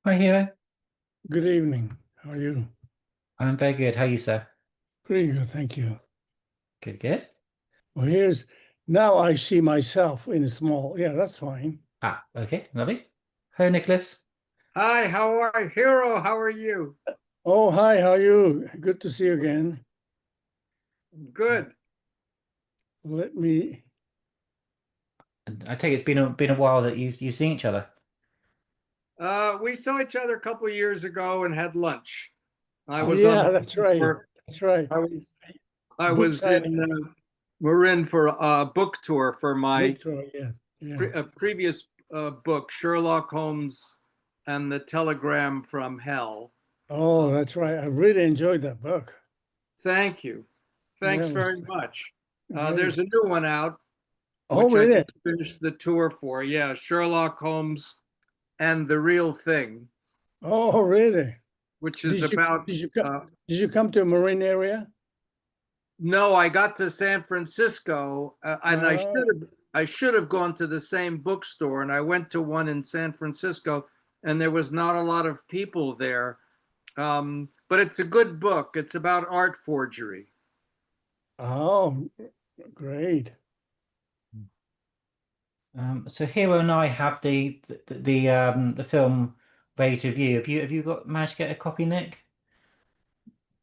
Hi, Hiro. Good evening. How are you? I'm very good. How are you, sir? Pretty good, thank you. Good, good. Well, here's now I see myself in a small. Yeah, that's fine. Ah, okay, lovely. Hello, Nicholas. Hi, how are you? Hiro, how are you? Oh, hi, how are you? Good to see you again. Good. Let me. And I take it's been a while that you've seen each other. We saw each other a couple of years ago and had lunch. I Oh, was on yeah, the that's right. tour. That's right. I was I Book was in signing, Marin for a book tour for my book tour. Yeah, yeah. previous book, Sherlock Holmes and the Telegram from Hell. Oh, Uh, that's right. I really enjoyed that book. Thank you. Yeah, Thanks it was very much. great. There's a new one out, Oh, which I really? just finished the tour for. Yeah, Sherlock Holmes and the Real Thing, Oh, really? which is Did you about did you come did you come to a marine area? no, I got to San Francisco, and Oh, I should have gone to the same bookstore, and I went to one in San Francisco, and there was not a lot of people there. But it's a good book. It's about art forgery. oh, great. So Hero and I have the film ready to view. Have you got managed to get a copy, Nick?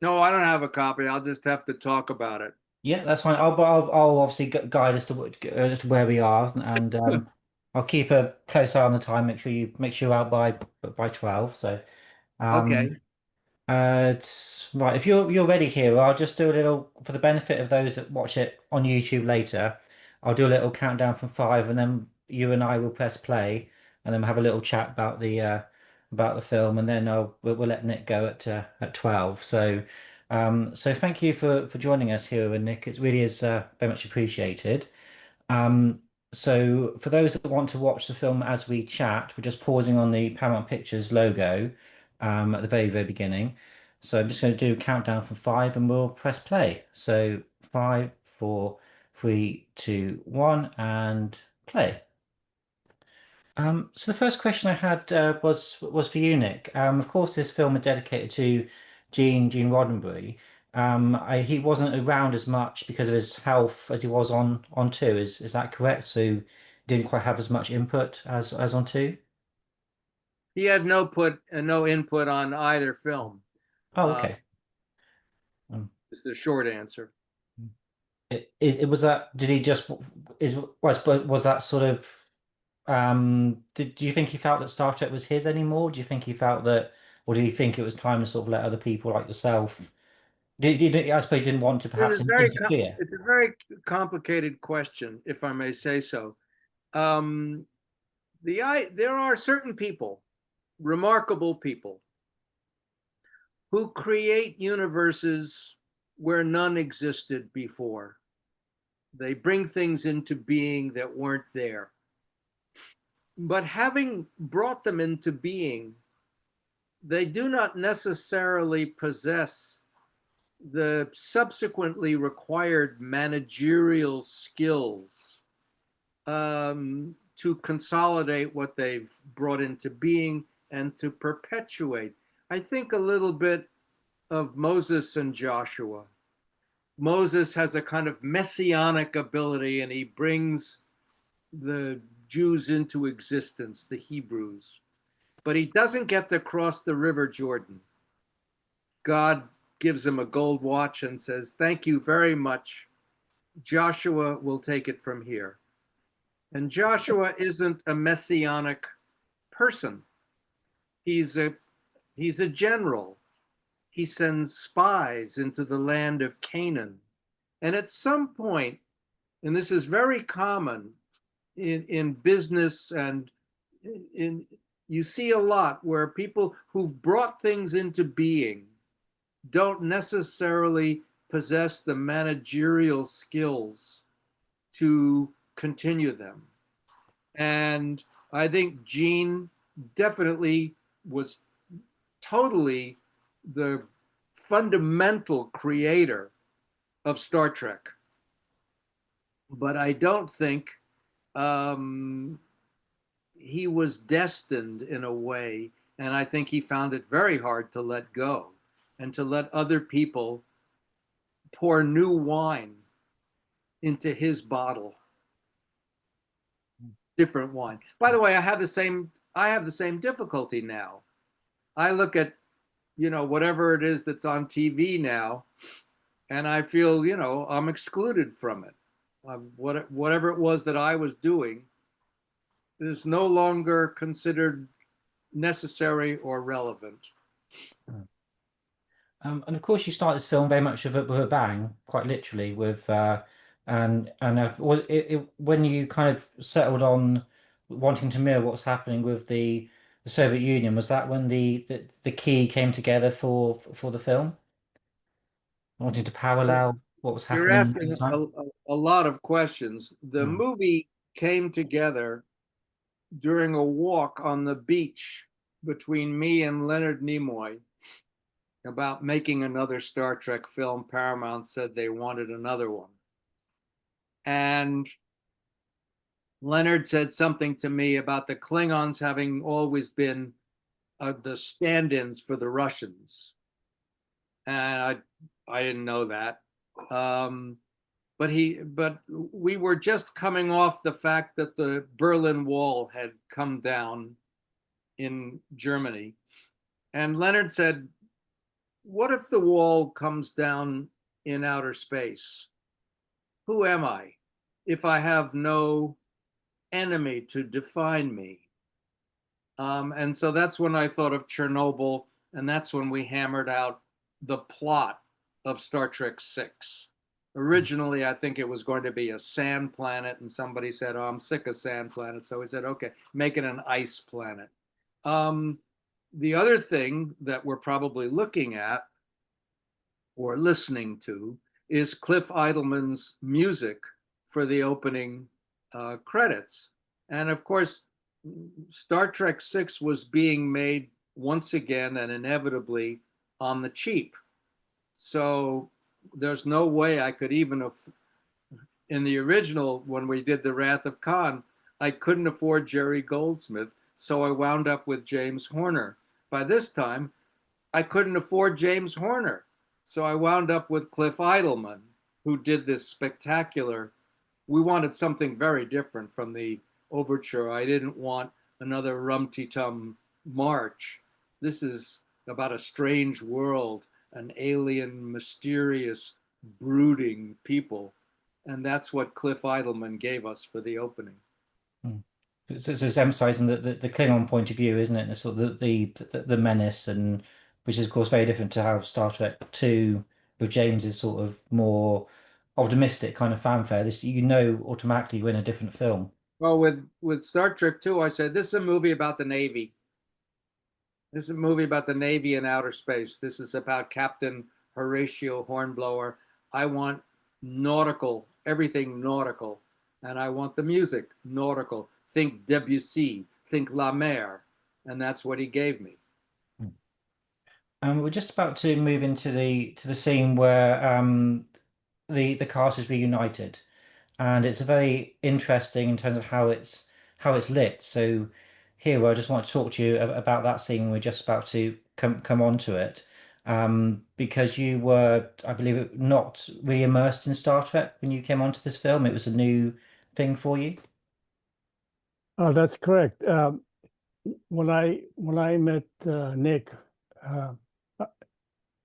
No, I don't have a copy. I'll just have to talk about it. Yeah, that's fine. I'll obviously guide us to as to where we are, and I'll keep a close eye on the time. Make sure you're out by 12. So. Okay. Um, right, if you're ready here, I'll just do a little for the benefit of those that watch it on YouTube later. I'll do a little countdown from five, and then you and I will press play, and then we'll have a little chat about the film, and then we'll let Nick go at 12. So thank you for joining us here, and Nick. It really is very much appreciated. Um, so for those that want to watch the film as we chat, we're just pausing on the Paramount Pictures logo at the very beginning. So I'm just going to do a countdown from five and we'll press play. So five, four, three, two, one, and play. So the first question I had was for you, Nick. Of course, this film is dedicated to Gene Roddenberry. He wasn't around as much because of his health as he was on two. Is that correct? So he didn't quite have as much input as on two. He had no input on either film. Oh, Uh, okay. Um, is the short answer. it was that. Did he just is? Well, I suppose was that sort of. Do you think he felt that Star Trek was his anymore? Do you think he felt that, or did he think it was time to sort of let other people like yourself? I suppose he didn't want to It perhaps is very interfere. it's a very complicated question, if I may say so. Um, there are certain people, remarkable people, who create universes where none existed before. They bring things into being that weren't there. But having brought them into being, they do not necessarily possess the subsequently required managerial skills to consolidate what they've brought into being and to perpetuate. I think a little bit of Moses and Joshua. Moses has a kind of messianic ability and he brings the Jews into existence, the Hebrews, but he doesn't get to cross the River Jordan. God gives him a gold watch and says, "Thank you very much. Joshua will take it from here." And Joshua isn't a messianic person. He's a he's a general. He sends spies into the land of Canaan. And at some point, and this is very common in business and in you see a lot where people who've brought things into being don't necessarily possess the managerial skills to continue them. And I think Gene definitely was totally the fundamental creator of Star Trek. But I don't think um, he was destined in a way. And I think he found it very hard to let go and to let other people pour new wine into his bottle, different wine. By the way, I have the same difficulty now. I look at, whatever it is that's on TV now, and I feel, I'm excluded from it. Whatever it was that I was doing is no longer considered necessary or relevant. And of course, you start this film very much with a bang, quite literally, with when you kind of settled on wanting to mirror what's happening with the Soviet Union, was that when the key came together for the film, wanting to parallel what was You're happening at asking the time? a lot of questions. The Mm. movie came together during a walk on the beach between me and Leonard Nimoy about making another Star Trek film. Paramount said they wanted another one. And Leonard said something to me about the Klingons having always been the stand-ins for the Russians. And I didn't know that. Um, but we were just coming off the fact that the Berlin Wall had come down in Germany. And Leonard said, what if the wall comes down in outer space? Who am I if I have no enemy to define me? And so that's when I thought of Chernobyl, and that's when we hammered out the plot of Star Trek 6. Originally, I think it was going to be a sand planet, and somebody said, oh, I'm sick of sand planets. So we said, okay, make it an ice planet. Um, the other thing that we're probably looking at or listening to is Cliff Idleman's music for the opening credits. And of course, Star Trek 6 was being made once again and inevitably on the cheap. So there's no way I could even, in the original, when we did The Wrath of Khan, I couldn't afford Jerry Goldsmith. So I wound up with James Horner. By this time, I couldn't afford James Horner. So I wound up with Cliff Idleman, who did this spectacular. We wanted something very different from the overture. I didn't want another rum-ti-tum march. This is about a strange world, an alien, mysterious, brooding people. And that's what Cliff Idleman gave us for the opening. Mm. So it's emphasizing the Klingon point of view, isn't it? The sort of the menace, and which is of course very different to how Star Trek 2 with James is sort of more optimistic kind of fanfare. This automatically you're in a different film. Well, with Star Trek 2, I said, this is a movie about the Navy. This is a movie about the Navy in outer space. This is about Captain Horatio Hornblower. I want nautical, everything nautical. And I want the music nautical. Think Debussy, think La Mer. And that's what he gave me. And we're just about to move into the scene where the cast is reunited, and it's a very interesting in terms of how it's lit. So, here I just want to talk to you about that scene. We're just about to come on to it, because you were, I believe, not really immersed in Star Trek when you came onto this film. It was a new thing for you. Oh, that's correct. When I met Nick, uh,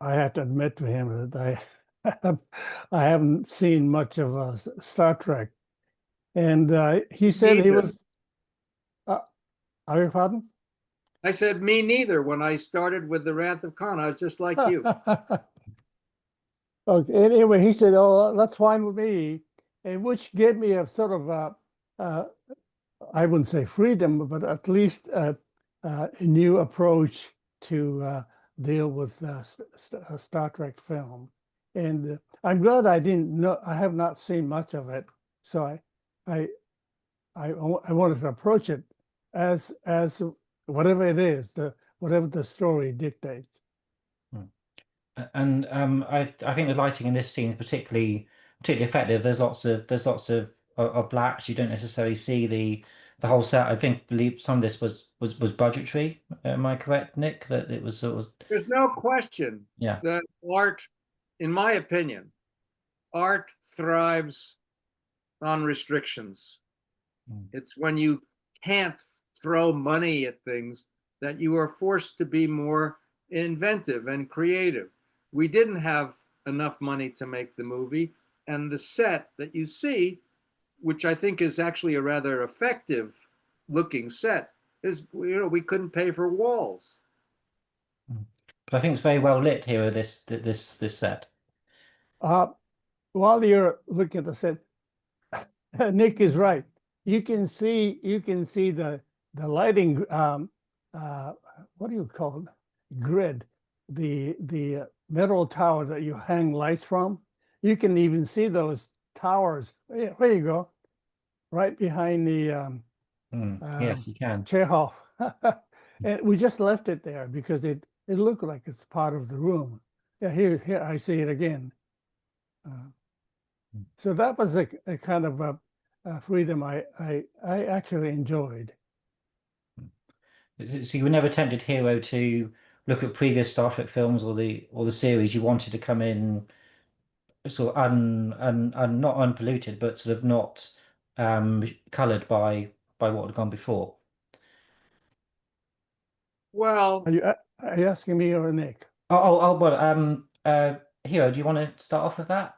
I have to admit to him that I haven't seen much of Star Trek, and he said he Neither. was. Uh, are you pardon? I said, me neither. When I started with The Wrath of Khan, I was just like you. Okay. Anyway, he said, "Oh, that's fine with me," and which gave me a sort of uh, I wouldn't say freedom, but at least a new approach to deal with a Star Trek film. And I'm glad I didn't know. I have not seen much of it, so I, I wanted to approach it as whatever it is, whatever the story dictates. And I think the lighting in this scene is particularly effective. There's lots of blacks. You don't necessarily see the whole set. I think believe some of this was budgetary. Am I correct, Nick? That it was sort of There's no question yeah. that art, in my opinion, art thrives on restrictions. Mm. It's when you can't throw money at things that you are forced to be more inventive and creative. We didn't have enough money to make the movie, and the set that you see, which I think is actually a rather effective looking set, is we couldn't pay for walls. Mm. But I think it's very well lit here. This set. Uh, while you're looking at the set, Nick is right. You can see the lighting what do you call it? Grid, the metal tower that you hang lights from. You can even see those towers. Yeah, there you go, right behind the Mm. um, Yes, you can. Chekhov. And we just left it there because it looked like it's part of the room. Yeah, here I see it again. Uh, Mm. so that was a kind of a freedom I actually enjoyed. So you were never tempted, Hero, to look at previous Star Trek films or the series. You wanted to come in sort of not unpolluted, but sort of not coloured by what had gone before. Well, Are you asking me or Nick? Well, Hero, do you want to start off with that?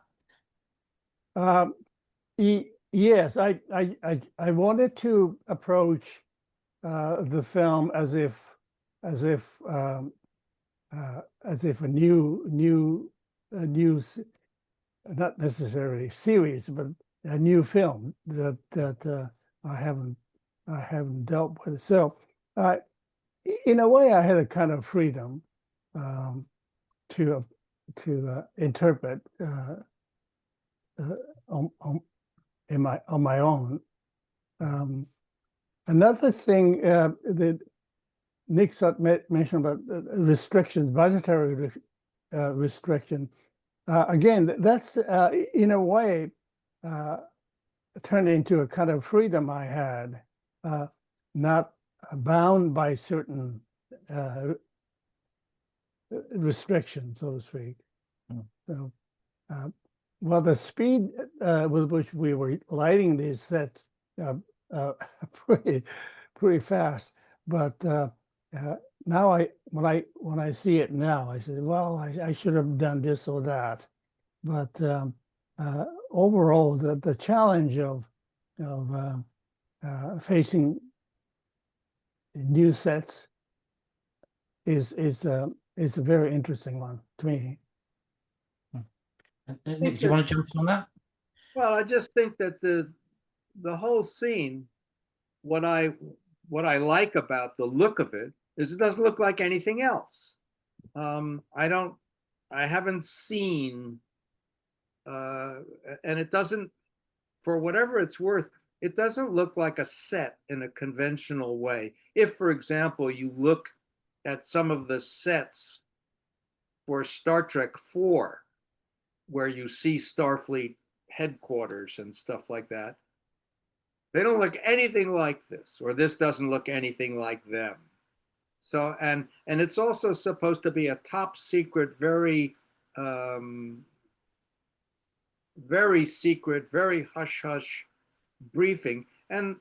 Um, yes, I wanted to approach the film as if as if a new not necessarily series, but a new film that I haven't dealt with. So, uh, in a way, I had a kind of freedom um, to interpret uh, on on my own. Um, Another thing that Nick mentioned about restrictions, budgetary restriction. Again, that's in a way uh, turned into a kind of freedom I had, not bound by certain uh, restrictions, so to speak. Mm. So, uh, well, the speed with which we were lighting these sets uh, uh, pretty pretty fast, but uh, now when I see it now, I say, well, I should have done this or that. But overall, the challenge of facing new sets is a very interesting one to me. Mm. I Nick, think do you that, want to jump in on that? well, I just think that the whole scene, what I what I like about the look of it is it doesn't look like anything else. I don't, I haven't seen, uh, and it doesn't, for whatever it's worth, it doesn't look like a set in a conventional way. If, for example, you look at some of the sets for Star Trek 4, where you see Starfleet headquarters and stuff like that, they don't look anything like this, or this doesn't look anything like them. So, and it's also supposed to be a top secret, um, very secret, very hush hush briefing, and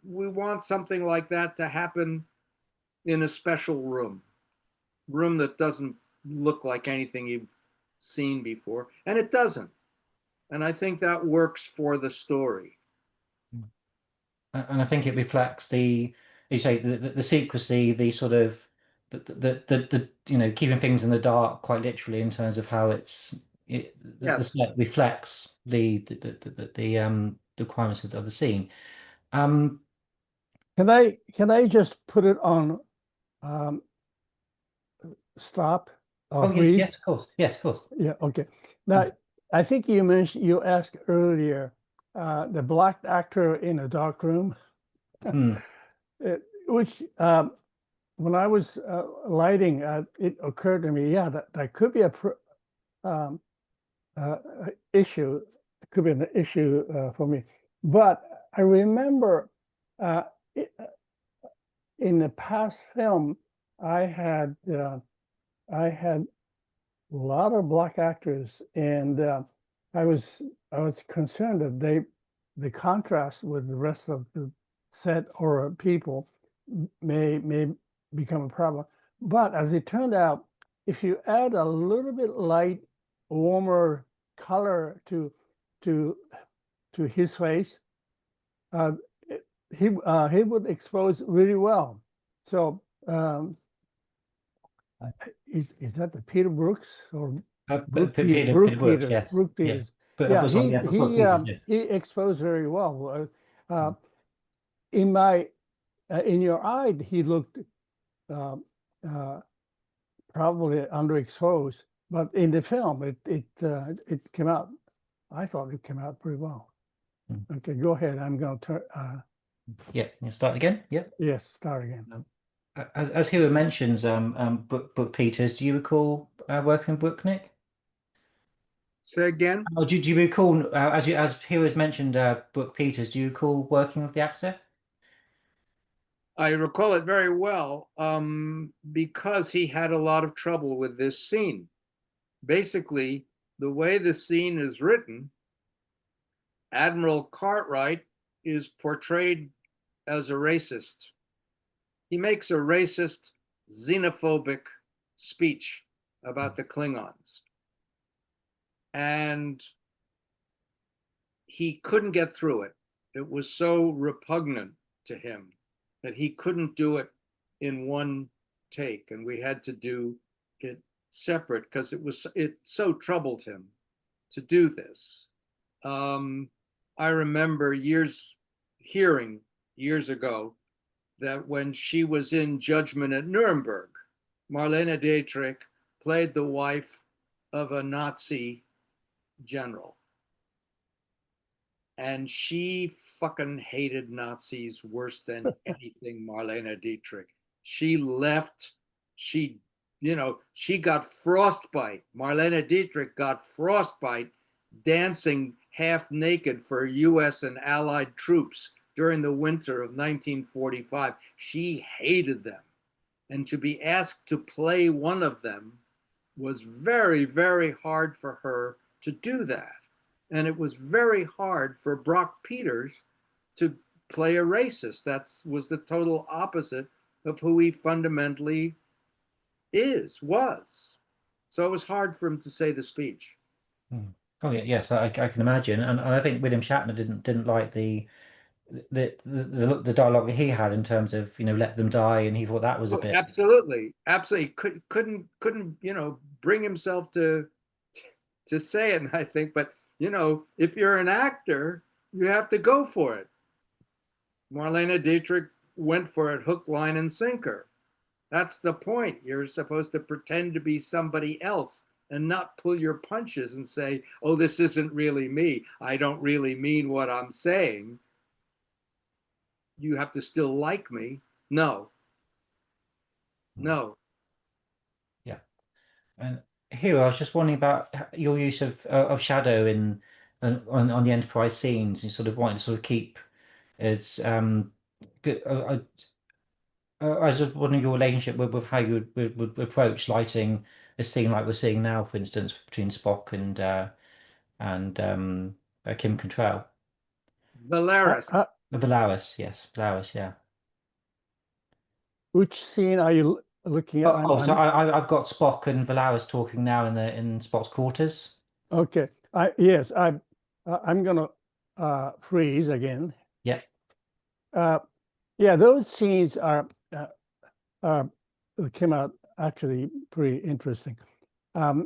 we want something like that to happen in a special room that doesn't look like anything you've seen before, and it doesn't. And I think that works for the story. And I think it reflects you say, the secrecy, the sort of keeping things in the dark, quite literally, in terms of how the Yes. set reflects the requirements of the scene. Um, Can I just put it on um, stop or oh yes, yes, freeze? of course, yes, of course. Yeah, okay. Now, I think you asked earlier the black actor in a dark room, Mm, which when I was lighting, it occurred to me, yeah, that could be um, issue. It could be an issue for me. But I remember in the past film, I had a lot of black actors, and I was concerned that the contrast with the rest of the set or people may become a problem. But as it turned out, if you add a little bit light, warmer color to his face, uh, he would expose really well. So is that the Peter Brooks or Peter Brooks, yes, Brooke yeah. Peters? But Yeah, sorry, yeah, Brooke Peters, yeah. he exposed very well. In my in your eye, he looked uh, uh, probably underexposed, but in the film, it came out. I thought it came out pretty well. Mm. Okay, go ahead. I'm going to turn. Yeah, you start again. Yep. Yes, start again. As Hiro mentions, Brooke Peters, do you recall working with Brooke, Nick? Say again? Oh, do you recall, as Hiro's mentioned, Brooke Peters, do you recall working with the actor? I recall it very well because he had a lot of trouble with this scene. Basically, the way the scene is written, Admiral Cartwright is portrayed as a racist. He makes a racist, xenophobic speech about the Klingons. And he couldn't get through it. It was so repugnant to him that he couldn't do it in one take, and we had to do it separate because it so troubled him to do this. I remember hearing years ago that when she was in Judgment at Nuremberg, Marlene Dietrich played the wife of a Nazi general. And she fucking hated Nazis worse than anything, Marlene Dietrich. She left, she got frostbite. Marlene Dietrich got frostbite dancing half naked for US and Allied troops during the winter of 1945. She hated them. And to be asked to play one of them was very, very hard for her to do that. And it was very hard for Brock Peters to play a racist. That was the total opposite of who he fundamentally was. So it was hard for him to say the speech. Oh yeah, yes, I can imagine, and I think William Shatner didn't like the dialogue that he had in terms of let them die, and he thought that was a Oh, bit. absolutely, absolutely. Couldn't bring himself to say it. And I think, but if you're an actor, you have to go for it. Marlene Dietrich went for it hook, line, and sinker. That's the point. You're supposed to pretend to be somebody else and not pull your punches and say, oh, this isn't really me. I don't really mean what I'm saying. You have to still like me. No, no. Yeah. And here, I was just wondering about your use of shadow in on the Enterprise scenes. You sort of wanting to sort of keep it's good. I was just wondering your relationship with how you would approach lighting a scene like we're seeing now, for instance, between Spock and Kim Cattrall. Valeris. Valaris, yes, Valaris, yeah. Which scene are you looking at? So I've got Spock and Valaris talking now in Spock's quarters. Okay. Yes, I'm gonna freeze again. Yeah. Yeah, those scenes are came out actually pretty interesting. I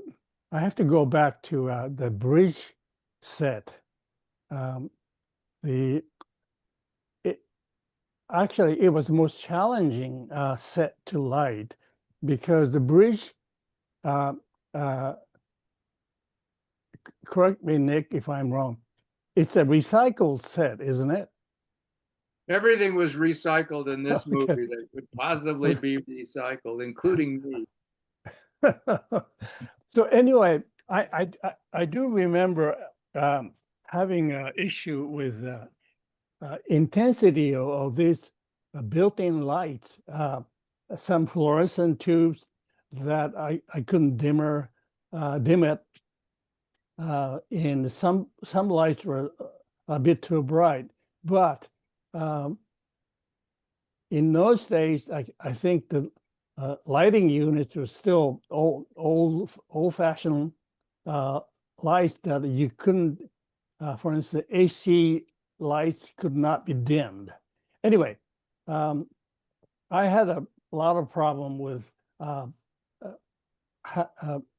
have to go back to the bridge set. The it actually it was the most challenging set to light because the bridge. Correct me, Nick, if I'm wrong. It's a recycled set, isn't it? Everything was recycled in this Okay. movie that could possibly be recycled, including me. So anyway, I do remember having an issue with intensity of this built-in lights, some fluorescent tubes that I couldn't dim it. And some lights were a bit too bright, but in those days, I think the lighting units were still old-fashioned lights that you couldn't, for instance, AC lights could not be dimmed. Anyway, I had a lot of problem with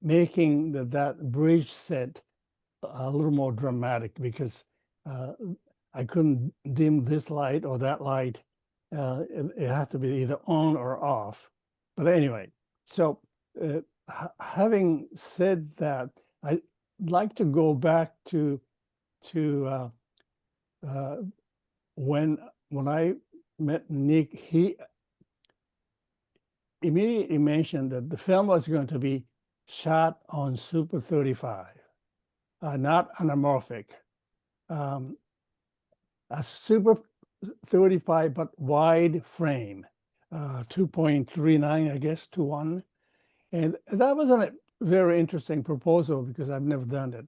making that bridge set a little more dramatic, because I couldn't dim this light or that light. It had to be either on or off. But anyway, so having said that, I'd like to go back to when I met Nick. He immediately mentioned that the film was going to be shot on Super 35, not anamorphic. A Super 35, but wide frame, 2.39, I guess, to 1. And that was a very interesting proposal, because I've never done it.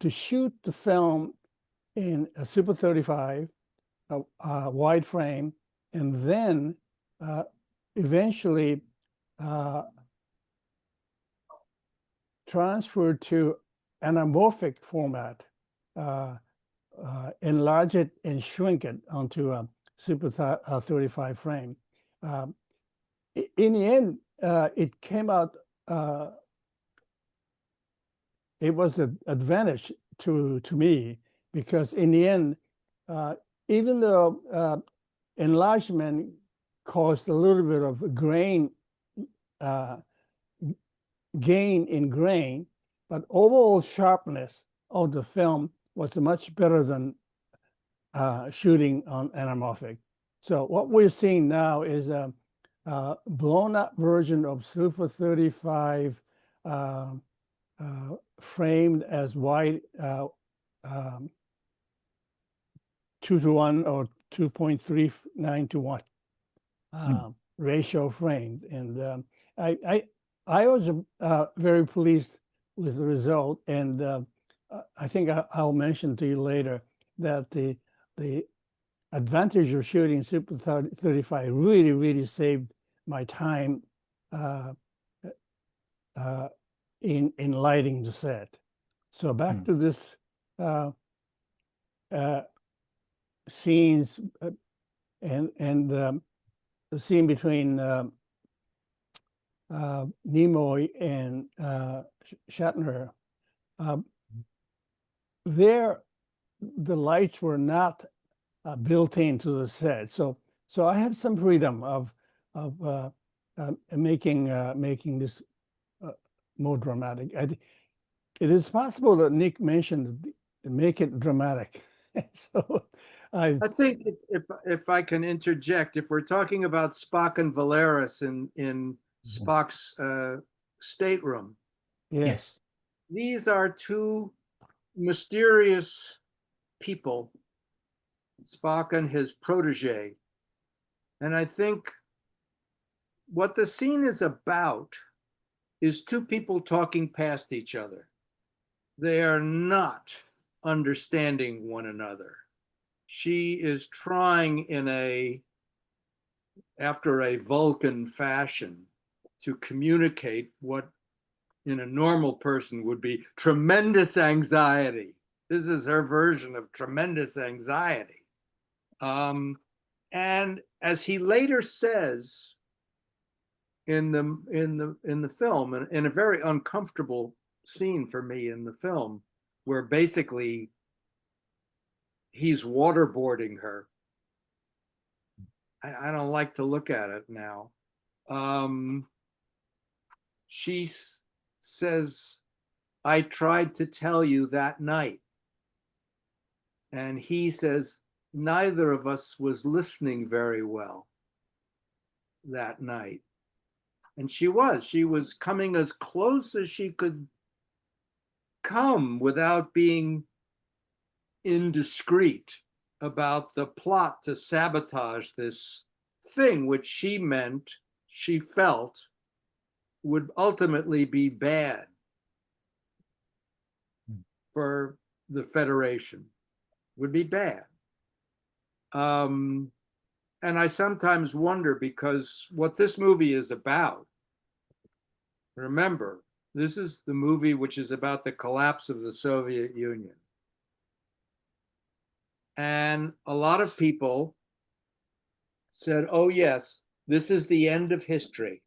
To shoot the film in a Super 35, wide frame, and then eventually transfer to anamorphic format, enlarge it and shrink it onto a Super 35 frame. In the end, it came out, it was an advantage to me, because in the end, even though enlargement caused a little bit of gain in grain, but overall sharpness of the film was much better than shooting on anamorphic. So what we're seeing now is a blown up version of Super 35, framed as wide 2:1 or 2.39 to 1 ratio framed. And I was very pleased with the result. And I think I'll mention to you later that the advantage of shooting Super 35 really saved my time in lighting the set. So back to this scenes and the scene between Nimoy and Shatner. There, the lights were not built into the set, so I had some freedom of making this more dramatic. It is possible that Nick mentioned make it dramatic. So I think if I can interject, if we're talking about Spock and Valeris in Spock's stateroom, Yes. these are two mysterious people, Spock and his protege. And I think what the scene is about is two people talking past each other. They are not understanding one another. She is trying after a Vulcan fashion, to communicate what in a normal person would be tremendous anxiety. This is her version of tremendous anxiety. And as he later says in the film, and in a very uncomfortable scene for me in the film, where basically he's waterboarding her. I don't like to look at it now. She says, "I tried to tell you that night." And he says, "Neither of us was listening very well that night." And she was coming as close as she could come without being indiscreet. about the plot to sabotage this thing, which she felt would ultimately be bad for the Federation, would be bad. Um, and I sometimes wonder, because what this movie is about, remember, this is the movie which is about the collapse of the Soviet Union. And a lot of people said, oh, yes, this is the end of history.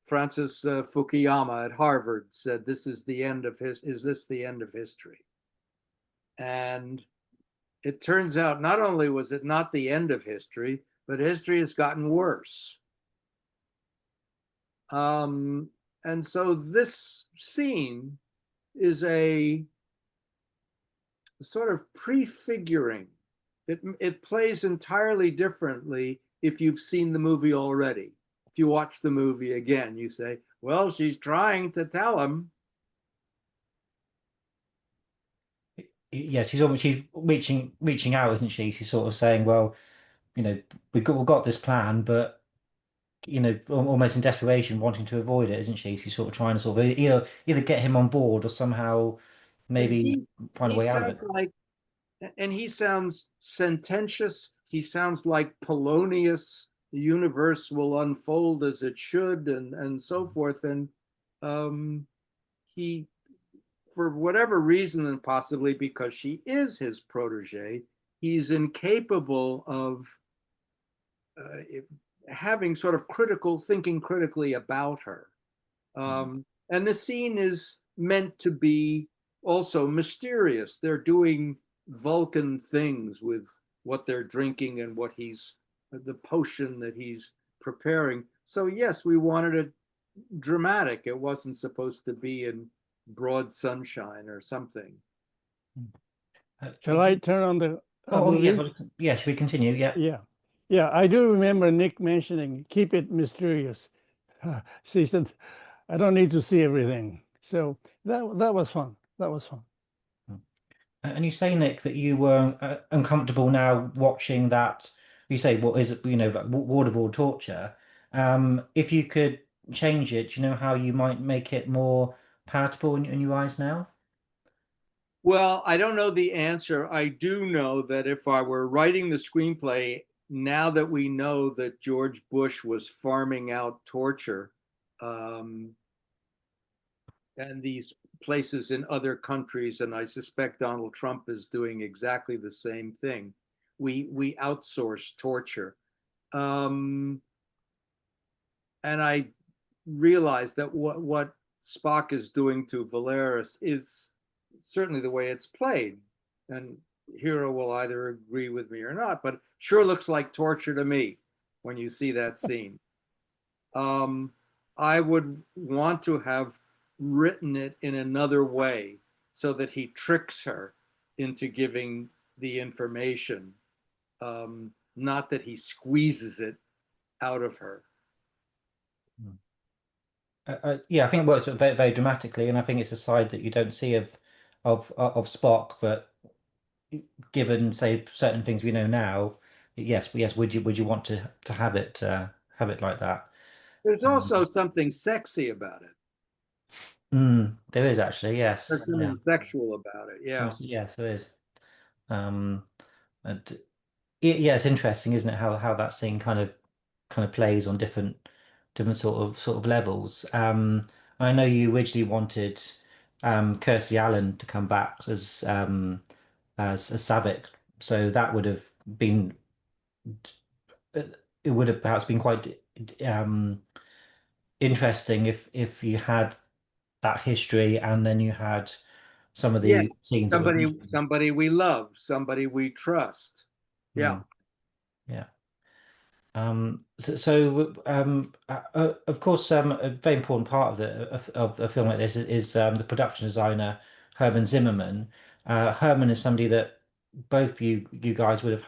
Francis Fukuyama at Harvard said, "This is the end of is this the end of history?" And it turns out not only was it not the end of history, but history has gotten worse. Um, and so this scene is a sort of prefiguring. It plays entirely differently if you've seen the movie already. If you watch the movie again, you say, well, she's trying to tell him. Yeah, she's reaching out, isn't she? She's sort of saying, well, we've got this plan, but almost in desperation, wanting to avoid it, isn't she? She's sort of trying to sort of either get him on board or somehow And maybe find a he way out of it. sounds like, and he sounds sententious. He sounds like Polonius. The universe will unfold as it should, and so forth. And um, he, for whatever reason, and possibly because she is his protege, he's incapable of uh, having sort of thinking critically about her. And the scene is meant to be also mysterious. They're doing Vulcan things with what they're drinking and the potion that he's preparing. So, yes, we wanted it dramatic. It wasn't supposed to be in broad sunshine or something. Shall I turn on the Oh, yes, movie? yeah. Should we continue? Yeah. Yeah. Yeah, I do remember Nick mentioning keep it mysterious. She said, I don't need to see everything. So that was fun. That was fun. And you say, Nick, that you were uncomfortable now watching that. You say what is like waterboard torture. If you could change it, do you know how you might make it more palatable in your eyes now? Well, I don't know the answer. I do know that if I were writing the screenplay, now that we know that George Bush was farming out torture, um, and these places in other countries, and I suspect Donald Trump is doing exactly the same thing. We outsource torture, um, and I realized that what Spock is doing to Valeris is certainly the way it's played, and Hiro will either agree with me or not, but sure looks like torture to me when you see that scene. Um, I would want to have written it in another way so that he tricks her into giving the information, not that he squeezes it out of her. Yeah, I think it works very, very dramatically, and I think it's a side that you don't see of Spock. But given, say, certain things we know now, yes, would you want to have it like that? There's Um, also something sexy about it. there is actually, yes, There's yeah. something sexual about it. Yeah. Yes, there is. Um, and yeah, it's interesting, isn't it? How that scene kind of plays on different sort of levels. I know you originally wanted Kirstie Allen to come back as Savick, so that would have been it would have perhaps been quite interesting if you had that history and then you had some of Yeah. the scenes that were Somebody we love, somebody we trust. Yeah. Mm, yeah. Of course, a very important part of a film like this is the production designer Herman Zimmerman. Herman is somebody that both you guys would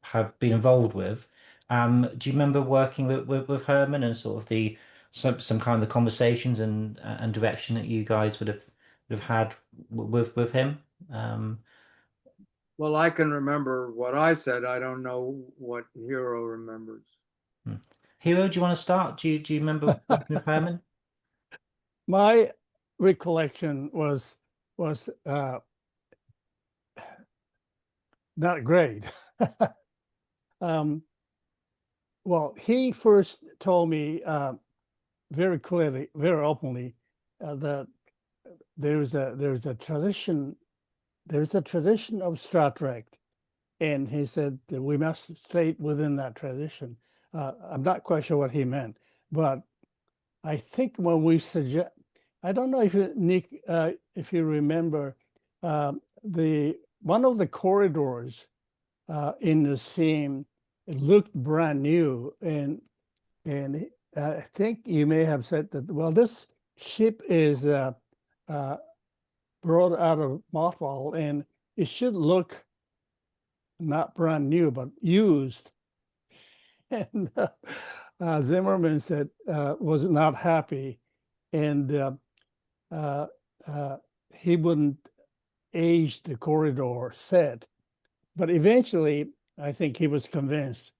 have been involved with. Do you remember working with Herman and sort of the some kind of the conversations and direction that you guys would have had with him? Um, Well, I can remember what I said. I don't know what Hiro remembers. Hmm. Hiro, do you want to start? Do you remember working with Herman? My recollection was not great. um, well, he first told me very clearly, very openly, that there's a tradition of Star Trek, and he said that we must stay within that tradition. I'm not quite sure what he meant, but I think when we suggest, I don't know if you, Nick, if you remember, the one of the corridors in the scene, it looked brand new, and I think you may have said that. Well, this ship is uh, brought out of mothball, and it should look not brand new, but used. And Zimmerman said was not happy, and uh, uh, he wouldn't age the corridor set. But eventually, I think he was convinced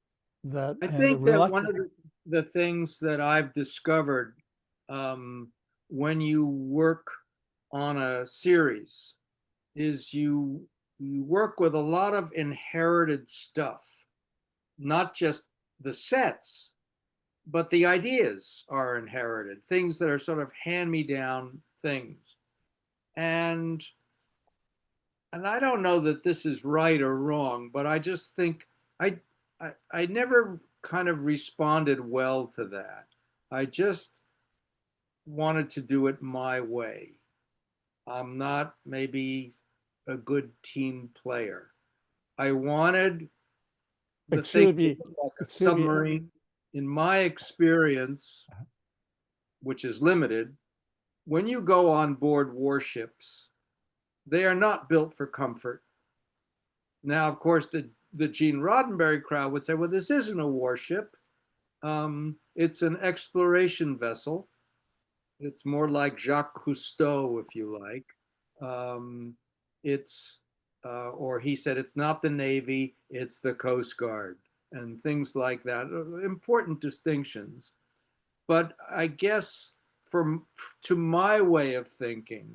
that, I and think that one reluctant. of the things that I've discovered um, when you work on a series is you work with a lot of inherited stuff, not just the sets, but the ideas are inherited, things that are sort of hand-me-down things. And and I don't know that this is right or wrong, but I just think I I never kind of responded well to that. I just wanted to do it my way. I'm not maybe a good team player. I wanted the thing Excuse to me, look like a excuse me. submarine. In my experience, which is limited, when you go on board warships, they are not built for comfort. Now, of course, the Gene Roddenberry crowd would say, well, this isn't a warship. It's an exploration vessel. It's more like Jacques Cousteau, if you like. Um, or he said, it's not the Navy, it's the Coast Guard, and things like that. Important distinctions. But I guess from to my way of thinking,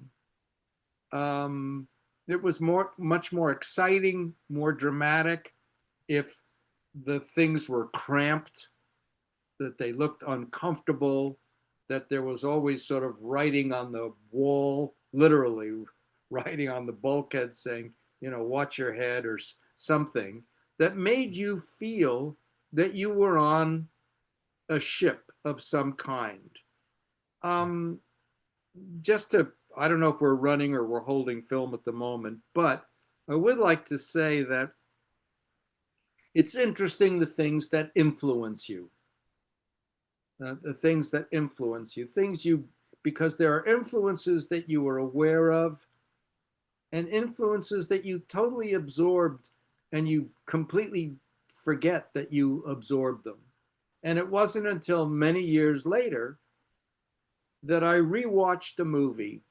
um, it was much more exciting, more dramatic if the things were cramped, that they looked uncomfortable, that there was always sort of writing on the wall, literally writing on the bulkhead saying, watch your head or something that made you feel that you were on a ship of some kind. Um, just to, I don't know if we're running or we're holding film at the moment, but I would like to say that it's interesting the things that influence you, the things that influence you, because there are influences that you are aware of and influences that you totally absorbed and you completely forget that you absorbed them. And it wasn't until many years later that I rewatched a movie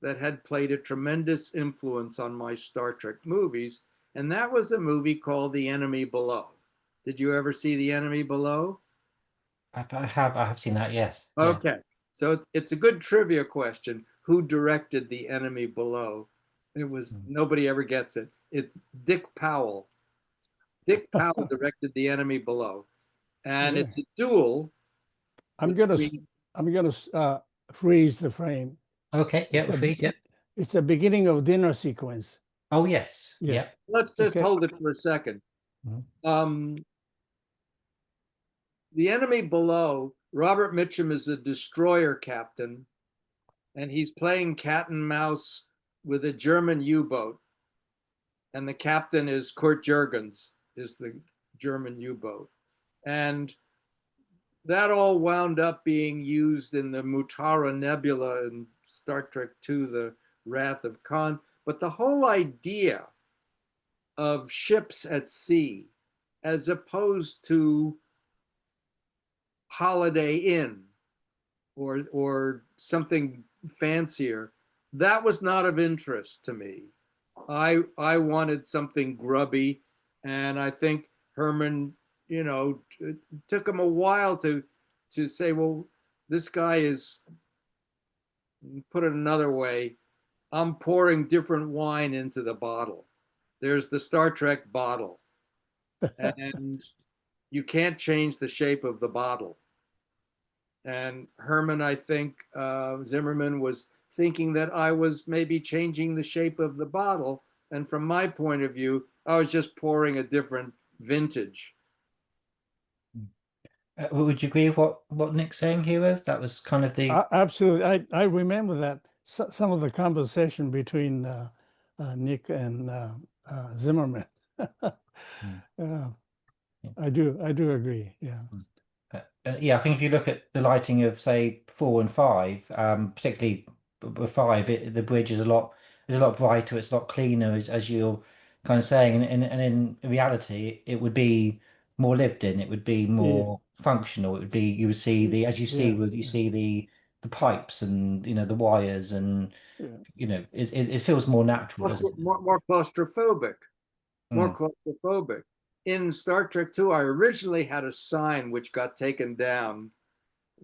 that had played a tremendous influence on my Star Trek movies, and that was a movie called The Enemy Below. Did you ever see The Enemy Below? I have seen that. Yes. Yeah. Okay, so it's a good trivia question. Who directed The Enemy Below? It was Mm. nobody ever gets it. It's Dick Powell. Dick Powell directed The Enemy Below, and Yeah. it's a duel I'm gonna between. I'm gonna freeze the frame. Okay. Yeah. It's We're a free. Yeah. it's a beginning of dinner sequence. Oh yes. Yes. Yeah. Let's just Okay. hold it for a second. Mhm. Um, the Enemy Below. Robert Mitchum is a destroyer captain, and he's playing cat and mouse with a German U-boat, and the captain is Kurt Jurgens, is the German U-boat, and that all wound up being used in the Mutara Nebula in Star Trek II, The Wrath of Khan. But the whole idea of ships at sea, as opposed to Holiday Inn or something fancier, that was not of interest to me. I wanted something grubby, and I think Herman, it took him a while to say, well, this guy is, put it another way, I'm pouring different wine into the bottle. There's the Star Trek bottle, and you can't change the shape of the bottle. And Herman, I think, Zimmerman was thinking that I was maybe changing the shape of the bottle. And from my point of view, I was just pouring a different vintage. Would you agree with what Nick's saying, Hero? That was kind of the Absolutely. I remember that some of the conversation between Nick and Zimmerman. Mm, Uh, yeah. I do agree. Yeah. Yeah, I think if you look at the lighting of say 4 and 5, particularly with 5, the bridge is a lot brighter, it's a lot cleaner, as you're kind of saying, and in reality, it would be more lived in, it would be Yeah. more functional. It would be you would see the as you see Yeah. with you Yeah. see the pipes and the wires and Yeah. it feels more natural, doesn't it? More claustrophobic, more Mm. claustrophobic. In Star Trek 2, I originally had a sign which got taken down,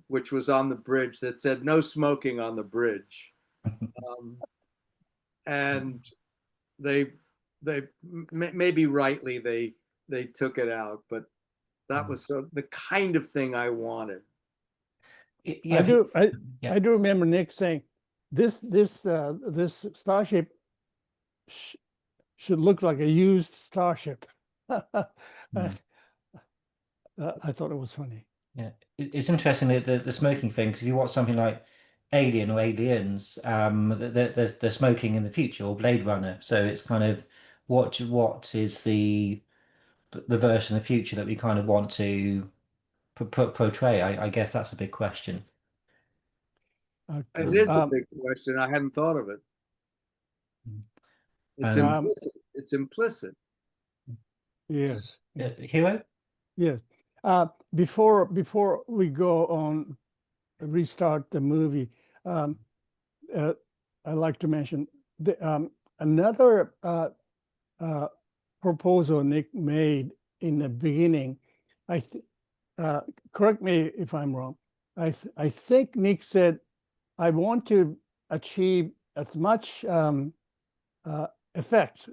which was on the bridge that said no smoking on the bridge. Um, and they they maybe rightly they took it out, but that was the kind of thing I wanted. Yeah, I do. I yeah. I do remember Nick saying this starship sh should look like a used starship. Uh, Mm. I thought it was funny. Yeah, it's interesting that the smoking thing, because if you watch something like Alien or Aliens, they're smoking in the future, or Blade Runner. So it's kind of what is the version of the future that we kind of want to portray? I guess that's a big question. Okay. It is Um, a big question. I hadn't thought of it. It's and Um, implicit. It's implicit. yes. Yeah. Hero? Yes. Before we go on, restart the movie, um, uh, I'd like to mention another uh, proposal Nick made in the beginning. I th uh, Correct me if I'm wrong. I think Nick said, "I want to achieve as much effect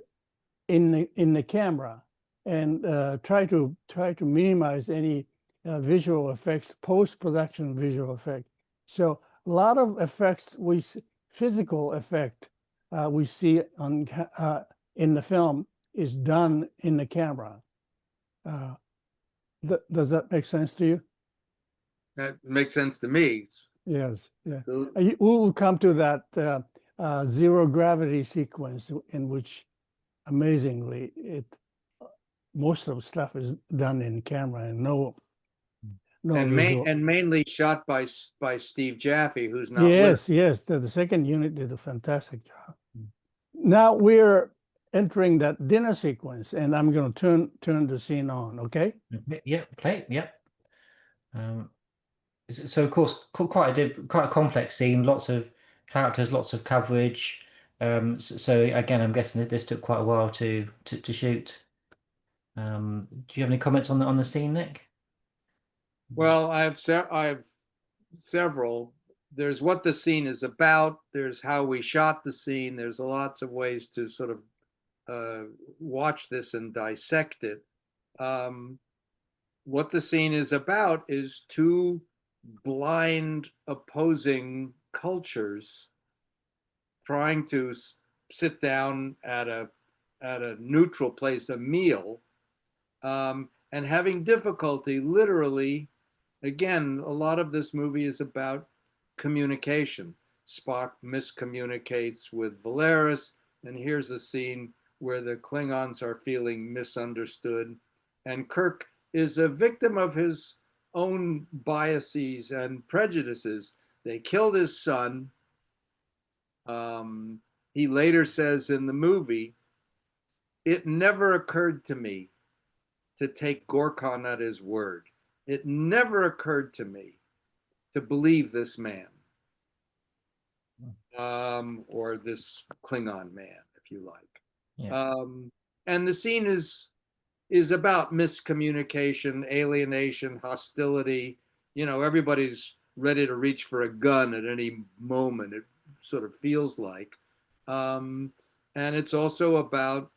in the camera and try to minimize any visual effects, post-production visual effect." So a lot of effects physical effect we see on in the film is done in the camera. Uh, does that make sense to you? That makes sense to me. Yes. Yeah. So, We will come to that zero gravity sequence in which amazingly most of the stuff is done in camera and no visual. and mainly shot by Steve Jaffe, who's not with us. Yes, the second unit did a fantastic job. Now we're entering that dinner sequence, and I'm going to turn the scene on. Okay. Yeah, play. Yeah. Um, so of course, quite a complex scene. Lots of characters, lots of coverage. So again, I'm guessing that this took quite a while to shoot. Do you have any comments on the scene, Nick? Well, I have several. There's what the scene is about. There's how we shot the scene. There's lots of ways to sort of watch this and dissect it. Um, what the scene is about is two blind opposing cultures trying to sit down at a neutral place, a meal, and having difficulty literally. Again, a lot of this movie is about communication. Spock miscommunicates with Valeris, and here's a scene where the Klingons are feeling misunderstood, and Kirk is a victim of his own biases and prejudices. They killed his son. He later says in the movie, "It never occurred to me to take Gorkon at his word. It never occurred to me to believe this man, or this Klingon man, if you like." Yeah. Um, and the scene is about miscommunication, alienation, hostility. You know, everybody's ready to reach for a gun at any moment. It sort of feels like, um, and it's also about,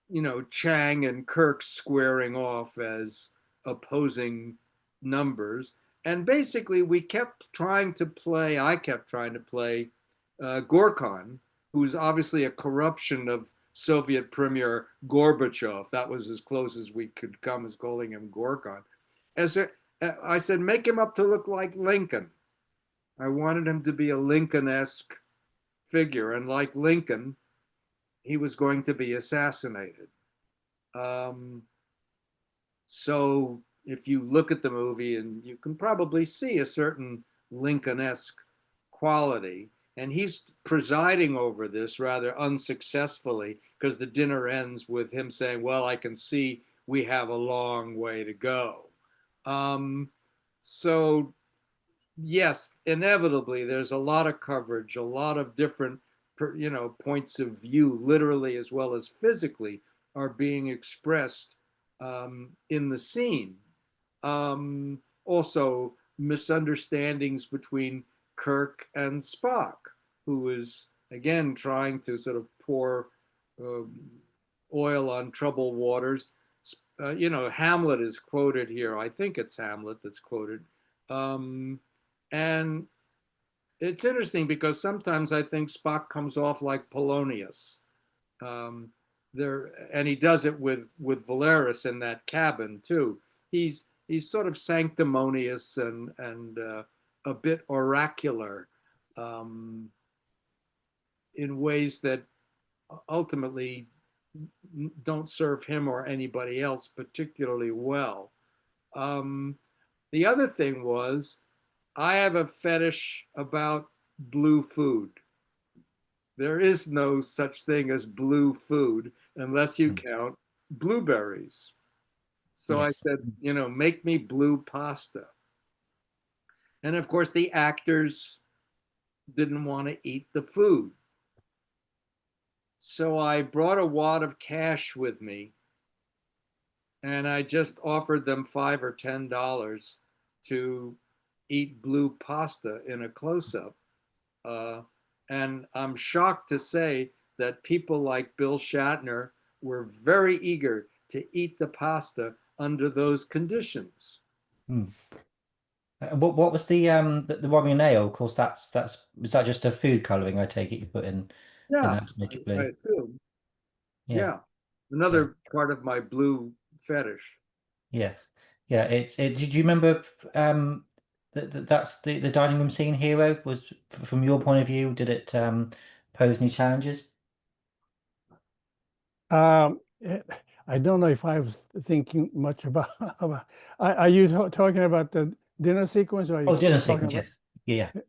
you know, Chang and Kirk squaring off as opposing numbers. And basically, I kept trying to play Gorkon, who's obviously a corruption of Soviet Premier Gorbachev. That was as close as we could come as calling him Gorkon. I said, make him up to look like Lincoln. I wanted him to be a Lincoln-esque figure. And like Lincoln, he was going to be assassinated. Um, so if you look at the movie, and you can probably see a certain Lincoln-esque quality, and he's presiding over this rather unsuccessfully because the dinner ends with him saying, "Well, I can see we have a long way to go." Um, so yes, inevitably, there's a lot of coverage, a lot of different, points of view, literally as well as physically, are being expressed in the scene. Also, misunderstandings between Kirk and Spock, who is again trying to sort of pour um, oil on troubled waters. Hamlet is quoted here. I think it's Hamlet that's quoted. Um, and it's interesting because sometimes I think Spock comes off like Polonius. Um, and he does it with Valeris in that cabin too. He's sort of sanctimonious and a bit oracular um, in ways that ultimately don't serve him or anybody else particularly well. Um, the other thing was, I have a fetish about blue food. There is no such thing as blue food unless you Mm. count blueberries. So I Yes. said, make me blue pasta. And of course, the actors didn't want to eat the food. So I brought a wad of cash with me, and I just offered them $5 or $10 to eat blue pasta in a close up. Uh, and I'm shocked to say that people like Bill Shatner were very eager to eat the pasta under those conditions. Mm. What was the Romeo and Ale? Of course, that's was that just a food coloring? I take it you put in Yeah, that to make it I blue. assume. Yeah, Yeah, yeah, another part of my blue fetish. yeah, yeah. Did you remember that's the dining room scene? Hero was from your point of view. Did it pose any challenges? Um, eh, I don't know if I was thinking much about, are you talking about the dinner sequence, or are you Oh, dinner talking sequence. about, Yes. Yeah.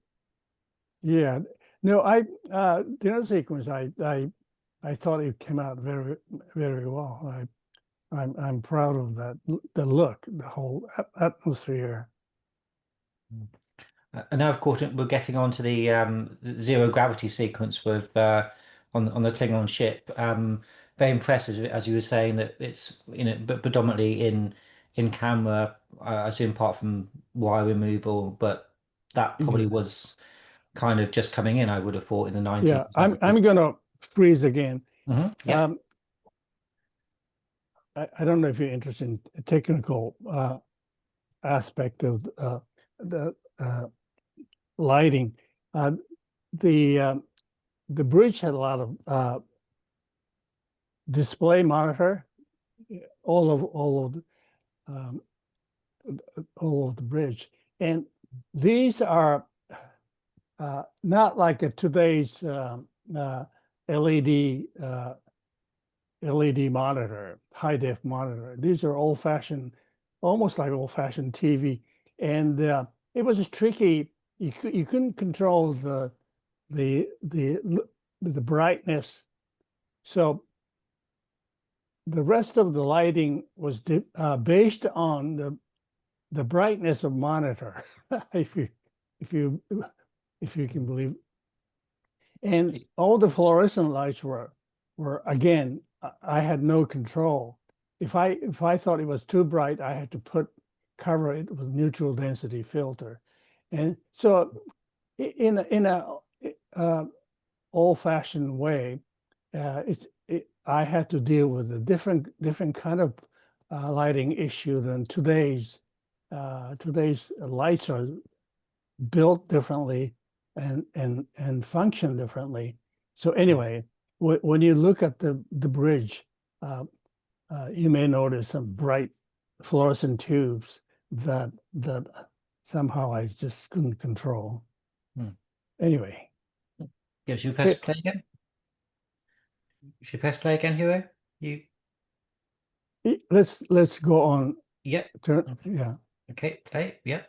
yeah, no, dinner sequence, I thought it came out very, very well. I'm proud of that, the look, the whole atmosphere. And now, of course, we're getting on to the zero gravity sequence with on the Klingon ship. Very impressive, as you were saying, that it's but predominantly in camera. I assume apart from wire removal, but that probably Yeah, was kind of just coming in. I would have thought in the yeah, 90s. I'm gonna freeze again. Yeah. Um, I don't know if you're interested in technical aspect of the lighting. Uh, the the bridge had a lot of display monitor, all of um, all of the bridge, and these are not like a today's LED LED monitor, high def monitor. These are old fashioned, almost like old fashioned TV, and it was tricky. You couldn't control the the the brightness, so the rest of the lighting was based on the brightness of monitor, if you if you if you can believe. And all the fluorescent lights were where again, I had no control. If I thought it was too bright, I had to cover it with neutral density filter. And so in a uh, old-fashioned way, I had to deal with a different kind of lighting issue than today's. Today's lights are built differently and function differently. So anyway, when you look at the bridge, uh, you may notice some bright fluorescent tubes that somehow I just couldn't control. Hmm. Anyway, Yeah, should we press play again? Should we press play again, Hiro? You let's go on. yeah. Yeah. Okay, play. Yeah.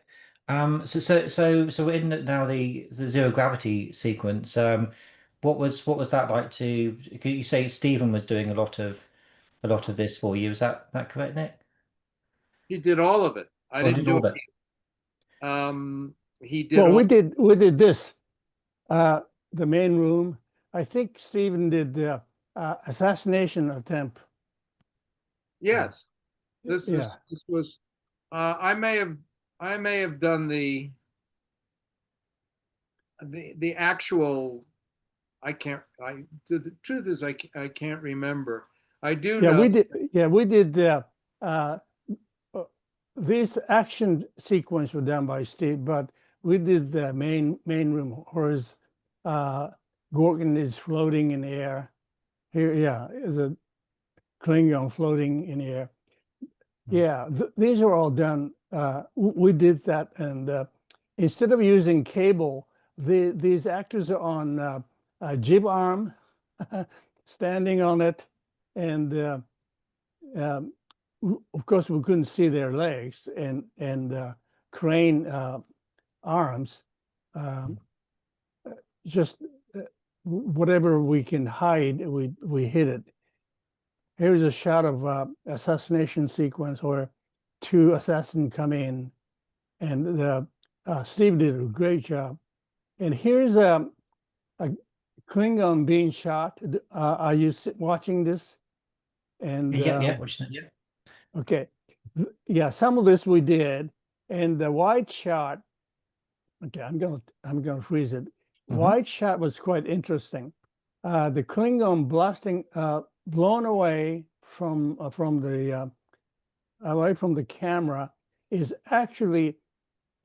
So we're in now the zero gravity sequence. What was that like to? Could you say Stephen was doing a lot of this for you? Is that correct, Nick? He did all of it. I Or didn't did do all it. that? He did Well, all. we did this. Uh, the main room. I think Stephen did the assassination attempt. Yes, Yeah. this was. I may have done the actual. I can't. The truth is I can't remember. I do Yeah, know. we did. Yeah, we did. Uh, uh, these action sequence were done by Steve, but we did the main room, whereas uh, Gorgon is floating in the air. Here, yeah, the Klingon floating in the air. Hmm. Yeah, these are all done. We did that, and instead of using cable, these actors are on a jib arm, standing on it, and um, of course we couldn't see their legs and crane arms. Um, just whatever we can hide, we hid it. Here's a shot of assassination sequence where two assassins come in, and Steve did a great job. And here's a Klingon being shot. Are you watching this? And Yeah, yeah. Watching it. Yeah. okay, yeah, some of this we did, and the wide shot. Okay, I'm gonna freeze it. Hmm. Wide shot was quite interesting. The Klingon blasting, blown away from the camera, is actually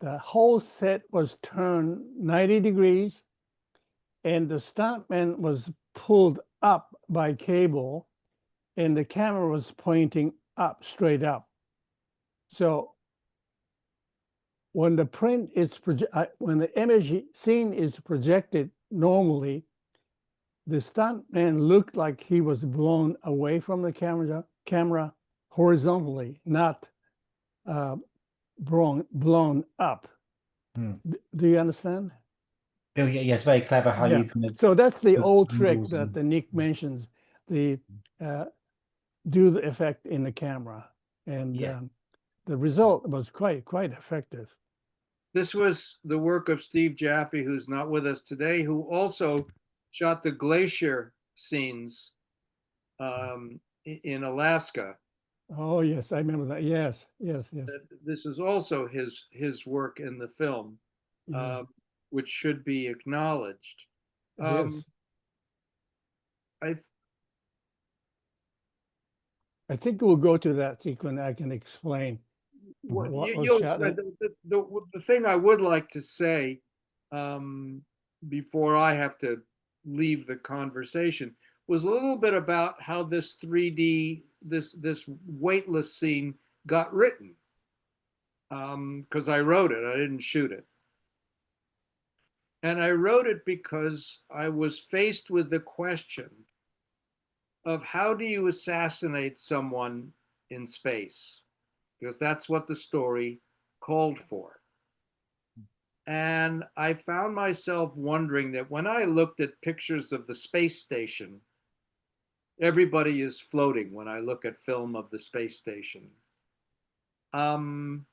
the whole set was turned 90 degrees, and the stuntman was pulled up by cable, and the camera was pointing up, straight up. So when when the image scene is projected normally, the stuntman looked like he was blown away from the camera horizontally, not uh, blown up. Hmm. Do you understand? Oh, yeah, yeah. It's very clever how Yeah. you kind of So that's the move old trick angles that and the Nick mentions. The uh, do the effect in the camera, and yeah. the result was quite effective. This was the work of Steve Jaffe, who's not with us today, who also shot the glacier scenes in Alaska. Oh yes, I remember that. Yes, yes, yes, This is also his work in the film, yeah. um, which should be acknowledged. It Um, is. I I think we'll go to that sequence. I can explain Mhm. what was you'll shot. the thing I would like to say um, before I have to leave the conversation was a little bit about how this 3D this weightless scene got written because I wrote it. I didn't shoot it. And I wrote it because I was faced with the question of how do you assassinate someone in space? Because that's what the story called for. And I found myself wondering that when I looked at pictures of the space station, everybody is floating when I look at film of the space station. Um,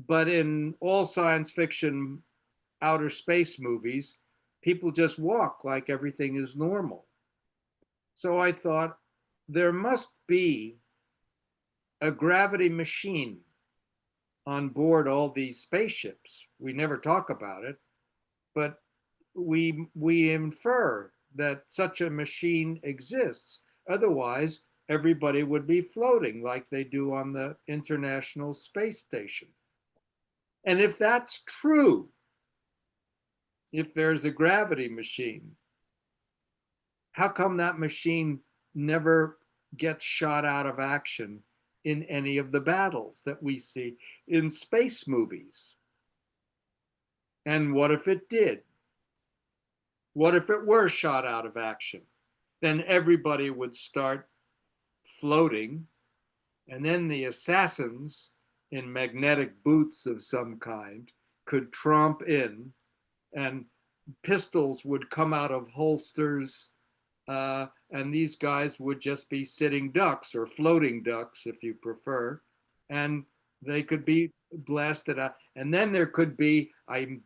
but in all science fiction outer space movies, people just walk like everything is normal. So I thought there must be a gravity machine on board all these spaceships. We never talk about it, but we infer that such a machine exists. Otherwise, everybody would be floating like they do on the International Space Station. And if that's true, if there's a gravity machine, how come that machine never gets shot out of action in any of the battles that we see in space movies? And what if it did? What if it were shot out of action? Then everybody would start floating, and then the assassins in magnetic boots of some kind could tromp in, and pistols would come out of holsters, and these guys would just be sitting ducks or floating ducks, if you prefer, and they could be blasted out. And then there could be,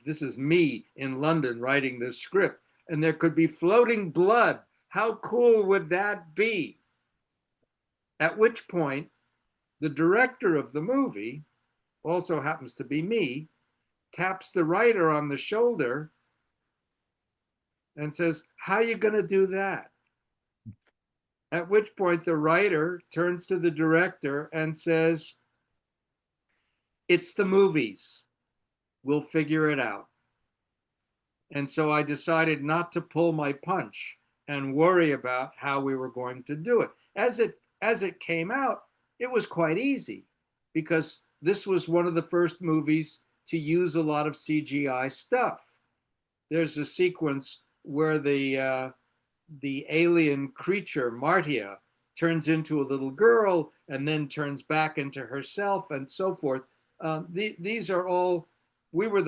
this is me in London writing this script, and there could be floating blood. How cool would that be? At which point, the director of the movie, also happens to be me, taps the writer on the shoulder and says, "How are you going to do that?" At which point the writer turns to the director and says, "It's the movies. We'll figure it out." And so I decided not to pull my punch and worry about how we were going to do it. As it came out, it was quite easy because this was one of the first movies to use a lot of CGI stuff. There's a sequence where the alien creature Martia turns into a little girl and then turns back into herself and so forth. These are all, we were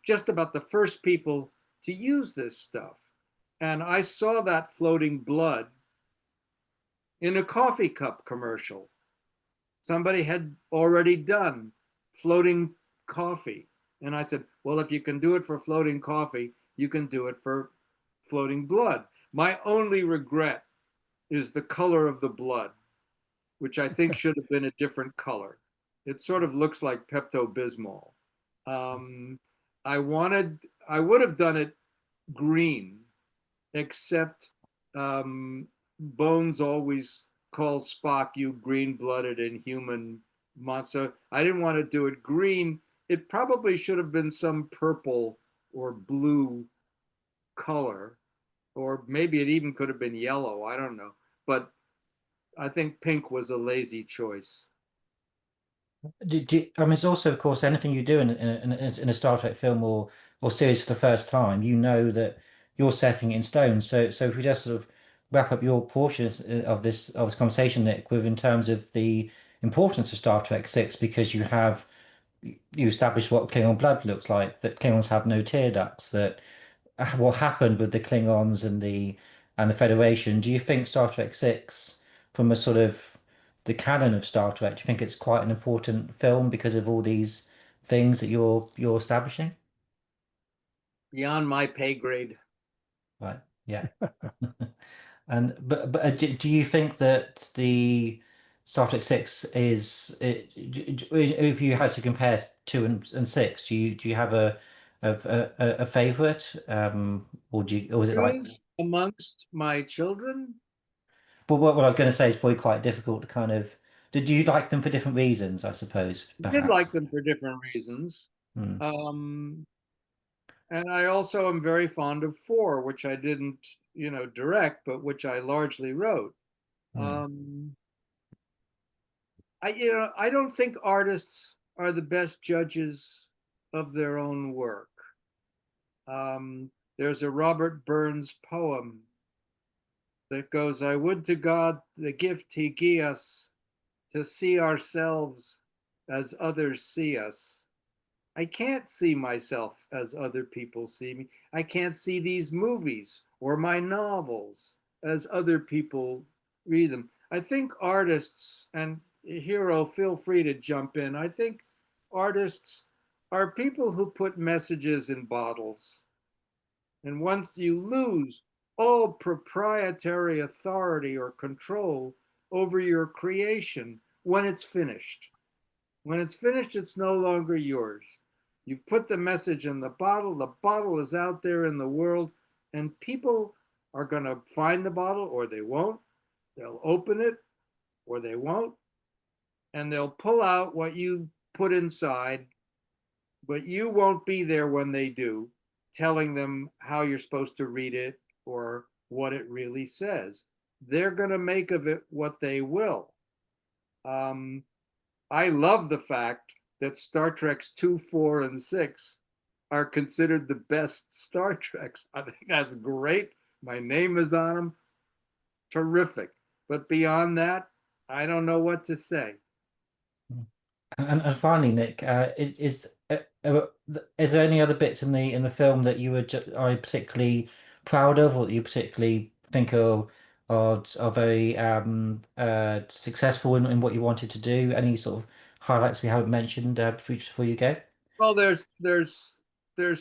just about the first people to use this stuff. And I saw that floating blood in a coffee cup commercial. Somebody had already done floating coffee. And I said, well, if you can do it for floating coffee, you can do it for floating blood. My only regret is the color of the blood, which I think should have been a different color. It sort of looks like Pepto-Bismol. Um, I would have done it green, except Bones always calls Spock, "you green-blooded inhuman monster." I didn't want to do it green. It probably should have been some purple or blue color, or maybe it even could have been yellow. I don't know. But I think pink was a lazy choice. I mean, it's also, of course, anything you do in a Star Trek film or series for the first time, you know that you're setting it in stone. So if we just sort of wrap up your portions of this conversation, Nick, with in terms of the importance of Star Trek 6, because you establish what Klingon blood looks like, that Klingons have no tear ducts, that what happened with the Klingons and the Federation. Do you think Star Trek 6, from a sort of the canon of Star Trek, do you think it's quite an important film because of all these things that you're establishing? Beyond my pay grade. Right. Yeah. And do you think that the Star Trek 6 if you had to compare 2 and 6, do you have a favorite? Or was it like, Choose amongst my children. but what I was going to say is probably quite difficult to kind of, did you like them for different reasons, I suppose, I did perhaps? like them for different reasons. Hmm. Um, and I also am very fond of four, which I didn't, direct, but which I largely wrote. Hmm. Um, I don't think artists are the best judges of their own work. There's a Robert Burns poem that goes, "I would to God the gift he gave us to see ourselves as others see us. I can't see myself as other people see me. I can't see these movies or my novels as other people read them." I think artists, and Hiro, feel free to jump in. I think artists are people who put messages in bottles. And once you lose all proprietary authority or control over your creation when it's finished. When it's finished, it's no longer yours. You've put the message in the bottle is out there in the world, and people are going to find the bottle or they won't. They'll open it or they won't, and they'll pull out what you put inside, but you won't be there when they do, telling them how you're supposed to read it or what it really says. They're going to make of it what they will. Um, I love the fact that Star Treks 2, 4, and 6 are considered the best Star Treks. I think that's great. My name is on them. Terrific. But beyond that, I don't know what to say. And finally, Nick, is there any other bits in the film that are particularly proud of, or that you particularly think are very successful in what you wanted to do? Any sort of highlights we haven't mentioned before you go? Well, there's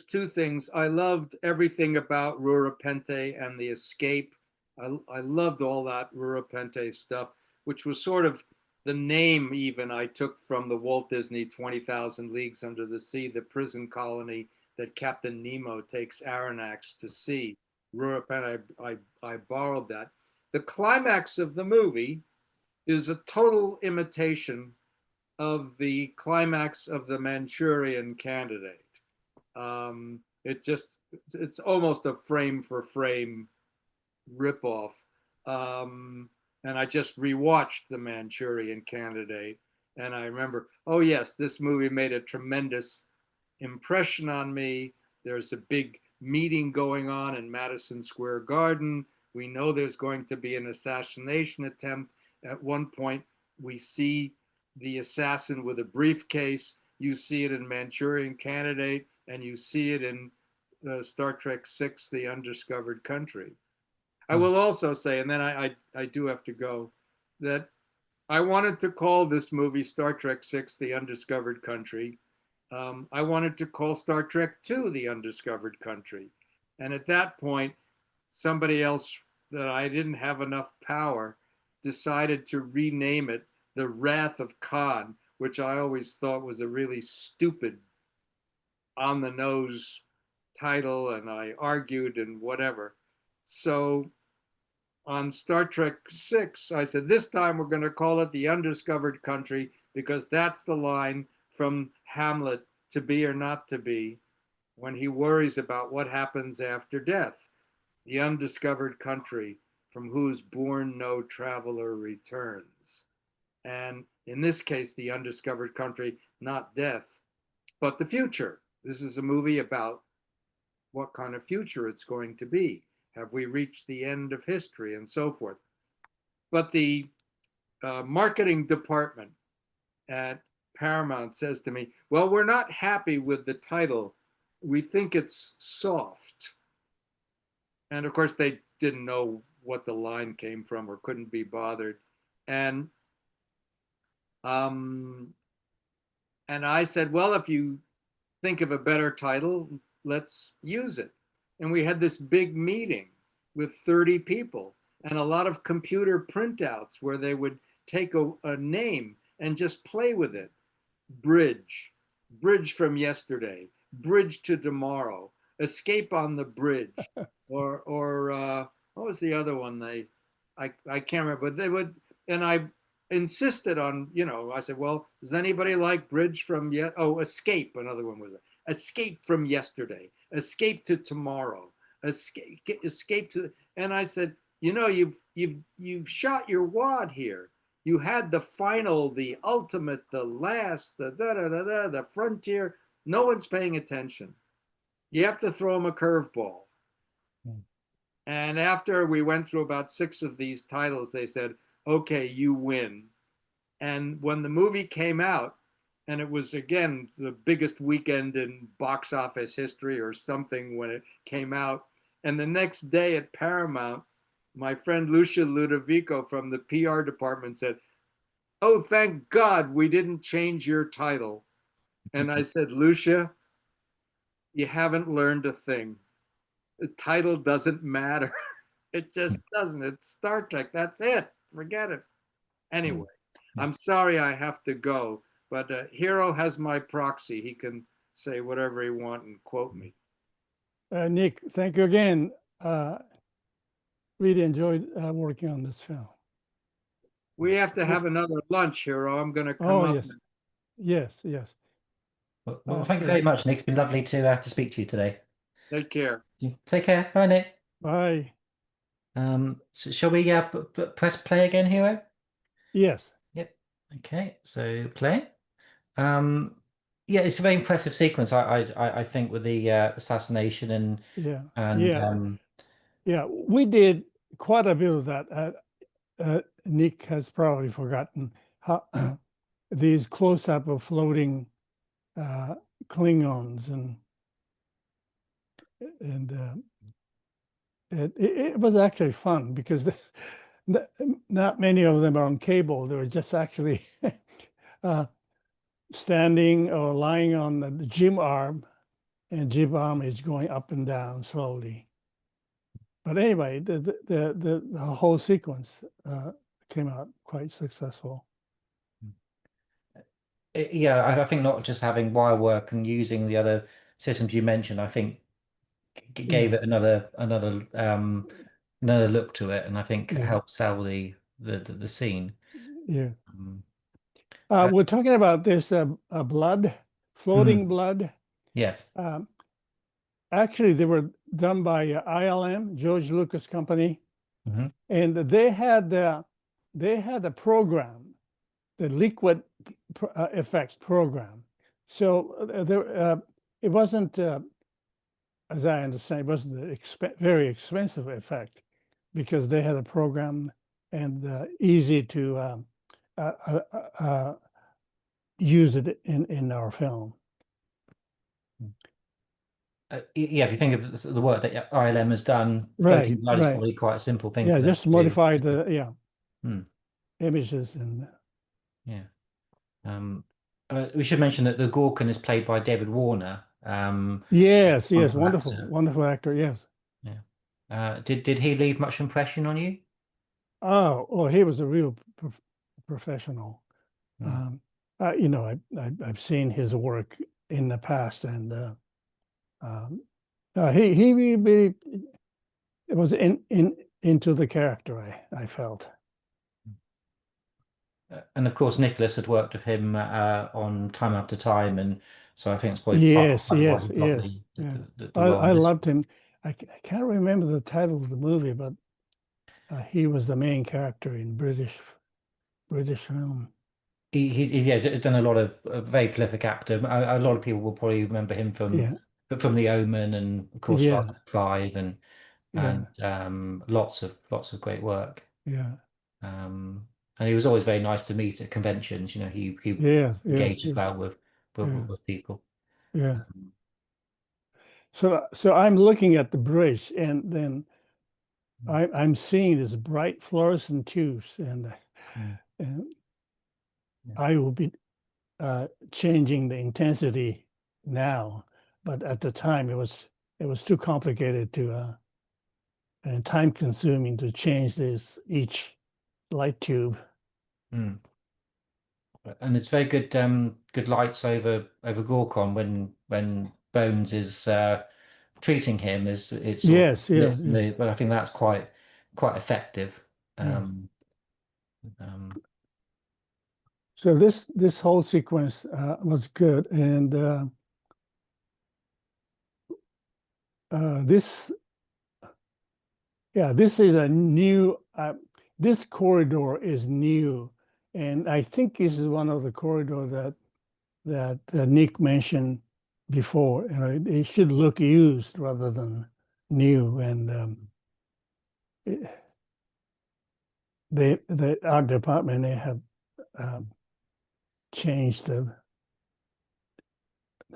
two things. I loved everything about Rura Penthe and the escape. I loved all that Rura Penthe stuff, which was sort of the name even I took from the Walt Disney 20,000 Leagues Under the Sea, the prison colony that Captain Nemo takes Aronnax to see. Rura Penthe, I borrowed that. The climax of the movie is a total imitation of the climax of the Manchurian Candidate. It's almost a frame for frame ripoff. Um, and I just rewatched the Manchurian Candidate, and I remember, oh yes, this movie made a tremendous impression on me. There's a big meeting going on in Madison Square Garden. We know there's going to be an assassination attempt. At one point, we see the assassin with a briefcase. You see it in Manchurian Candidate, and you see it in Star Trek VI, The Undiscovered Country. I will also say, and then I do have to go, that I wanted to call this movie Star Trek VI, The Undiscovered Country. I wanted to call Star Trek II The Undiscovered Country. And at that point, somebody else that I didn't have enough power decided to rename it The Wrath of Khan, which I always thought was a really stupid, on the nose title, and I argued and whatever. So on Star Trek VI, I said, this time we're going to call it The Undiscovered Country because that's the line from Hamlet, To Be or Not to Be, when he worries about what happens after death. The undiscovered country from whose bourne no traveler returns. And in this case, the undiscovered country, not death, but the future. This is a movie about what kind of future it's going to be. Have we reached the end of history and so forth? But the marketing department at Paramount says to me, well, we're not happy with the title. We think it's soft. And of course, they didn't know what the line came from or couldn't be bothered. And um, and I said, well, if you think of a better title, let's use it. And we had this big meeting with 30 people and a lot of computer printouts where they would take a name and just play with it. Bridge, bridge from yesterday, bridge to tomorrow, escape on the bridge, or what was the other one? I can't remember, but they would, and I insisted on, I said, well, does anybody like bridge from yet? Oh, escape. Another one was escape from yesterday, escape to tomorrow, escape to, and I said, you've shot your wad here. You had the final, the ultimate, the last, the the frontier. No one's paying attention. You have to throw them a curveball. And after we went through about 6 of these titles, they said, okay, you win. And when the movie came out, and it was, again, the biggest weekend in box office history or something when it came out. And the next day at Paramount, my friend Lucia Ludovico from the PR department said, oh, thank God we didn't change your title. And I said, Lucia, you haven't learned a thing. The title doesn't matter. It just doesn't. It's Star Trek. That's it. Forget it. Mm. Anyway, I'm sorry I have to go, but Hiro has my proxy. He can say whatever he wants and quote me. Nick, thank you again. Really enjoyed working on this film. We have to have another lunch, Hiro. I'm going to come Oh, up. yes, yes, yes. Well, thank you very Absolutely. much, Nick. It's been lovely to speak to you today. Take care. Take care. Bye, Nick. Bye. So shall we press play again, Hero? Yes. Yep. Okay, so play. Um, yeah, it's a very impressive sequence. I think with the assassination Yeah. and Yeah. Yeah. We did quite a bit of that. Nick has probably forgotten how these close-up of floating uh, Klingons and it was actually fun because not many of them are on cable. They were just actually uh, standing or lying on the gym arm, and gym arm is going up and down slowly. But anyway, the whole sequence came out quite successful. yeah, I think not just having wire work and using the other systems you mentioned, I think gave Yeah, it another look to it, and I think yeah, helped sell the scene. yeah. Um, uh, We're talking about this blood, floating mm, blood. yes. Um, Actually, they were done by ILM, George Lucas Company, Hmm. and they had a program, the liquid effects program. So it wasn't, as I understand, it wasn't an very expensive effect because they had a program and easy to uh, uh, uh, use it in our film. Yeah, if you think of the work that ILM has done, Right, floating blood is right. probably quite a simple thing Yeah, for them just to do. modify the Hmm, images and yeah. Um, we should mention that the Gorkin is played by David Warner, yes, yes, wonderful wonderful, actor. wonderful actor. Yes. Yeah. Did he leave much impression on you? Oh, he was a real professional. Hmm. Um, I've seen his work in the past, and um, he really it was into the character. I felt. And of course, Nicholas had worked with him on Time After Time, and so I think it's probably Yes, part of why yes, he got yes. Yeah, the role I in this. loved him. I can't remember the title of the movie, but he was the main character in British film. Yeah, he's done a lot of a very prolific actor. A lot of people will probably remember him Yeah, from The Omen, and of course Far yeah, Cry 5, yeah, and lots of great work. yeah, Um, and he was always very nice to meet at conventions. You know, he yeah, yeah. engages He's well yeah, with people. yeah. Um, So I'm looking at the bridge, and then mm, I'm seeing this bright fluorescent tubes, mm, and yeah. I will be changing the intensity now, but at the time it was too complicated to and time consuming to change this each light tube. Mm. And it's very good lights over Gorkon when Bones is treating him, is it's sort of Yes, yes, lit yes. but I think that's quite effective. Yes. Um, So this whole sequence was good, and this yeah, this is a new. This corridor is new, and I think this is one of the corridor that Nick mentioned before. You know, it should look used rather than new, and it, the art department, they have uh, changed the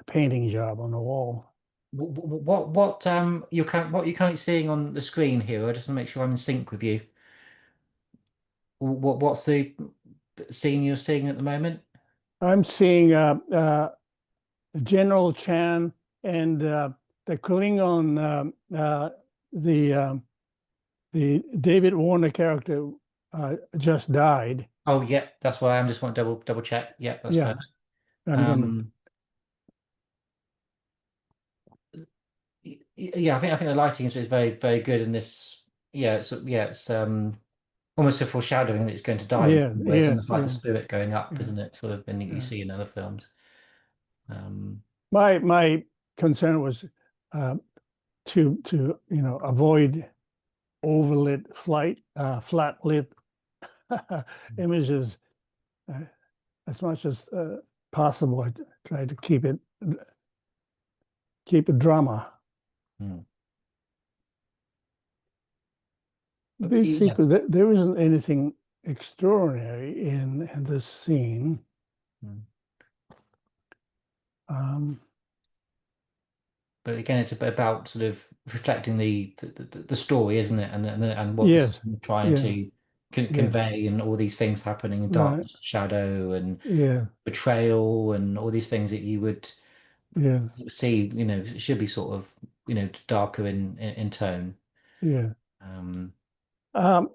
painting job on the wall. what you're currently seeing on the screen here? I just want to make sure I'm in sync with you. What's the scene you're seeing at the moment? I'm seeing General Chan and the Klingon, the the David Warner character just died. Oh, yeah, that's why I'm just want to double check. Yeah, that's Yeah, perfect. I'm gonna. Um, yeah, I think the lighting is very good in this. Yeah, it's almost a foreshadowing that it's going to die in Yeah, some ways, yeah, almost like the yeah, spirit going up, yeah, isn't it? Sort of, and you yeah. see in other films. Um, My concern was uh, to avoid overlit flat lit images uh, as much as possible. I try to keep it drama. hmm. Yeah. Basically, there isn't anything extraordinary in this scene. Hmm. Um, But again, it's a bit about sort of reflecting the story, isn't it? And what this yes, is trying yeah, to yeah, convey, and all these things happening in dark right, shadow and yeah, betrayal and all these things that you would yeah, see, should be sort of, darker in tone. yeah. Um, Um,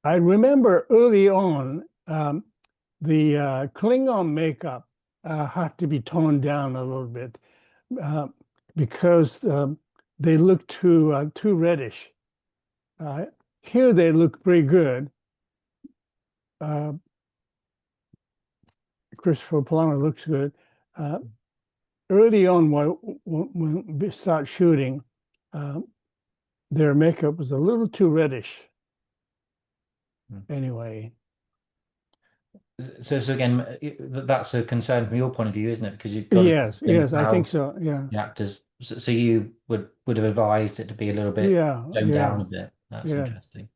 I remember early on the Klingon makeup had to be toned down a little bit uh, because they look too reddish. Uh, Here they look pretty good. Uh, Christopher Plummer looks good. Uh, Early on, when we start shooting, uh, their makeup was a little too reddish. Anyway, so again, that's a concern from your point of view, isn't it? Because you've got to yes, think yes, I think how so. Yeah, the actors. So you would have advised it to be a little bit yeah, toned down yeah, a bit. That's yeah. interesting.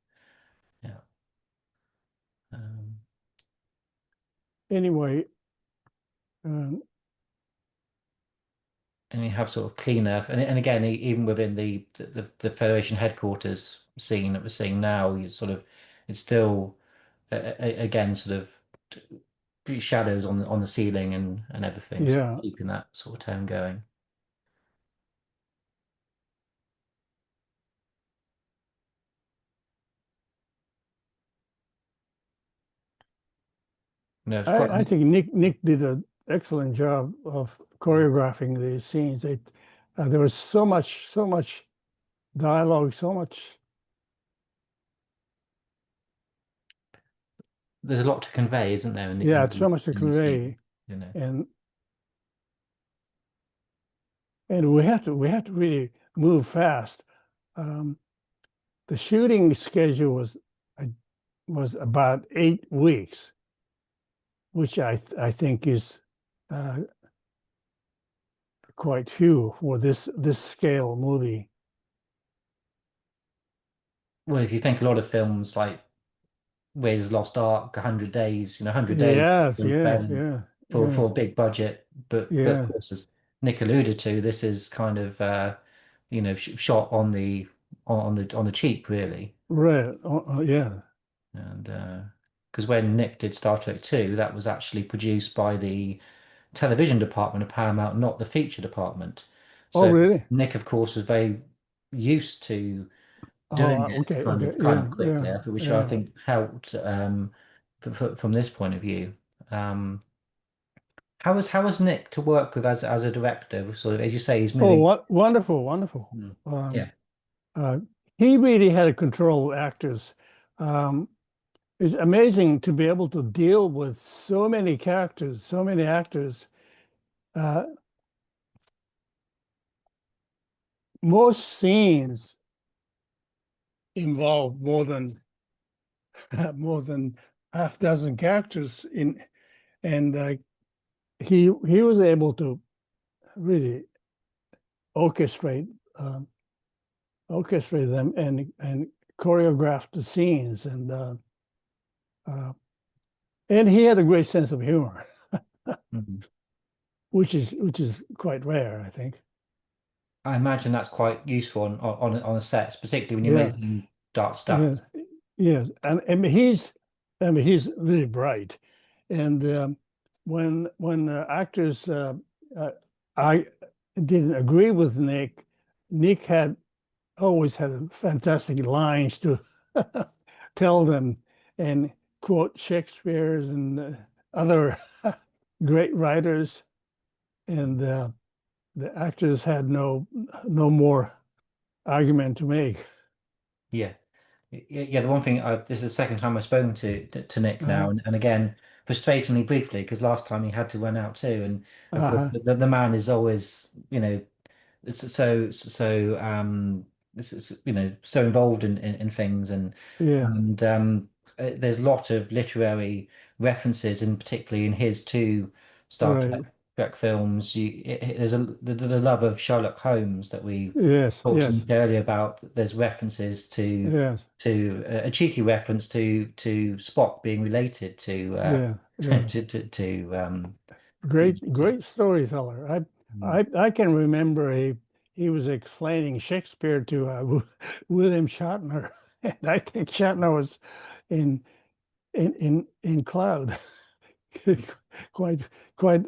Yeah. Um, Anyway, um, and you have sort of cleaner, and again, even within the Federation headquarters scene that we're seeing now, you sort of it's still again sort of shadows on the ceiling and everything, sort of yeah, keeping that sort of tone going. No, it's quite. I think Nick did an excellent job of choreographing these scenes. There was so much dialogue, so much. There's a lot to convey, isn't there, in Yeah, in, it's so much to in these scenes, convey, you know. and we have to really move fast. Um, the shooting schedule uh, was about 8 weeks, which I think is uh, quite few for this scale movie. Well, if you think a lot of films like Raiders of the Lost Ark, 100 Days, 100 days Yes, is yes, fairly yeah, for yes, a big budget, but of yeah, course, as Nick alluded to, this is kind of shot on the cheap, really. right, yeah. And because when Nick did Star Trek 2, that was actually produced by the television department of Paramount, not the feature department. Oh, So really? Nick, of course, was very used to Oh, doing it okay, kind okay, of yeah, quickly, yeah, which I yeah. think helped from this point of view. Um, how was Nick to work with as a director? Sort of, as you say, he's Oh, moving. what wonderful, wonderful. Mm. Um, Yeah, uh, he really had a control of actors. Um, it's amazing to be able to deal with so many characters, so many actors. Uh, Most scenes involve more than more than half dozen characters and he was able to really orchestrate um, orchestrate them and choreograph the scenes uh, and he had a great sense of humor, Mhm. which is quite rare, I think. I imagine that's quite useful on a set, particularly when you're Yeah, making dark stuff. yeah, yeah, and he's really bright, and when actors uh, I didn't agree with Nick. Nick had always had fantastic lines to tell them and quote Shakespeare's and other great writers. And the actors had no more argument to make. Yeah. Yeah, the one thing this is the second time I've spoken to Nick now, Uh, and again, frustratingly briefly, because last time he had to run out too, and of course uh, the man is always, so involved in things, yeah, and there's a lot of literary references, and particularly in his two Star right. Trek films. There's the love of Sherlock Holmes that we Yes, talked to yes, Nick earlier about. There's references yes, to a cheeky reference to Spock being related to yeah, yes. to, Great storyteller. I can remember he was explaining Shakespeare to William Shatner, and I think Shatner was in in cloud. quite quite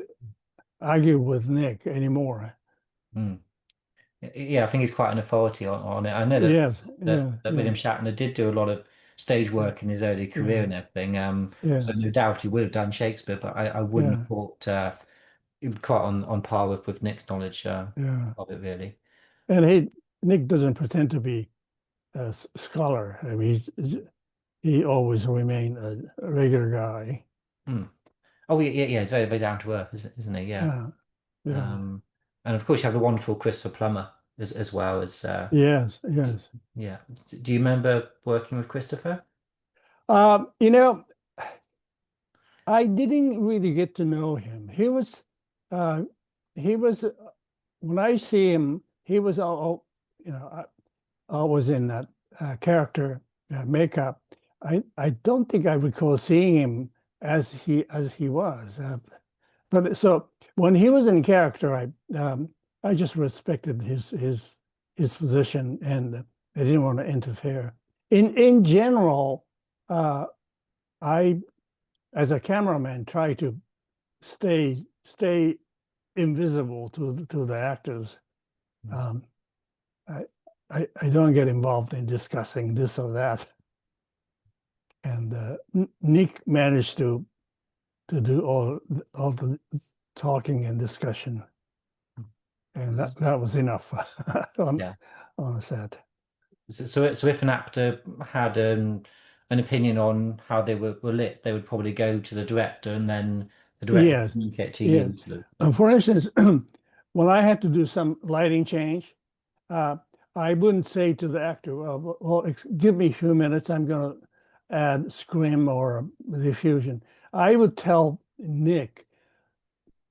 argue with Nick anymore. mm. Yeah, I think he's quite an authority on it. I know that Yes, yeah, that yeah, William Shatner did do a lot of stage work in his early career yeah, and everything. So yeah, no doubt he would have done Shakespeare, but I wouldn't yeah, have thought quite on par with Nick's knowledge yeah. of it really. And Nick doesn't pretend to be a scholar. I mean, he always remained a regular guy. Hmm. Oh yeah, he's very down to earth, isn't he? Yeah. Yeah, yeah, Um, and of course you have the wonderful Christopher Plummer as well as yes, yes. yeah. Do you remember working with Christopher? You know, I didn't really get to know him. Uh, he was when I see him, he was all, always in that character makeup. I don't think I recall seeing him as he was. But so when he was in character, I just respected his position, and I didn't want to interfere. In general, uh, I as a cameraman try to stay invisible to the actors. Mm. Um, I, I don't get involved in discussing this or that. And Nick managed to do all the talking and discussion, and that was enough on Yeah. on a set. So if an actor had an opinion on how they were lit, they would probably go to the director, and then the director would Yes, communicate to yes. you. So, For instance, when I had to do some lighting change, uh, I wouldn't say to the actor, well, give me a few minutes. I'm going to add scrim or diffusion. I would tell Nick,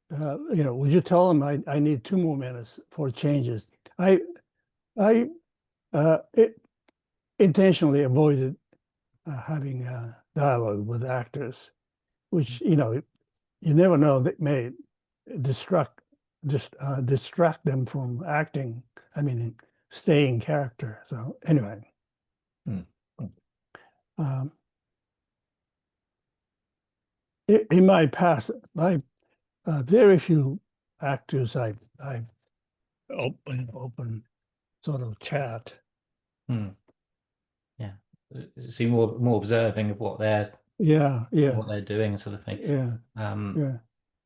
would you tell him I need 2 more minutes for changes? I it intentionally avoided having dialogue with actors, which, you never know, that may distract distract them from acting. I mean, stay in character. So anyway, hmm. um, in my past, I very few actors I open sort of chat. Hmm. Yeah. So you're more observing of Yeah, what yeah, they're doing, sort of thing. yeah, Um, yeah.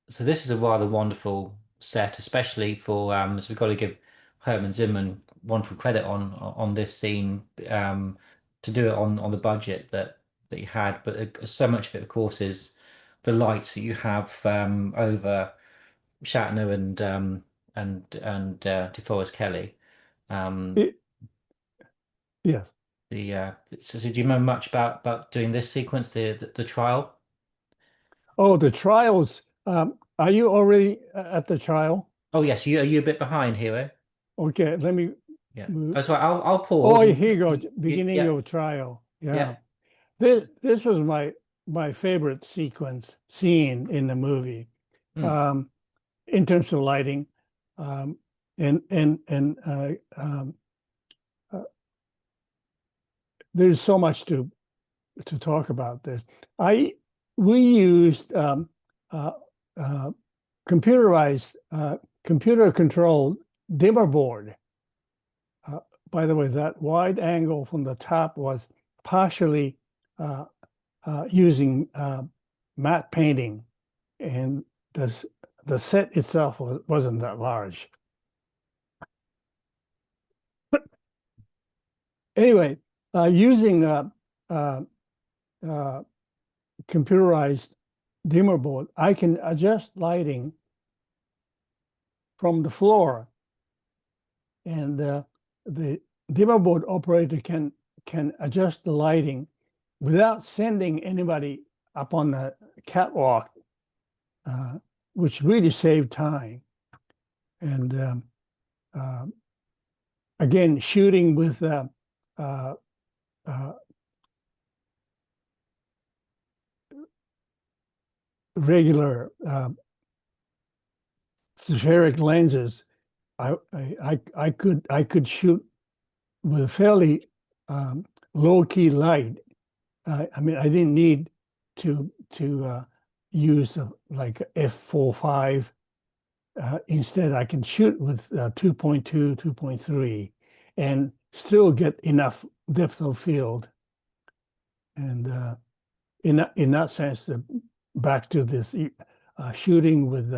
so this is a rather wonderful set, especially for so we've got to give Herman Zimmerman wonderful credit on this scene to do it on the budget that you had, but so much of it, of course, is the lights that you have over Shatner and DeForest Kelly. Um, It, yes. so do you remember much about doing this sequence, the trial? Oh, the trials. Are you already at the trial? Oh yes, are you a bit behind, Hero? Okay, let me Yeah. move. Oh, sorry, I'll Oh, pause and here you go. Beginning yeah, of trial. Yeah. yeah. This was my favorite scene in the movie, Mm, um, in terms of lighting, um, and uh, there's so much to talk about this. I We used uh, uh, computerized computer controlled dimmer board by the way, that wide angle from the top was partially uh, using matte painting, and the set itself wasn't that large. But anyway, using uh, computerized dimmer board, I can adjust lighting from the floor, and the dimmer board operator can adjust the lighting without sending anybody up on the catwalk, which really saved time. And again, shooting with uh, regular spheric lenses, I could shoot with a fairly low key light. I mean, I didn't need to use like f4.5. Instead, I can shoot with 2.2, 2.3, and still get enough depth of field. And in that sense, back to this shooting with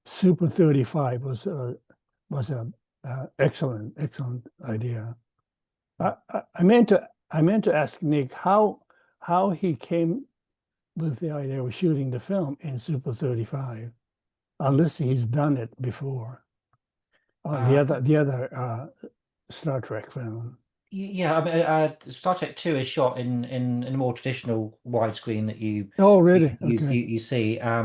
Super 35 was a excellent idea. I meant to ask Nick how he came with the idea of shooting the film in Super 35, unless he's done it before on the other Star Trek film. Yeah, I mean, Star Trek 2 is shot in a more traditional widescreen that Oh, really? Okay. you see. Uh,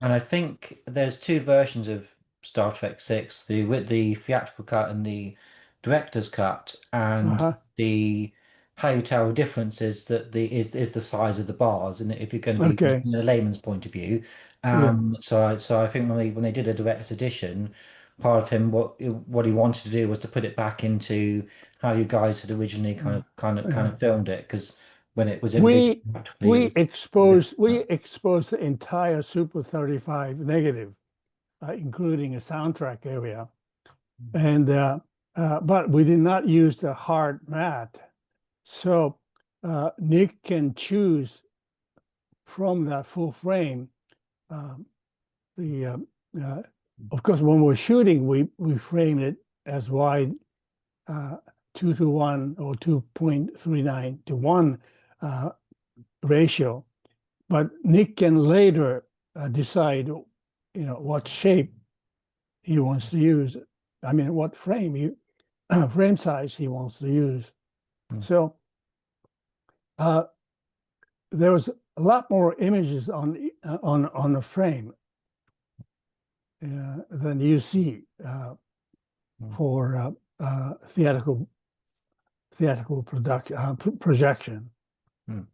And I think there's two versions of Star Trek 6, the with the theatrical cut and the director's cut. And uh-huh. the how you tell the difference is that is the size of the bars, and if you're going to be Okay. in a layman's point of view. Yeah. So I think when they did a director's edition, part of him what he wanted to do was to put it back into how you guys had originally kind Yeah. of filmed it, because when it was released We practically, it was we exposed the entire Super 35 negative, including a soundtrack area, and but we did not use the hard matte. So Nick can choose from that full frame. Um, the uh, of course, when we're shooting, we framed it as wide, uh, 2:1 or 2.39:1 uh, ratio. But Nick can later decide, what shape he wants to use. I mean, what frame size he wants to use. Mm. So there was a lot more images on the frame than you see Mm. for theatrical production projection. Mm.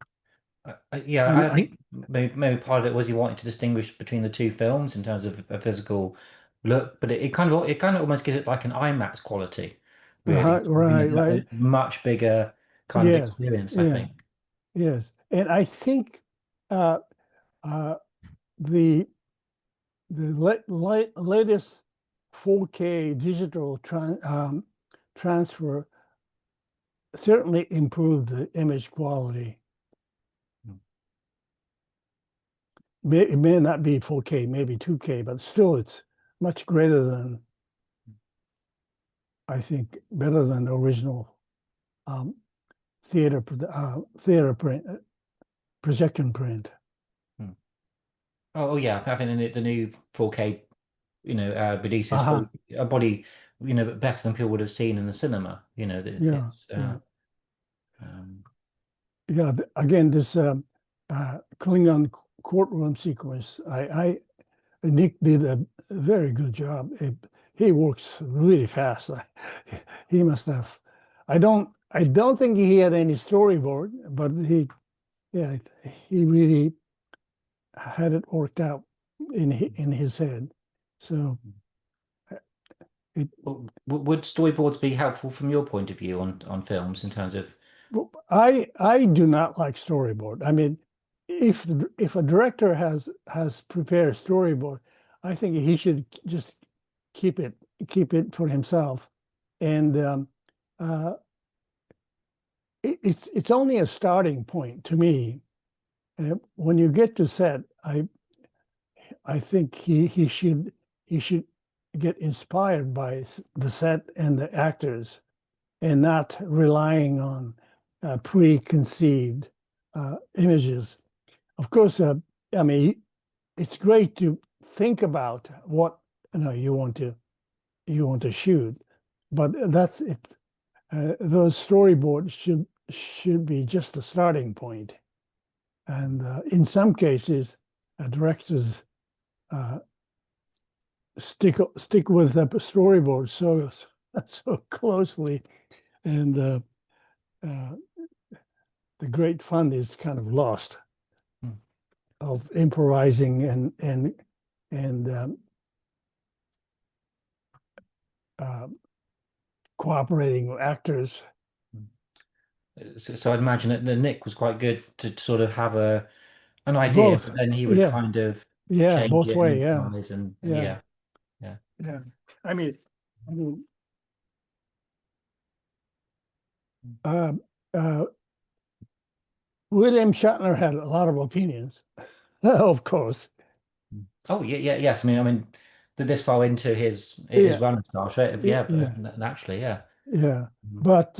Yeah, And I think maybe part of it was he wanted to distinguish between the two films in terms of a physical look, but it kind of almost gives it like an IMAX quality, really. right, right. A much bigger kind of Yes, experience, I yeah, think. yes. And I think uh, uh, the latest 4K digital transfer certainly improved the image quality. Mm. It may not be 4K, maybe 2K, but still it's much greater than, I think, better than the original um, theater print, projection print. Mm. Yeah, I think the new 4K, release is Uh-huh. probably a body, better than people would have seen in the cinema. Yeah, yeah. Um, Yeah, again, this Klingon courtroom sequence, Nick did a very good job. He works really fast. He must have. I don't think he had any storyboard, but yeah, he really had it worked out in his head. So it, would storyboards be helpful from your point of view on films in terms of? I do not like storyboard. I mean, if a director has prepared a storyboard, I think he should just keep it for himself. and uh, it's only a starting point to me. When you get to set, I think he should get inspired by the set and the actors, and not relying on preconceived images. Of course, I mean, it's great to think about what you want to shoot, but that's it. Those storyboards should be just the starting point. And in some cases, directors uh, stick with the storyboard so closely, and uh, the great fun is kind of lost Mm. of improvising and uh, cooperating with actors. So I'd imagine that Nick was quite good to sort of have an idea, Both, but then he would yeah, kind of yeah, change both it and way, yeah, improvise and yeah, yeah, yeah. yeah. I mean, I mean, uh, uh, William Shatner had a lot of opinions, of course. Oh yeah, yeah, yes. I mean, this far into his Yeah, run of Star Trek, yeah, yeah, naturally, yeah. yeah. Mhm. But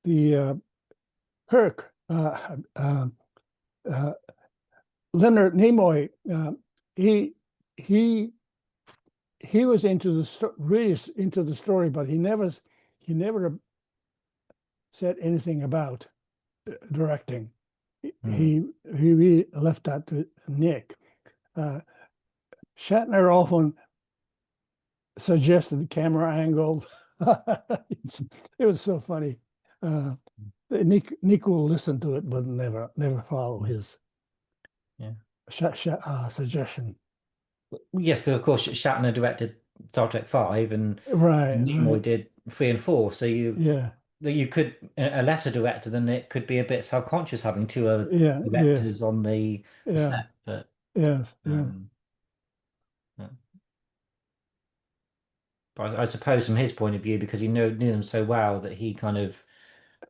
the Kirk, uh, Leonard Nimoy, he he he was into really into the story, but he never said anything about directing. Mm. He really left that to Nick. Uh, Shatner often suggested camera angle. It was so funny. Uh, Nick will listen to it, but never follow his Yeah. suggestion. Well, yes, 'cause of course Shatner directed Star Trek 5 and Right, Nimoy right. did 3 and 4. So Yeah, you could a lesser director than it could be a bit self-conscious having two other yeah, yes, directors on the yeah, set. But yes, yeah, um yeah. But I suppose from his point of view, because he knew them so well that he kind of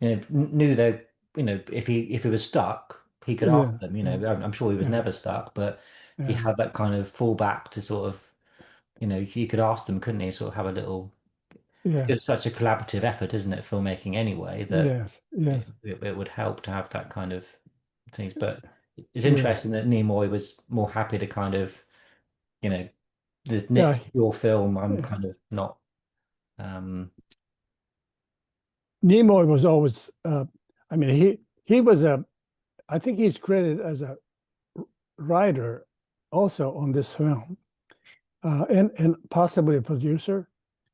knew that if he was stuck, he could yeah, ask them. yeah, I'm sure he was yeah, never stuck, but he yeah, had that kind of fallback to sort of he could ask them, couldn't he? Sort of have a little. yes, It's such a collaborative effort, isn't it, filmmaking anyway, that yes, yes, it would help to have that kind of things. But it's yes, interesting that Nimoy was more happy to kind of, you know, this yeah. Nick, your film, I'm Yeah. kind of not. Um, Nimoy was always. I mean, he was a. I think he's credited as a writer also on this film, and possibly a producer.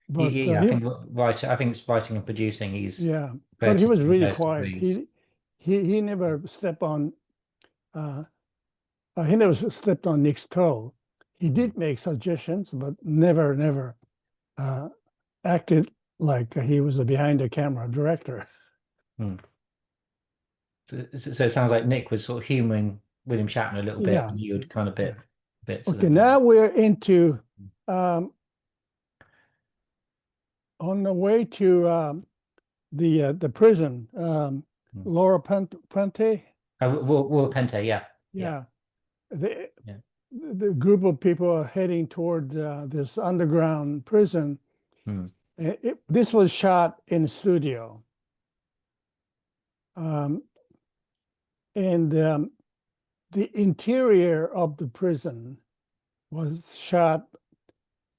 But yeah, I think I think it's writing and producing. He's yeah, but he credited was in really those quiet. degrees. He never stepped on. Uh, he never stepped on Nick's toe. He Mm, did make suggestions, but never uh, acted like he was a behind the camera director. mm. So it sounds like Nick was sort of humoring William Shatner a little bit, Yeah, and you would kind of yeah. bits of Okay, the. now we're into um, on the way to the prison. Mm. Laura Pente, Will Pente, yeah, yeah, yeah, the yeah. the group of people are heading toward this underground prison. Mm. This was shot in studio, um, and the interior of the prison was shot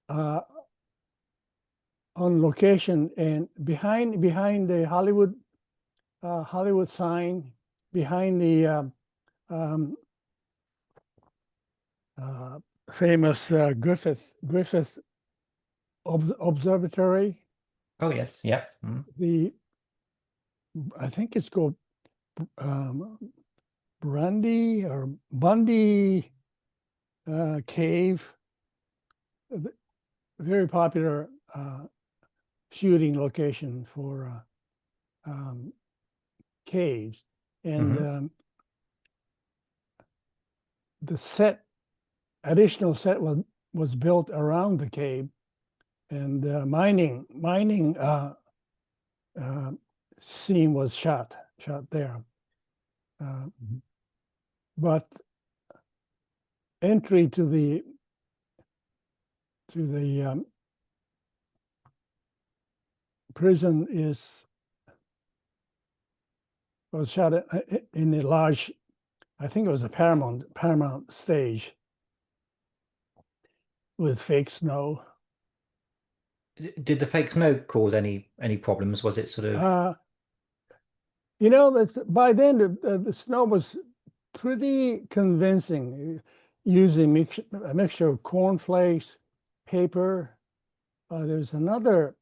uh, on location and behind the Hollywood sign, behind the um, uh, famous Griffith Observatory. Oh yes, yeah. Mm. The I think it's called um, Brandy or Bundy Cave. Very popular shooting location for caves, and Hmm. the additional set was built around the cave, and mining uh, scene was shot there. Mhm. But entry to the prison was shot in a large, I think it was a Paramount stage with fake snow. Did the fake snow cause any problems? Was it sort of Uh, you know, by then the snow was pretty convincing, using a mixture of cornflakes, paper. There's another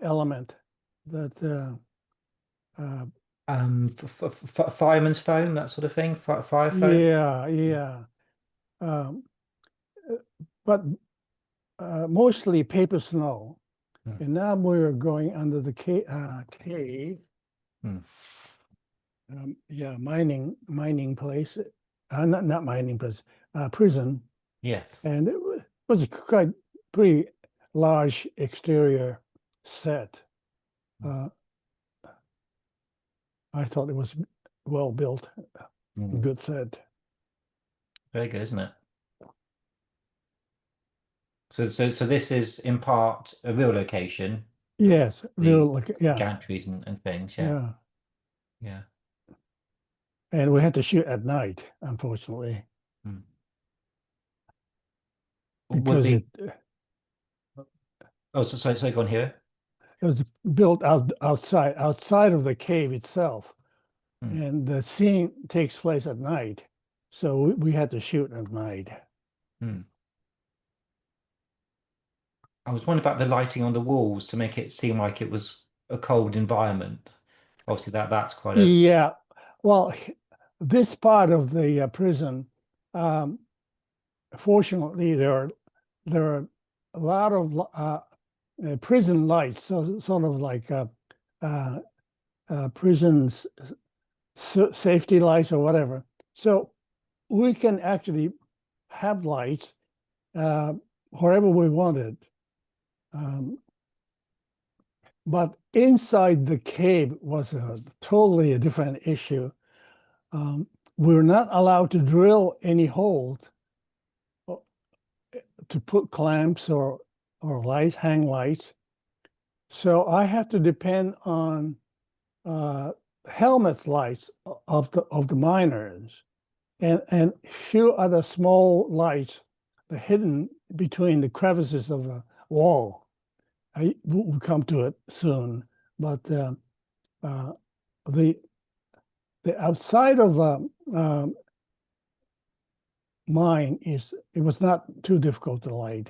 element that fireman's foam, that sort of thing, fire foam? yeah. Um, uh, but mostly paper snow. Mm. And now we're going under the cave. Mm. Yeah, mining place. Not mining place, prison. Yes. And it was a quite pretty large exterior set. Uh, I thought it was well built, Mm. good set. Very good, isn't it? So this is in part a real location, Yes, the real like yeah, gantries and things. Yeah, yeah. yeah. And we had to shoot at night, unfortunately, Mm. Would because the it oh, so go on here. it was built outside of the cave itself, Mm. and the scene takes place at night, so we had to shoot at night. Mm. I was wondering about the lighting on the walls to make it seem like it was a cold environment. Obviously, that's quite a Yeah, well, this part of the prison, um, fortunately, there are a lot of prison lights, so sort of like uh, prisons safety lights or whatever. So we can actually have lights uh, wherever we wanted. Um, but inside the cave was totally a different issue. Um, we were not allowed to drill any holes uh, to put clamps or lights, hang lights. So I have to depend on helmet lights of the miners and few other small lights hidden between the crevices of the wall. We'll come to it soon, but uh, the the outside of the mine it was not too difficult to light.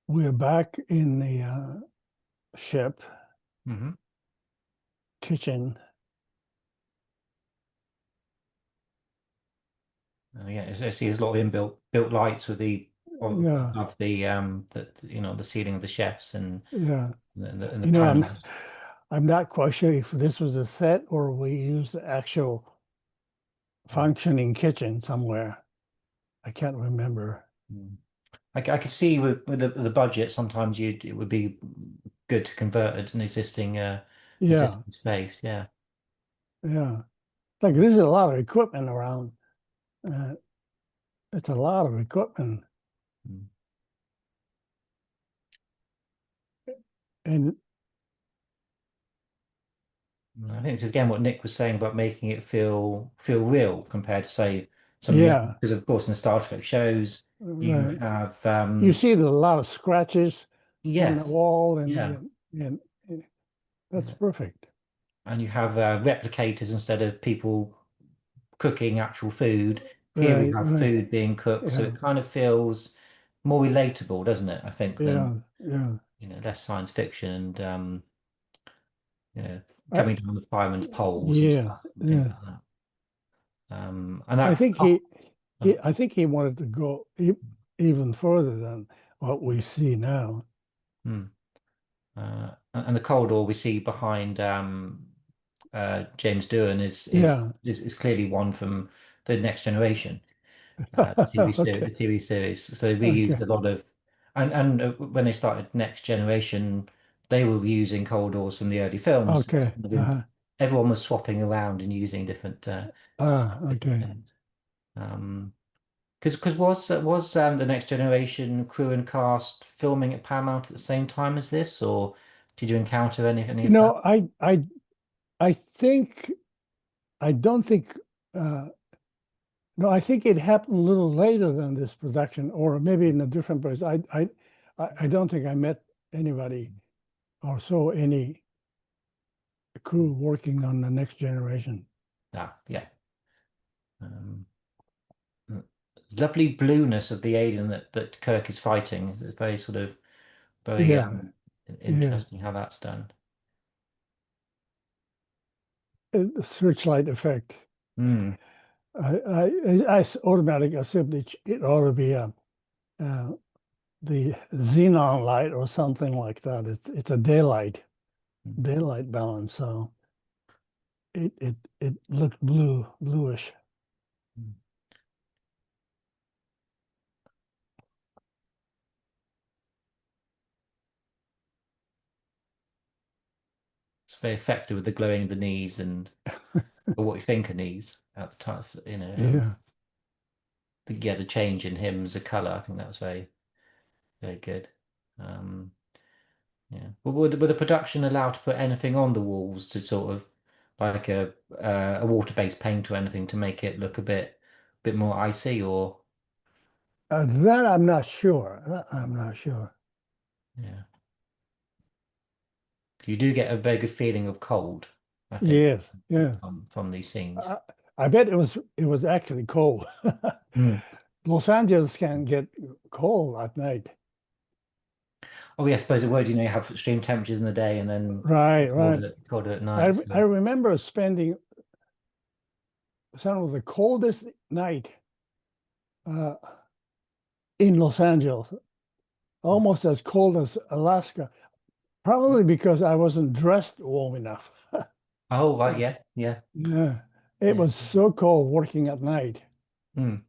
We're back in the ship Mhm. kitchen. Yeah, I see there's a lot of built lights with the Yeah, above the ceiling of the chefs and yeah. and the You know, panels. I'm not quite sure if this was a set or we used the actual Mm. functioning kitchen somewhere. I can't remember. Mm. I could see with the budget, sometimes it would be good to convert it to an Yeah, existing space. Yeah. yeah. Like there's a lot of equipment around. Uh, it's a lot of equipment, Mm. and I think this is again what Nick was saying about making it feel real compared to say some of the other, yeah, because of course in the Star Trek shows you right. have You see a lot of scratches on the yes, wall, yeah, and that's yeah. perfect. And you have replicators instead of people cooking actual food. Here we Right, have right. food being cooked, so Yeah, it kind of feels more relatable, doesn't it? I think than yeah. less science fiction and you know I, coming down the fireman's poles and yeah, stuff and things yeah. like that. And I that think oh, I think he wanted to go even further than what we see now. hmm. And the corridor we see behind James Doohan Yeah. is clearly one from the Next Generation TV series, Okay. the TV series. So they reused Okay. a lot of And when they started Next Generation, they were using corridors from the early films. Okay. Everyone was swapping around and using different Okay. things. Um, because was the Next Generation crew and cast filming at Paramount at the same time as this, or did you encounter any You of that? know, I think I don't think uh no, I think it happened a little later than this production, or maybe in a different place. I don't think I met anybody or saw any crew working on the Next Generation. Ah, yeah. Um, Lovely blueness of the alien that Kirk is fighting. It's very sort of very Yeah, yeah. interesting how that's done. The searchlight effect. Mm. I automatically assumed it ought to be uh, the xenon light or something like that. It's a daylight balance, so it looked bluish. It's very effective with the glowing of the knees and or what you think are knees at the time. Yeah. Yeah, the change in him as a color. I think that was very good. Um, yeah. But were the production allowed to put anything on the walls to sort of like a water-based paint or anything to make it look a bit more icy or That I'm not sure. I'm not sure. yeah. You do get a very good feeling of cold, I think, Yes, yeah. from these scenes. I, I bet it was actually cold. Mm. Los Angeles can get cold at night. Oh, yeah, I suppose it would. You have extreme temperatures in the day and then Right, right. colder at I night. I So, remember spending some of the coldest night uh, in Los Angeles, almost as cold as Alaska, probably because I wasn't dressed warm enough. oh, right, yeah, yeah, Yeah, it yeah. was so cold working at night. Mm.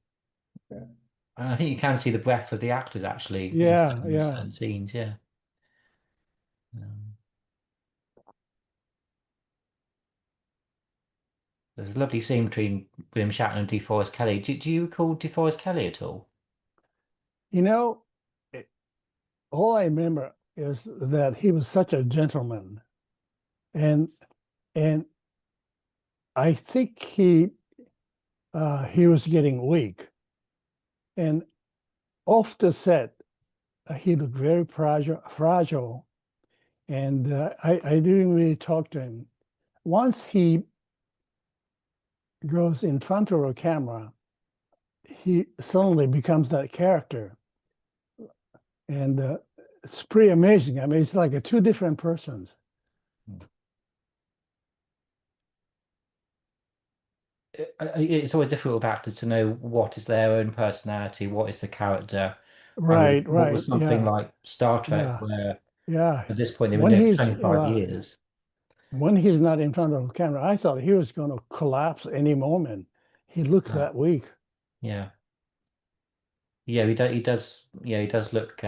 And I think you can see the breath of the actors actually in Yeah, yeah. certain scenes. Yeah. Um, there's a lovely scene between William Shatner and DeForest Kelly. Do you recall DeForest Kelly at all? You know, it- all I remember is that he was such a gentleman, and and I think he was getting weak, and off the set he looked very fragile, and I didn't really talk to him. Once he goes in front of a camera, he suddenly becomes that character, and it's pretty amazing. I mean, it's like two different persons. It's always difficult with actors to know what is their own personality, what is the character. I mean, Right, what was right, something yeah, like Star Trek, yeah, where yeah. at this point they were When in it for he's 25 years. when he's not in front of a camera, I thought he was going to collapse any moment. He looks Right. that weak. Yeah. Yeah, he does look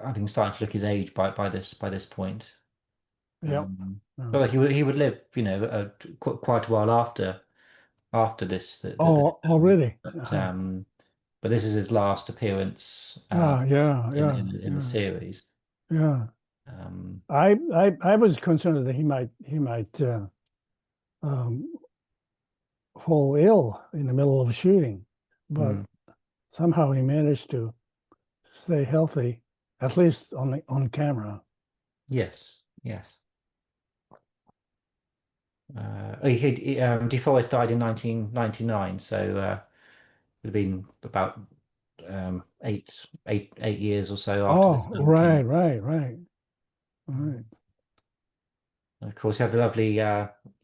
I think starting to look his age by this point. Yep. Um, Uh, but like he would live, quite a while after this the oh, film. really? But this is his last appearance Yeah, in the series. yeah. Um, I was concerned that he might um, fall ill in the middle of shooting, but mm, somehow he managed to stay healthy, at least on camera. yes, yes. DeForest died in 1999, so it would have been about 8 years or so after this Oh, film right, came. right, right, right. Of course, you have the lovely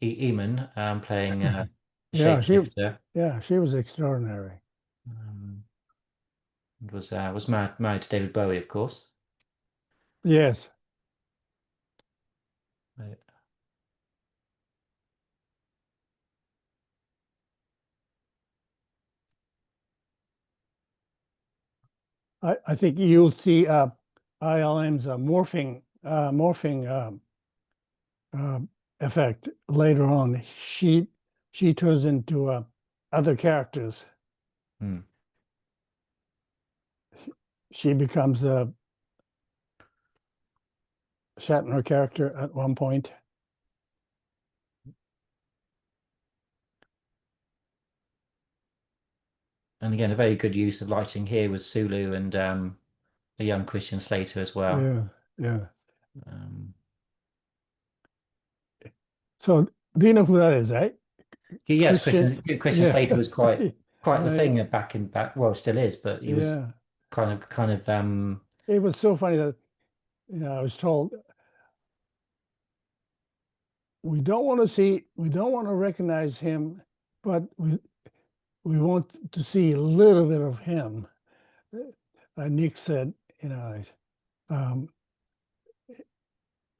Eamon playing Yeah, Shapeshifter. she was extraordinary. Um, was married to David Bowie, of course. Yes. Right. I think you'll see ILM's morphing uh, effect later on. She turns into other characters. Hmm. She becomes a Shatner character at one point. And again, a very good use of lighting here with Sulu and a young Christian Slater as well. Yeah, yeah. Um, So do you know who that is, right? yes, Christian. Christian Yeah. Slater was quite the Right. thing back, well, still is, but he was Yeah. kind of It was so funny that I was told we don't want to recognize him, but we want to see a little bit of him. Nick said, um,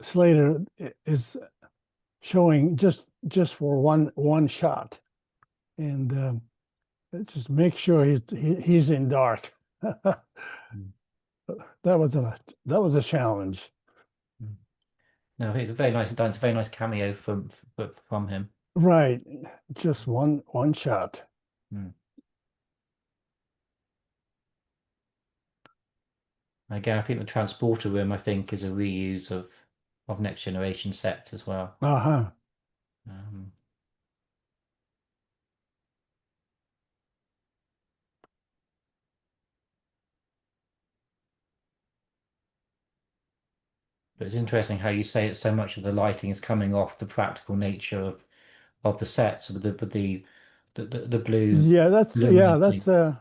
Slater is showing just for one shot, and just make sure he's in dark. That was a challenge. no, it's a very nice done. It's a very nice cameo from him. Right, just one shot. Hmm. Again, I think the transporter room, I think, is a reuse of Next Generation sets as well. Uh-huh. Um, but it's interesting how you say that so much of the lighting is coming off the practical nature of the sets with the blue Yeah, illuminating.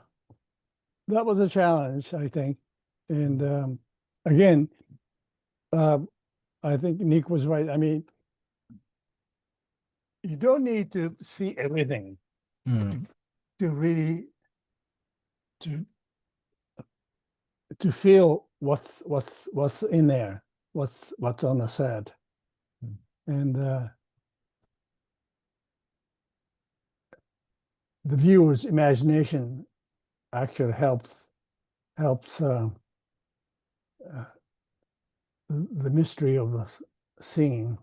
that was a challenge, I think. And again, uh, I think Nick was right. I mean, you don't need to see everything Mm, to, to really to to feel what's in there, what's on the set. mm. And the viewer's imagination actually helps uh, the mystery of the scene.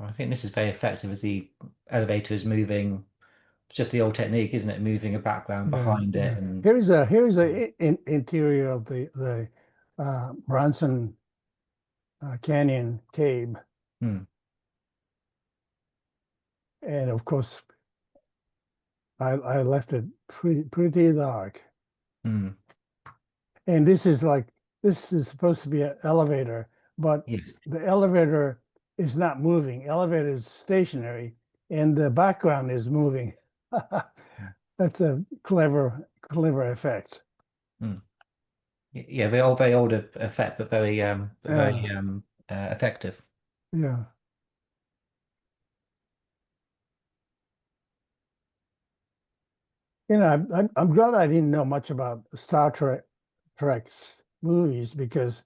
I think this is very effective as the elevator is moving. It's just the old technique, isn't it? Moving a background Yeah, behind it yeah. and Here's a interior of the Bronson Canyon cave, mm, and of course I left it pretty dark. mm, And this is supposed to be an elevator, but yes. the elevator is not moving. Elevator is stationary, and the background is moving. That's a clever effect. Mm. Yeah, very old effect, but very Yeah, effective. yeah. I'm glad I didn't know much about Trek's movies because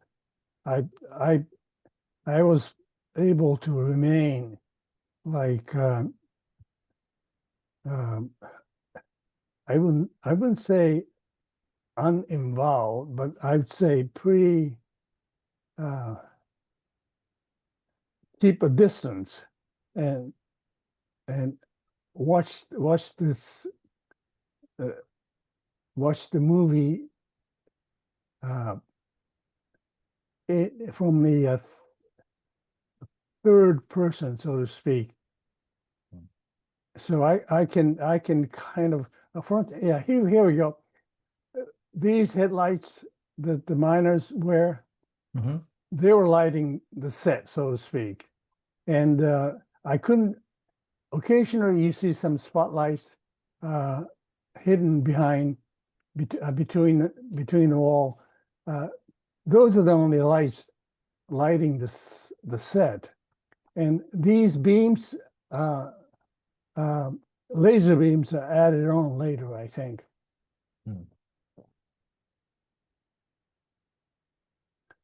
I I I was able to remain like um, I wouldn't say uninvolved, but I'd say pretty uh, keep a distance and and watch this uh, watch the movie uh, from the third person, so to speak. So I can kind of front. Yeah, here we go. These headlights that the miners wear, Hmm. they were lighting the set, so to speak. And I couldn't. Occasionally, you see some spotlights uh, hidden between the wall. Uh, those are the only lights lighting the set. And these beams uh, uh, laser beams are added on later, I think. Mm.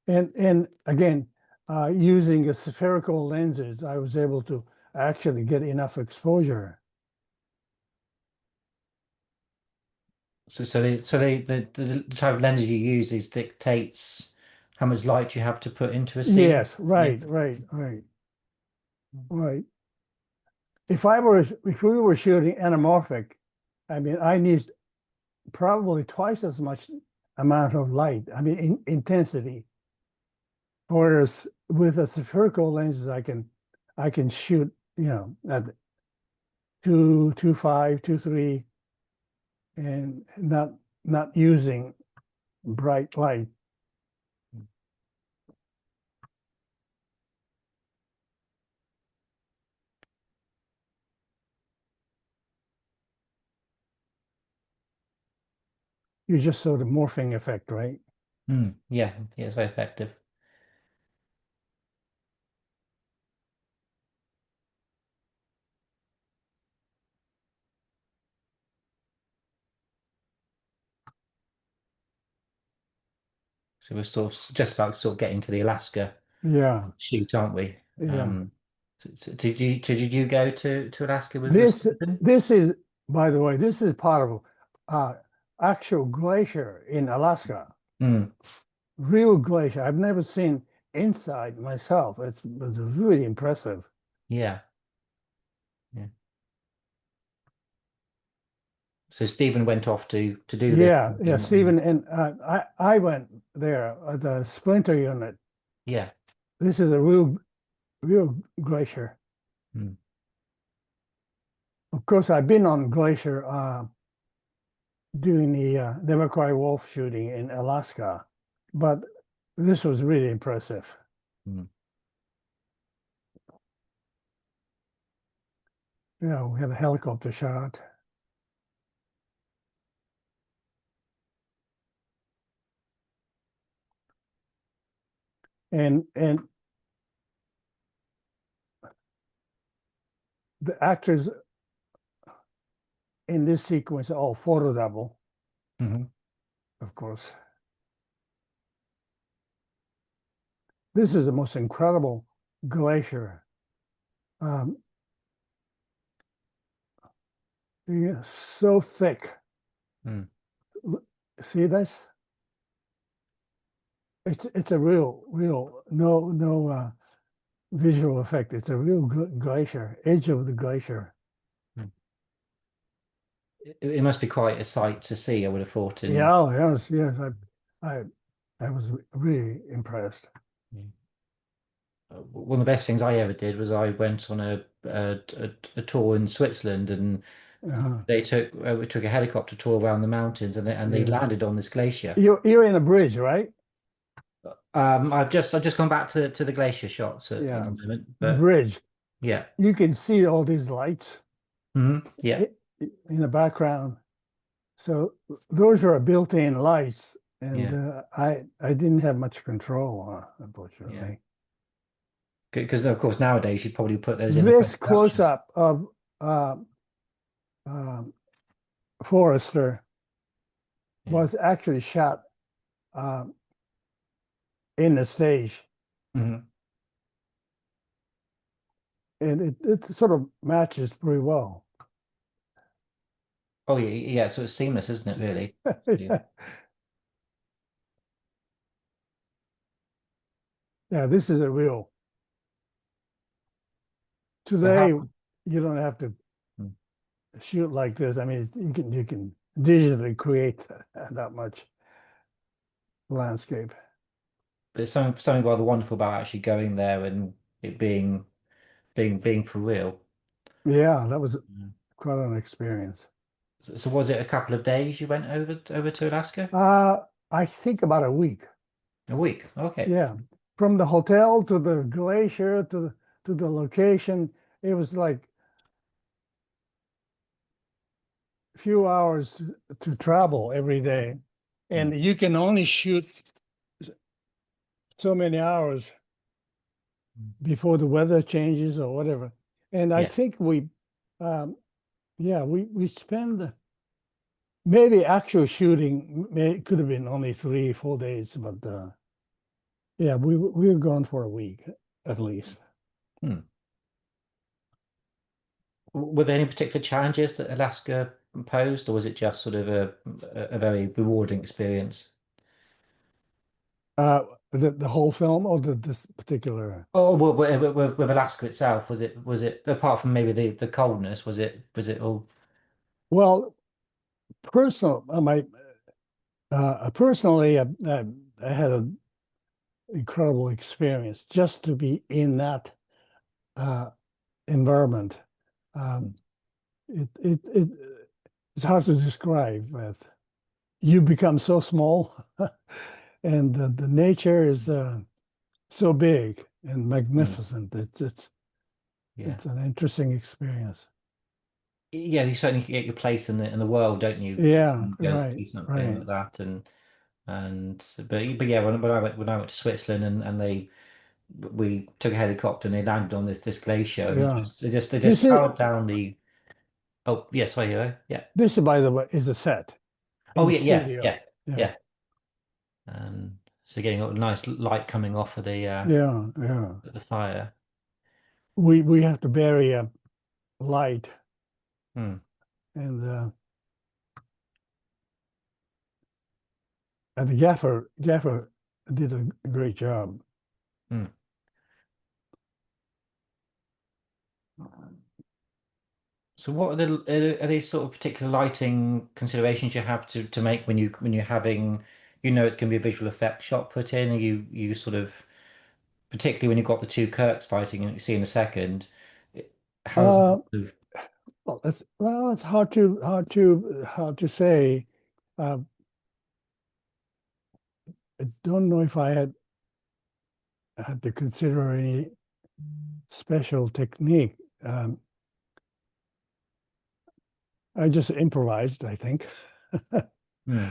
And again, using a spherical lenses, I was able to actually get enough exposure. The type of lens you use is dictates how much light you have to put into a scene. Yes, Yeah. right. If we were shooting anamorphic, I mean, I need probably twice as much amount of light. I mean, intensity. Whereas with a spherical lenses, I can shoot, at 2.5, 2.3, and not using bright light. You just saw the morphing effect, right? Yeah, yeah, it's very effective. So we're sort of just about to sort of getting to the Alaska Yeah, shoot, aren't we? yeah. So did you go to Alaska with This Stephen? this is, by the way, this is part of actual glacier in Alaska. Mm, Real glacier. I've never seen inside myself. It's really impressive. yeah, yeah. So Stephen went off to do this. Yeah, Stephen, and I went there at the Splinter unit. Yeah. This is a real glacier. Mm, Of course, I've been on glacier doing the Democrat wolf shooting in Alaska, but this was really impressive. mm. We had a helicopter shot. And the actors in this sequence are all photo double, Mhm. of course. This is the most incredible glacier. Um, yeah, so thick. Mm. See this? It's a real no visual effect. It's a real glacier, edge of the glacier. Mm. It must be quite a sight to see, I would have thought. In Yeah, yes. I I was really impressed. Yeah. One of the best things I ever did was I went on a tour in Switzerland, and Uh-huh. we took a helicopter tour around the mountains, and they Yeah. landed on this glacier. You're in a bridge, right? I've just gone back to the glacier shots at Yeah. the moment, The but bridge. yeah. You can see all these lights Yeah, in the background. So those are built-in lights, and yeah, I didn't have much control, yeah. unfortunately. Because of course nowadays you'd probably put those in the This post-production. close-up of uh, um, Forrester Yeah. was actually shot um, in the stage, Hmm. and it sort of matches pretty well. Oh yeah, yeah. So it's seamless, isn't it? Really? Yeah. Yeah, this is a real. So Today, you don't have to hmm. shoot like this. I mean, you can digitally create that much landscape. But it's something rather wonderful about actually going there and it being for real. Yeah, that was Mm. quite an experience. So was it a couple of days you went over to Alaska? Uh, I think about a week. A week. Okay. Yeah, from the hotel to the glacier to the location, it was like a few hours to travel every day, Mm. and you can only shoot so many hours before the weather changes or whatever. And I Yeah. think we um, yeah, we spend maybe actual shooting could have been only 3, 4 days, but yeah, we were gone for a week at least. Hmm. Were there any particular challenges that Alaska posed, or was it just sort of a very rewarding experience? The whole film or this particular? Oh, well, with Alaska itself, was it apart from maybe the coldness, was it all? Well, personal, my personally, I had an incredible experience just to be in that uh, environment. Hmm. Um, it it's hard to describe, but you become so small, and the nature is so big and Hmm. magnificent. Yeah, It's an interesting experience. yeah. You certainly get your place in the world, don't you? Yeah, When you go and right, see something right. like that, but yeah, when I went to Switzerland and we took a helicopter and they landed on this glacier and Yeah. they This just is powered down the. Oh yes, sorry, yeah. this, by the way, is a set Oh in yeah, yes, studio. yeah, Yeah, yeah. And so getting a nice light coming off of yeah, yeah. the fire. We have to bury a light, Hmm. and the gaffer did a great job. Hmm. So what are these sort of particular lighting considerations you have to make when you're having it's going to be a visual effect shot put in? Are you sort of particularly when you've got the two Kirks fighting and you see in a second, how does that Uh, sort of. it's hard to say. Uh, I don't know if I had to consider any special technique. I just improvised, I think. Hmm.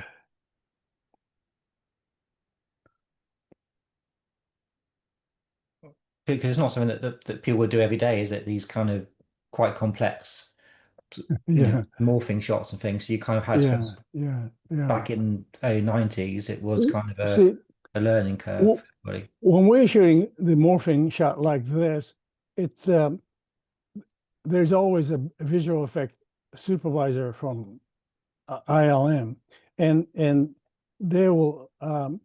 Because it's not something that people would do every day, is it? These kind of quite complex, Yeah, morphing shots and things. So you kind of had to, yeah, yeah, yeah. back in early 90s, it was kind of See, a learning curve w for everybody. when we're shooting the morphing shot like this, it's there's always a visual effect supervisor from ILM, and they will um,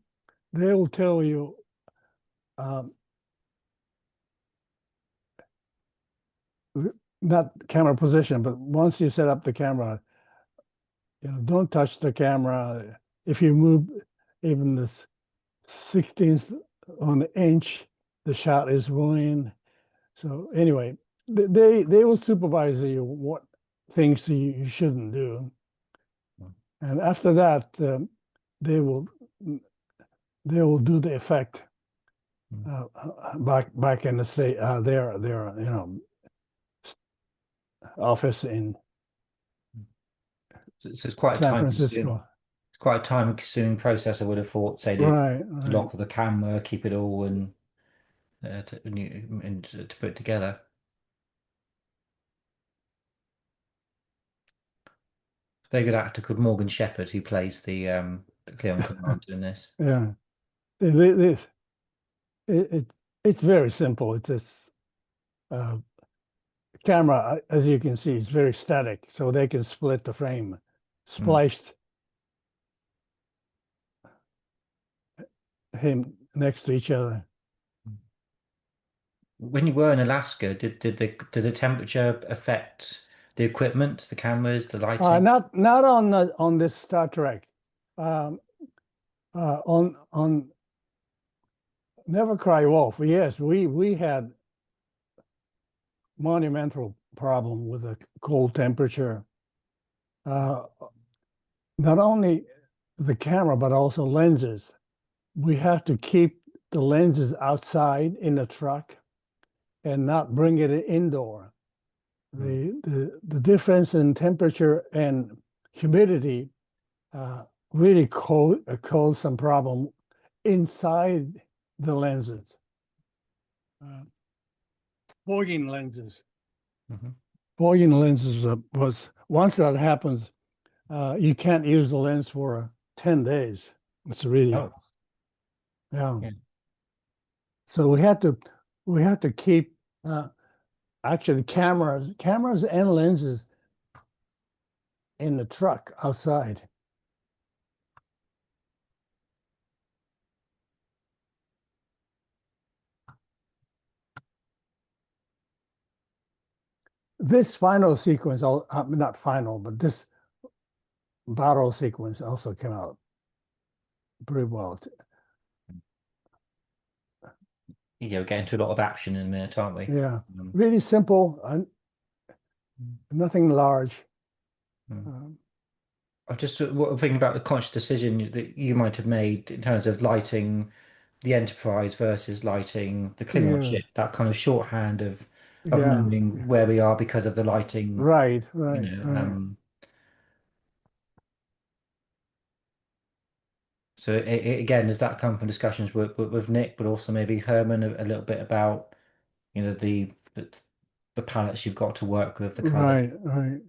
they will tell you um, not camera position, but once you set up the camera, don't touch the camera. If you move even the 16th on the inch, the shot is ruined. So anyway, they will supervise you what things you shouldn't do, and after that, they will they will do the effect back in the state their office in So it's quite a San time consuming. Francisco. It's quite a time consuming process, I would have thought, say Right, to right. lock the camera, keep it all, and to put it together. Very good actor called Morgan Shepherd who plays the Cleon Commander in this. Yeah. They, it, it it's very simple. It's this camera, as you can see, is very static, so they can split the frame, Mm. spliced him next to each other. When you were in Alaska, did the temperature affect the equipment, the cameras, the lighting? Not on this Star Trek. Um, on Never Cry Wolf. Yes, we had monumental problem with the cold temperature. Uh, Not only the camera, but also lenses. We have to keep the lenses outside in the truck and not bring it indoor. Mm. The difference in temperature and humidity really caused some problem inside the lenses. Uh, Fogging lenses. Mhm. fogging lenses was once that happens, you can't use the lens for 10 days. It's really, Oh, yeah. yeah. So we had to keep actually cameras and lenses in the truck outside. This final sequence, not final, but this battle sequence also came out pretty well. Yeah, we're getting to a lot of action in a minute, aren't we? Yeah, Um, really simple and nothing large. mm. Um, I just thinking about the conscious decision that you might have made in terms of lighting the Enterprise versus lighting the Klingon yeah, ship. That kind of shorthand of yeah, knowing where we are because of the lighting, right, you right, know. right. So again, does that come from discussions with Nick, but also maybe Herman a little bit about, the palettes you've got to work with, the color. Right, right.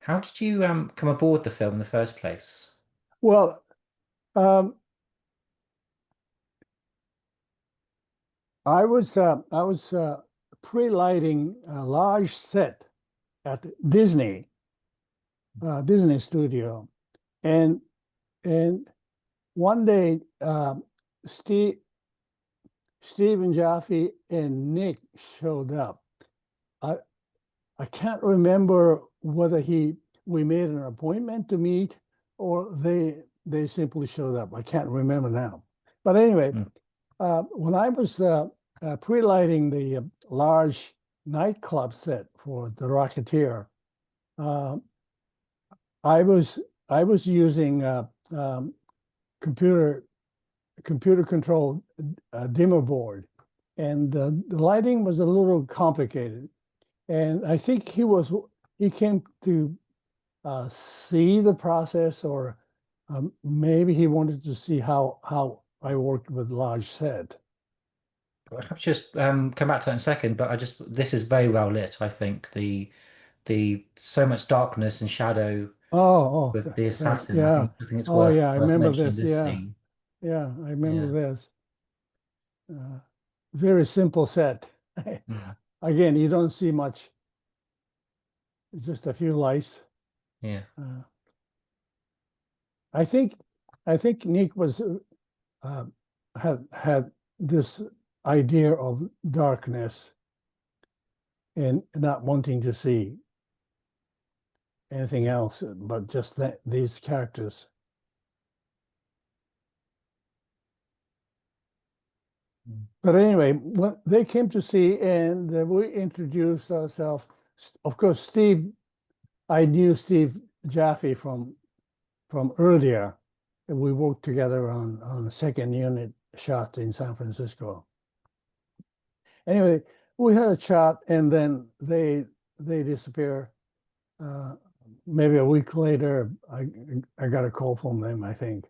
How did you come aboard the film in the first place? Well, um, I was pre-lighting a large set at Disney Studio, and and one day Steve and Jaffe and Nick showed up. I I can't remember whether he we made an appointment to meet or they simply showed up. I can't remember now. But anyway, Mm. when I was pre-lighting the large nightclub set for the Rocketeer, uh, I was I was using computer computer controlled dimmer board, and the lighting was a little complicated. And I think he came to see the process, or maybe he wanted to see how I worked with large set. Perhaps just come back to that in a second, but this is very well lit. I think the so much darkness and shadow Oh, with the assassin. I yeah. think it's Oh, yeah. I worth remember mentioning this. this Yeah, scene. yeah. I remember Yeah. this. Uh, Very simple set. Mm. Again, you don't see much. It's just a few lights. Yeah. Uh, I think I think Nick was uh, had this idea of darkness and not wanting to see anything else but just these characters. Mm. But anyway, when they came to see and we introduced ourselves, of course, I knew Steve Jaffe from earlier. We worked together on the second unit shots in San Francisco. Anyway, we had a chat, and then they disappear. Uh, Maybe a week later, I got a call from them, I think,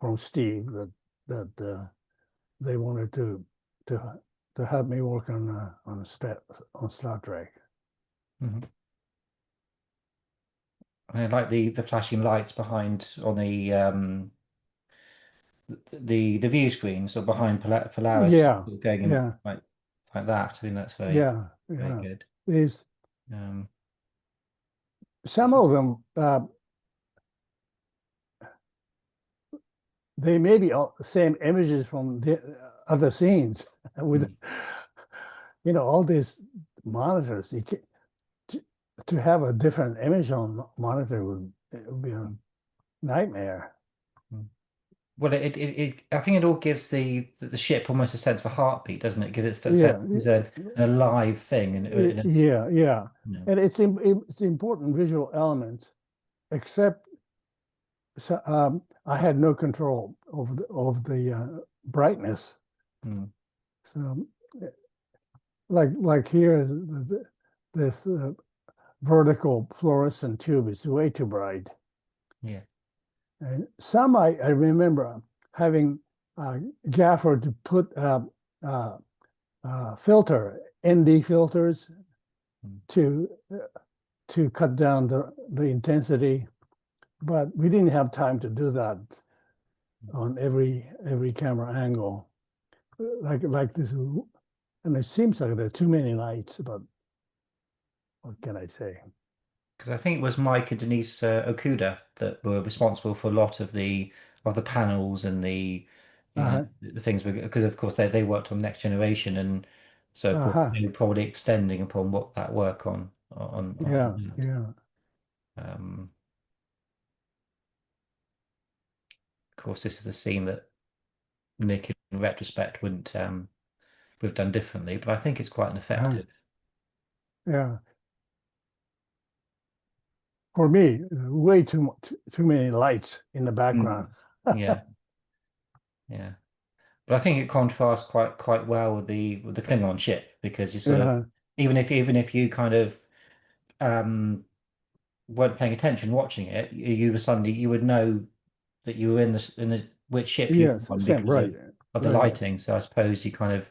from Steve that they wanted to to have me work on Star Trek. Mhm. I like the flashing lights behind on the view screen, so behind Polaris Yeah, going in yeah, like that. I think that's yeah, very yeah. good. These Um, Some of them they may be all the same images from the other scenes with mm, all these monitors. To, to have a different image on monitor would be a mm, nightmare. mm. Well, I think it all gives the ship almost a sense of a heartbeat, doesn't it? Gives it that sense Yeah, it's an alive thing, yeah, yeah. you know. And it's important visual element, except I had no control over the brightness. Mm, So like here, this vertical fluorescent tube is way too bright. Yeah. And some I remember having a gaffer to put filter, ND filters Mm. to cut down the intensity, but we didn't have time to do that on every camera angle. Like this, and it seems like there are too many lights, but what can I say? Because I think it was Mike and Denise Okuda that were responsible for a lot of the panels and Uh-huh. the things because of course they worked on Next Generation, and so of course Uh-huh. they were probably extending upon what that work on Yeah, yeah. that. Of course, this is a scene that Nick in retrospect wouldn't would have done differently, but I think it's quite an Uh-huh. effective. Yeah. For me, way too many lights in the Mm. background. Yeah, yeah. But I think it contrasts quite well with the Klingon ship because you sort of Yeah, even if you kind of um weren't paying attention watching it, you were suddenly you would know that you were in the which ship you yes, were on same, because right, of the right. lighting. So I suppose you kind of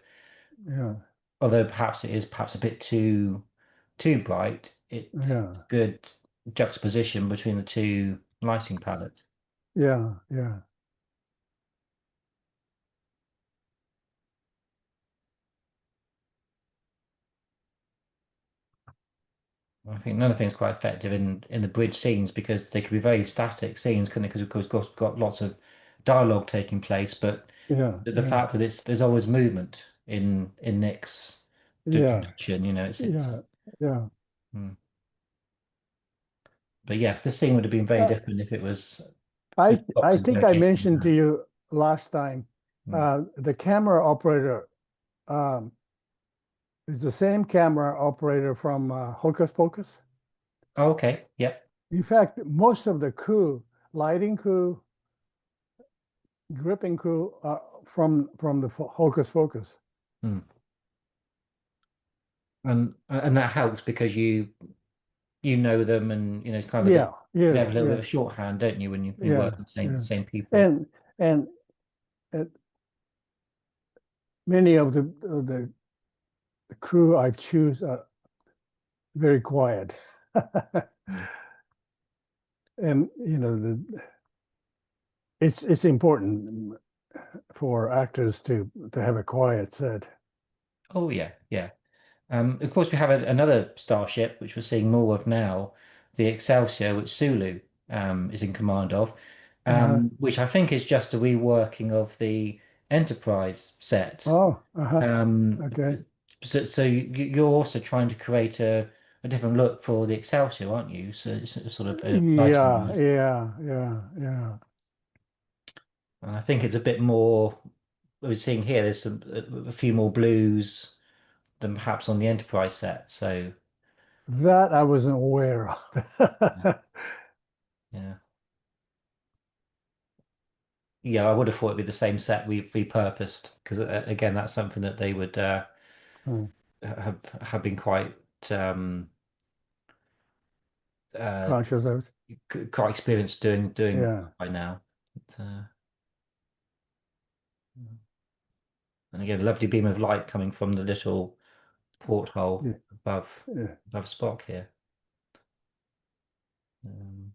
Yeah, although perhaps it is perhaps a bit too bright, it's yeah, good juxtaposition between the two lighting palettes. yeah, yeah. I think another thing's quite effective in the bridge scenes because they could be very static scenes, couldn't they? Because of course got lots of dialogue taking place, but Yeah, the yeah, fact that there's always movement in Nick's yeah, direction, it's yeah, yeah. mm. But yes, this scene would have been very Uh, different if it was I if Fox I had think I dedicated to mentioned to that. you last time, Mm. the camera operator um, is the same camera operator from Hocus Pocus. Oh, okay, yep. In fact, most of the crew, lighting crew, gripping crew, are from the Hocus Pocus. Mm. And that helps because you know them and it's kind of a bit Yeah, you yes, have a little bit of yes, shorthand, don't you, when you work yeah, with the yeah. same people. And and uh, many of the crew I choose are very quiet. Mm. And it's important for actors to have a quiet set. Oh yeah, yeah. Of course, we have another starship which we're seeing more of now, the Excelsior, which Sulu is in command of, Uh-huh. which I think is just a reworking of the Enterprise set. Oh, uh-huh. Um, Okay. so you're also trying to create a different look for the Excelsior, aren't you? So it's sort of lighting Yeah, wise. yeah, yeah, yeah. And I think it's a bit more. We're seeing here. There's a few more blues than perhaps on the Enterprise set. So That I wasn't aware yeah. of. Yeah. Yeah, I would have thought it'd be the same set we've repurposed because again, that's something that they would Hmm. have been quite um, uh, Conscious of it. quite experienced doing Yeah. by now. But, and again, a lovely beam of light coming from the little porthole Yeah. Yeah. above Spock here. Um,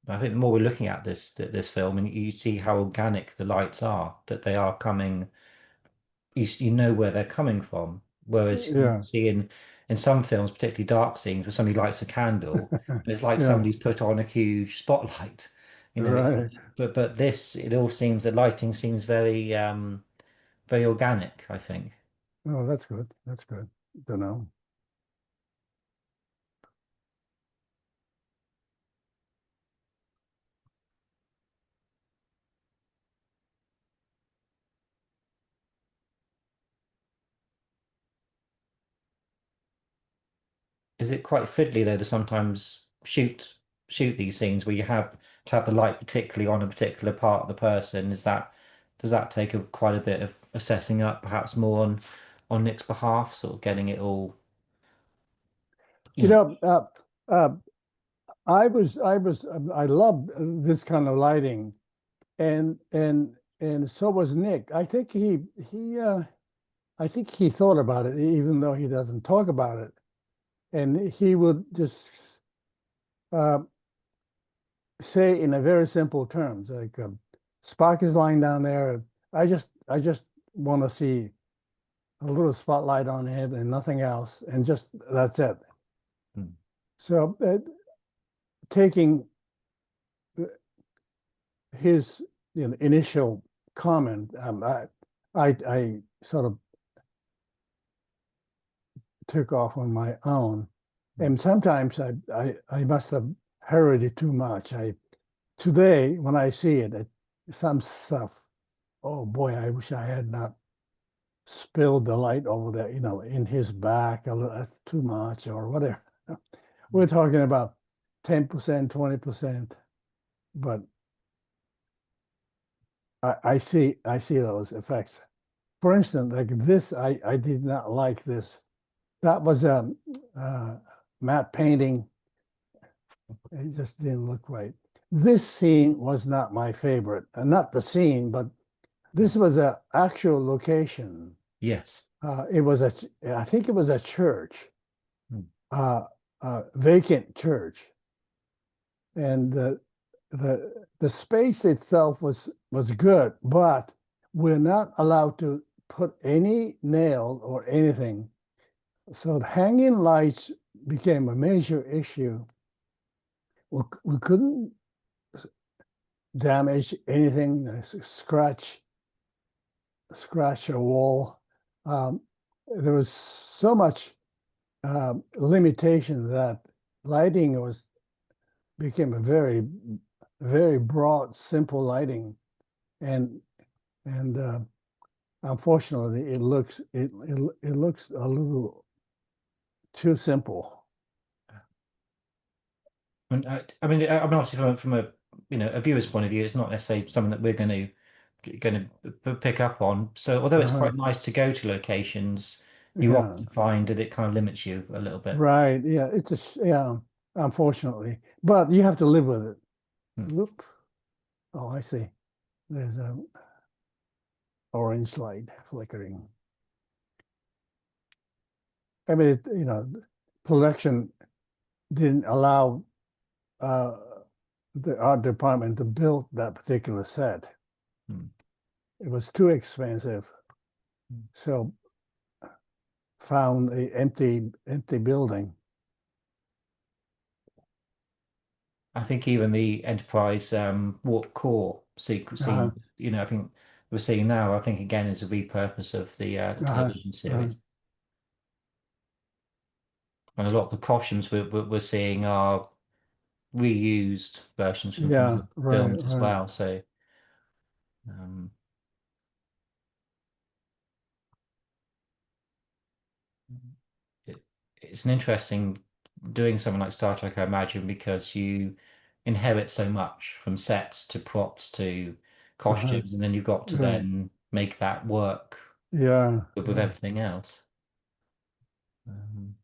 I think the more we're looking at this film, and you see how organic the lights are, that they are coming you know where they're coming from. Whereas you Yeah. see in some films, particularly dark scenes, where somebody lights a candle, and it's like Yeah. somebody's put on a huge spotlight. You know, Right. but this it all seems the lighting seems very organic, I think. Oh, that's good. That's good. Don't know. Is it quite fiddly though to sometimes shoot these scenes where you have to have the light particularly on a particular part of the person? Is that does that take quite a bit of setting up, perhaps more on on Nick's behalf, sort of getting it all, you You know. know, I love this kind of lighting, and so was Nick. I think he thought about it, even though he doesn't talk about it. And he would just uh, say in a very simple terms, like Spock is lying down there. I just want to see a little spotlight on him and nothing else, and just that's it. Mm, So taking his initial comment, I sort of took off on my own, mm, and sometimes I must have hurried it too much. I Today when I see some stuff, oh boy, I wish I had not spilled the light over there, in his back. That's too much or whatever. We're talking about 10%, 20%, but I see those effects. For instance, like this, I did not like this. That was a matte painting. It just didn't look right. This scene was not my favorite. Not the scene, but this was an actual location. yes. I think it was a church, Mm, uh, vacant church, and the space itself was good, but we're not allowed to put any nail or anything. So the hanging lights became a major issue. We couldn't damage anything, scratch a wall. Um, there was so much limitation that lighting was became a very broad, simple lighting, and and unfortunately, it looks a little too simple. I mean, obviously from a a viewer's point of view, it's not necessarily something that we're going to pick up on. So although it's Uh-huh. quite nice to go to locations, you Yeah, often find that it kind of limits you a little bit. right. Yeah, yeah, unfortunately, but you have to live with it. Hmm. Look, oh, I see. There's a orange light flickering. I mean, production didn't allow uh, the art department to build that particular set. Hmm. It was too expensive, so found a empty building. I think even the Enterprise warp core Uh-huh, scene, I think we're seeing now, I think again is a repurpose of the uh-huh, television uh-huh. series. And a lot of the costumes we're seeing are reused versions from Yeah, other right, films as right. well. So um, it, it's an interesting doing something like Star Trek, I imagine, because you inherit so much from sets to props to Uh-huh, costumes, and then you've got to right. then make that work Yeah, with yeah, everything else. Um,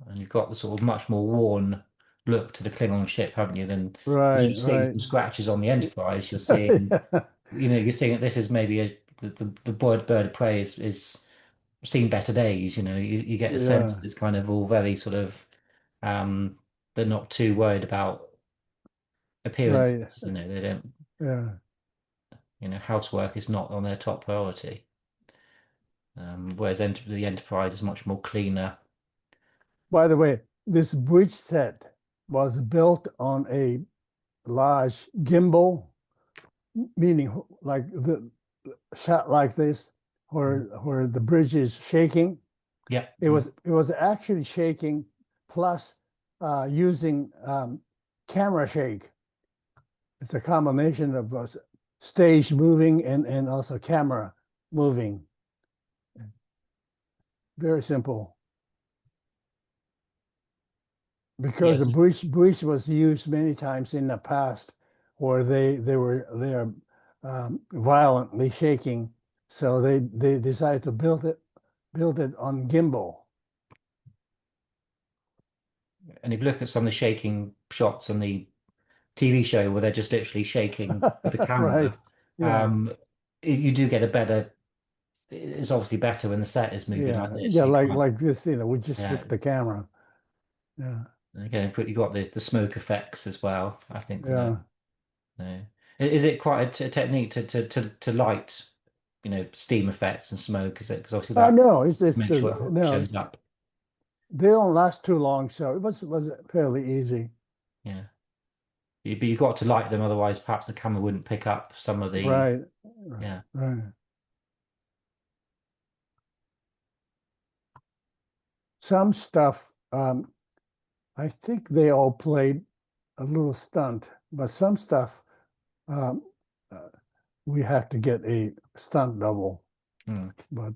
and you've got the sort of much more worn look to the Klingon ship, haven't you? Than right, you're seeing right. some scratches on the Enterprise. You're seeing, Yeah, you're seeing that this is maybe the bird of prey is seen better days. You get a sense yeah, that it's kind of all very sort of um, they're not too worried about right. appearances. They don't. Yeah. Housework is not on their top priority. Whereas the Enterprise is much more cleaner. By the way, this bridge set was built on a large gimbal, meaning like the shot like this, where the bridge is shaking. Yeah. It was actually shaking, plus using camera shake. It's a combination of stage moving and also camera moving. Very simple. Because the Yes. bridge was used many times in the past where they're violently shaking, so they decided to build it on gimbal. And if you look at some of the shaking shots on the TV show where they're just literally shaking with the Right. camera, Yeah. um, you do get a better. It's obviously better when the set is moving like Yeah. this. Yeah. You can't. Like this, we just Yeah, shook the camera. Yeah. again, you got the smoke effects as well. I think Yeah. no. Is it quite a technique to light, steam effects and smoke? Is it because obviously that No, makes sure it no, shows up. they don't last too long, so it was fairly easy. Yeah. But you've got to light them, otherwise perhaps the camera wouldn't pick up some of the, Right. yeah. Right. Some stuff, I think they all played a little stunt, but some stuff um, uh, we have to get a stunt double. Hmm. But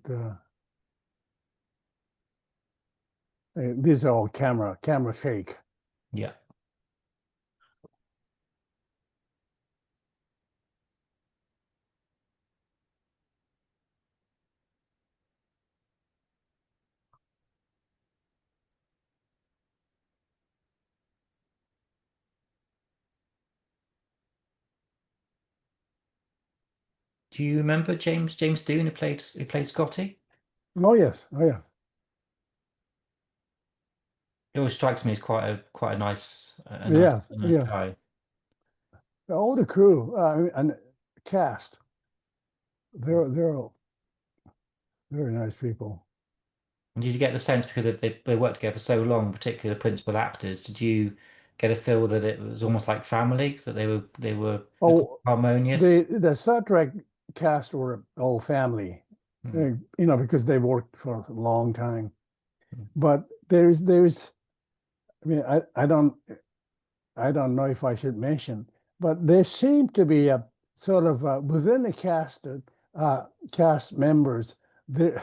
these are all camera shake. Yeah. Do you remember James Doohan who played Scotty? Oh yes, oh yeah, It always strikes me as quite a nice yes, a nice yeah. guy. All the crew and cast, they're all very nice people. And did you get the sense because they worked together for so long, particularly the principal actors, did you get a feel that it was almost like family, that they were it was quite Oh, harmonious? the Star Trek cast were all family, Mm, because they worked for a long time. mm, But I mean, I don't know if I should mention, but there seemed to be a sort of within the cast members there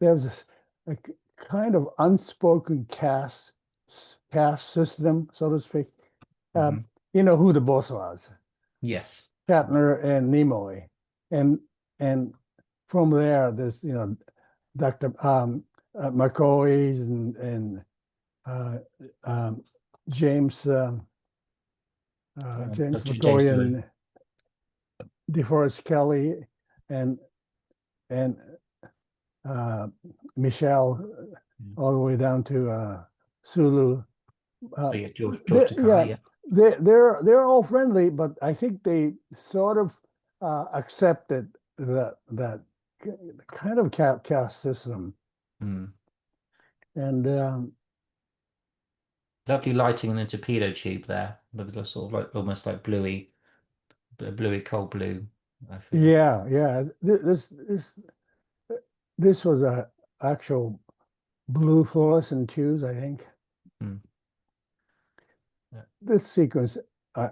there was a kind of unspoken caste system, so to speak. Uh, mhm. you know who the boss was, Yes. Shatner and Nimoy, and and from there there's Dr. McCoy's and uh, um, James. James James McCoy Doohan. and DeForest Kelly and and uh, Michelle, Mm. all the way down to Sulu. Oh Uh, yeah, George yeah, Takei, yeah. they're all friendly, but I think they sort of accepted that kind of caste system. Mm. And Lovely lighting in the torpedo tube there. With the sort of like almost like bluey cold blue. I feel. yeah, yeah, this was a actual blue fluorescent tubes, I think. Mm. Yeah. This sequence, I,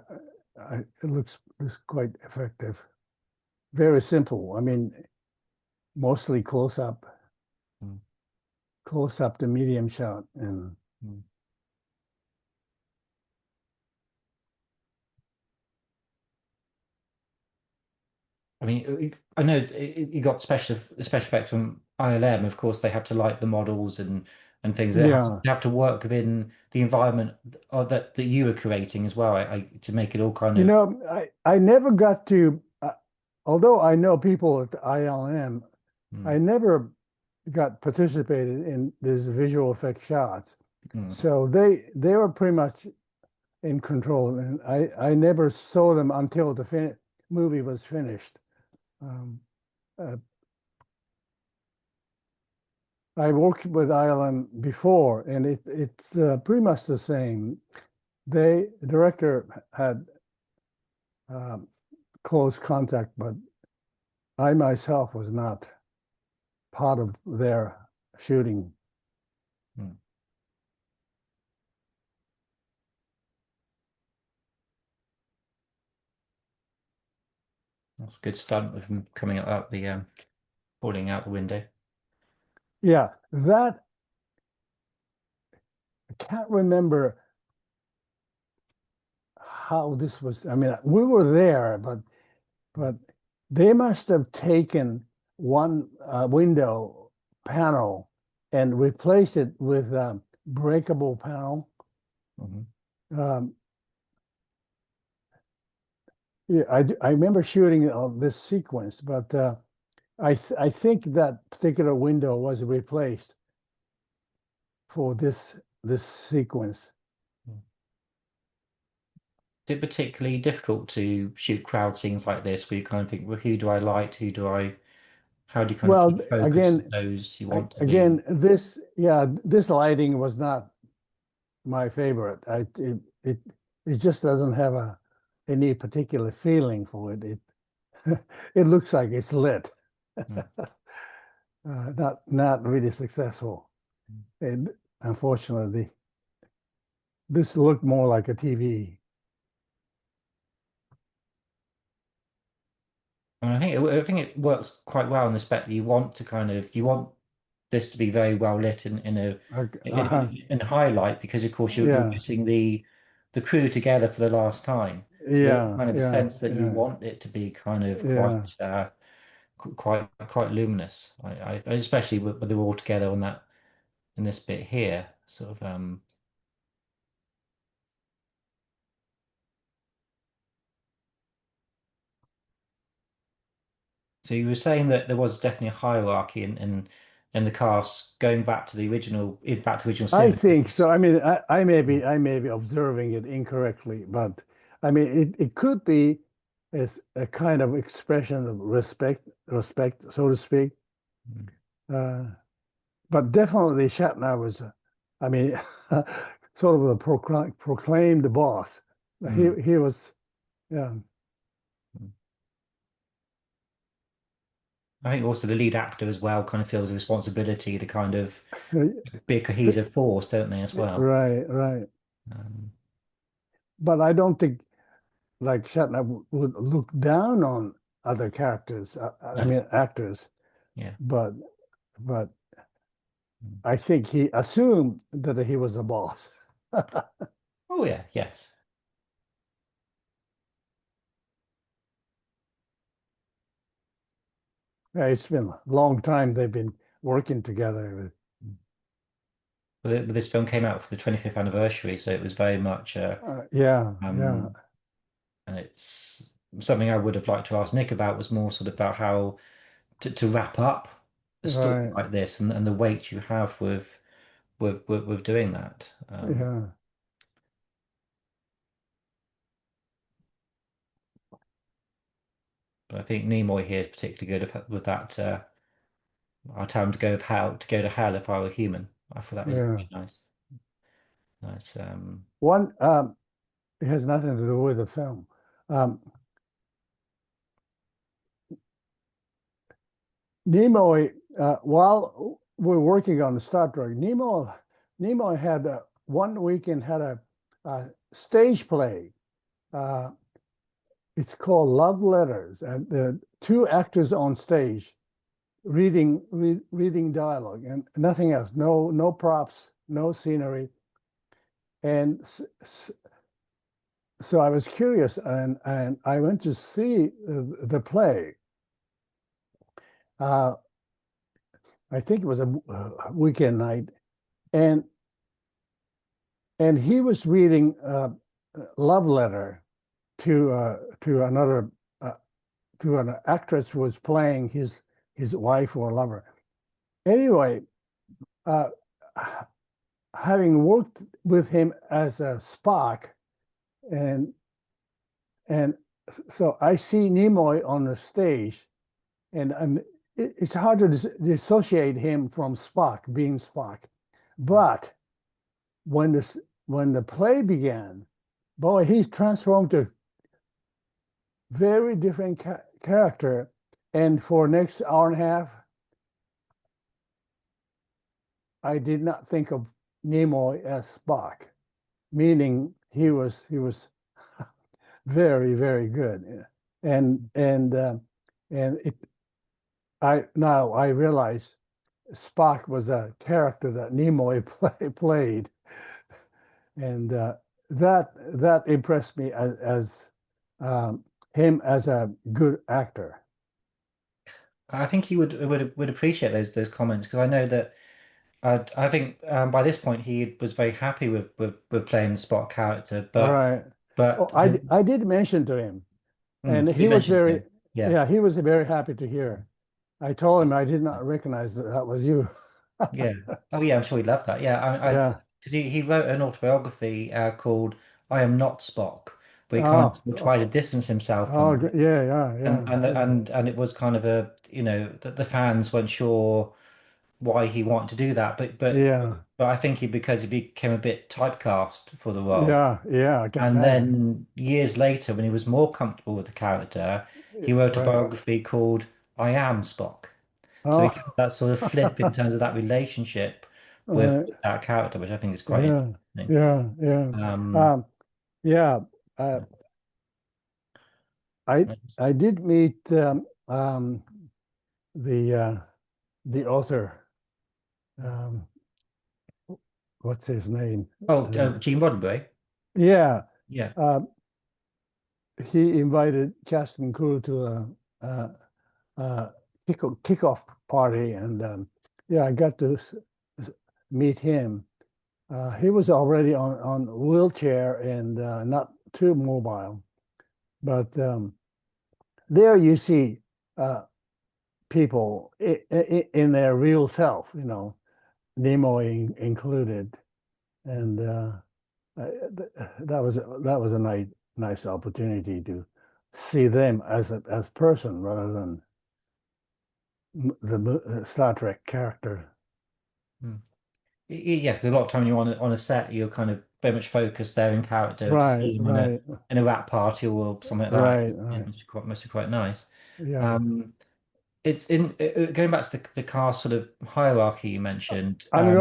it looks quite effective. Very simple. I mean, mostly Mm. close up to medium shot, and Mm. I mean, I know you got special effects from ILM. Of course, they had to light the models and things. yeah. They have to work within the environment that you were creating as well. To make it all kind You of. know, I never got to, although I know people at the ILM, Mm, I never got participated in these visual effect shots. mm, So they were pretty much in control, and I never saw them until the movie was finished. Um, uh, I worked with Ireland before, and it's pretty much the same. The director had um, close contact, but I myself was not part of their shooting. mm. That's a good stunt with him coming out the falling out the window. Yeah, that I can't remember how this was. I mean, we were there, but they must have taken one window panel and replaced it with a breakable panel. Mhm. Um, yeah, I remember shooting this sequence, but I think that particular window was replaced for this sequence. Is it particularly difficult to shoot crowd scenes like this where you kind of think, well, who do I like? How do you kind of Well, keep focus on again, those you want to be? again, this lighting was not my favorite. It just doesn't have any particular feeling for it. It looks like it's lit. Mm. Not really successful. And unfortunately, this looked more like a TV. And I think it works quite well in the spec that you want this to be very well lit Uh-huh. in highlight because of course you're Yeah, getting the crew together for the last time. So there's yeah, kind of a yeah, sense that you yeah, want it to be kind of yeah. quite luminous. Especially with they're all together on that in this bit here. So you were saying that there was definitely a hierarchy in the cast going back to the original I cinema. think so. I mean, I may be observing it incorrectly, but I mean, it could be as a kind of expression of respect, so to speak. Mm. Uh, but definitely Shatner was, I mean, sort of a proclaimed boss. Mm. He was, yeah, Mm. I think also the lead actor as well kind of feels a responsibility to kind of be a cohesive force, don't they, as well? right, right. Um, But I don't think like Shatner would look down on other characters. I no, mean, actors, yeah. but but Mm. I think he assumed that he was the boss. Oh yeah, yes. Yeah, it's been a long time they've been working together. Mm. But this film came out for the 25th anniversary, so it was very much Yeah, yeah, um, and it's something I would have liked to ask Nick about was more sort of about how to wrap up a story right, like this and the weight you have with doing that. yeah, But I think Nimoy here is particularly good with that. I tell him to go to hell if I were human. I thought that was yeah. really nice. One, it has nothing to do with the film. Um, Nimoy, while we're working on the Star Trek, Nimoy had one weekend had a stage play. Uh, it's called Love Letters, and the two actors on stage reading dialogue and nothing else. No props, no scenery. And so I was curious, and I went to see the play. Uh, I think it was a weekend night, and he was reading love letter to another to an actress who was playing his wife or lover. Anyway, uh, having worked with him as a Spock, and and so I see Nimoy on the stage, and it's hard to dissociate him from Spock, being Spock. But when the play began, boy, he's transformed to very different character. And for next hour and a half, I did not think of Nimoy as Spock, meaning he was very good. And it I realize Spock was a character that Nimoy played, and that impressed me as him as a good actor. I think he would appreciate those comments because I know that I think by this point he was very happy with playing the Spock character, Right. Oh, but I did mention to him, and you he was mentioned very, him, yeah. yeah, he was very happy to hear. I told him I did not recognize that that was you. Yeah. Oh, yeah. I'm sure he'd love that. Yeah. I Yeah. because he wrote an autobiography called "I Am Not Spock," where he kind of Oh, sort of tried to distance himself from oh, that, yeah, yeah, yeah, yeah, and it was kind of a the fans weren't sure why he wanted to do that, yeah, but I think because he became a bit typecast for the role, yeah, yeah. I can and imagine. then years later, when he was more comfortable with the character, he wrote a Right. biography called "I Am Spock." So he Oh, got that sort of flip in terms of that relationship right. with that character, which I think is quite Yeah, interesting. yeah, yeah. Um, Um, yeah. Uh, I I did meet the the author. Um, what's his name? oh, Uh, Gene Roddenberry. yeah. Yeah. Uh, he invited cast and crew to a, a kickoff party, and yeah, I got to meet him. He was already on wheelchair and not too mobile, but there you see uh, people in their real self, Nemo included, and that was a nice opportunity to see them as person rather than the Star Trek character. Mm. Yeah, because a lot of time you're on a set, you're kind of very much focused there in character to Right, see him right, in a rap party or something like that. right, Yeah, right. must be quite nice. Yeah. Um, it's in going back to the cast sort of hierarchy you mentioned. I'm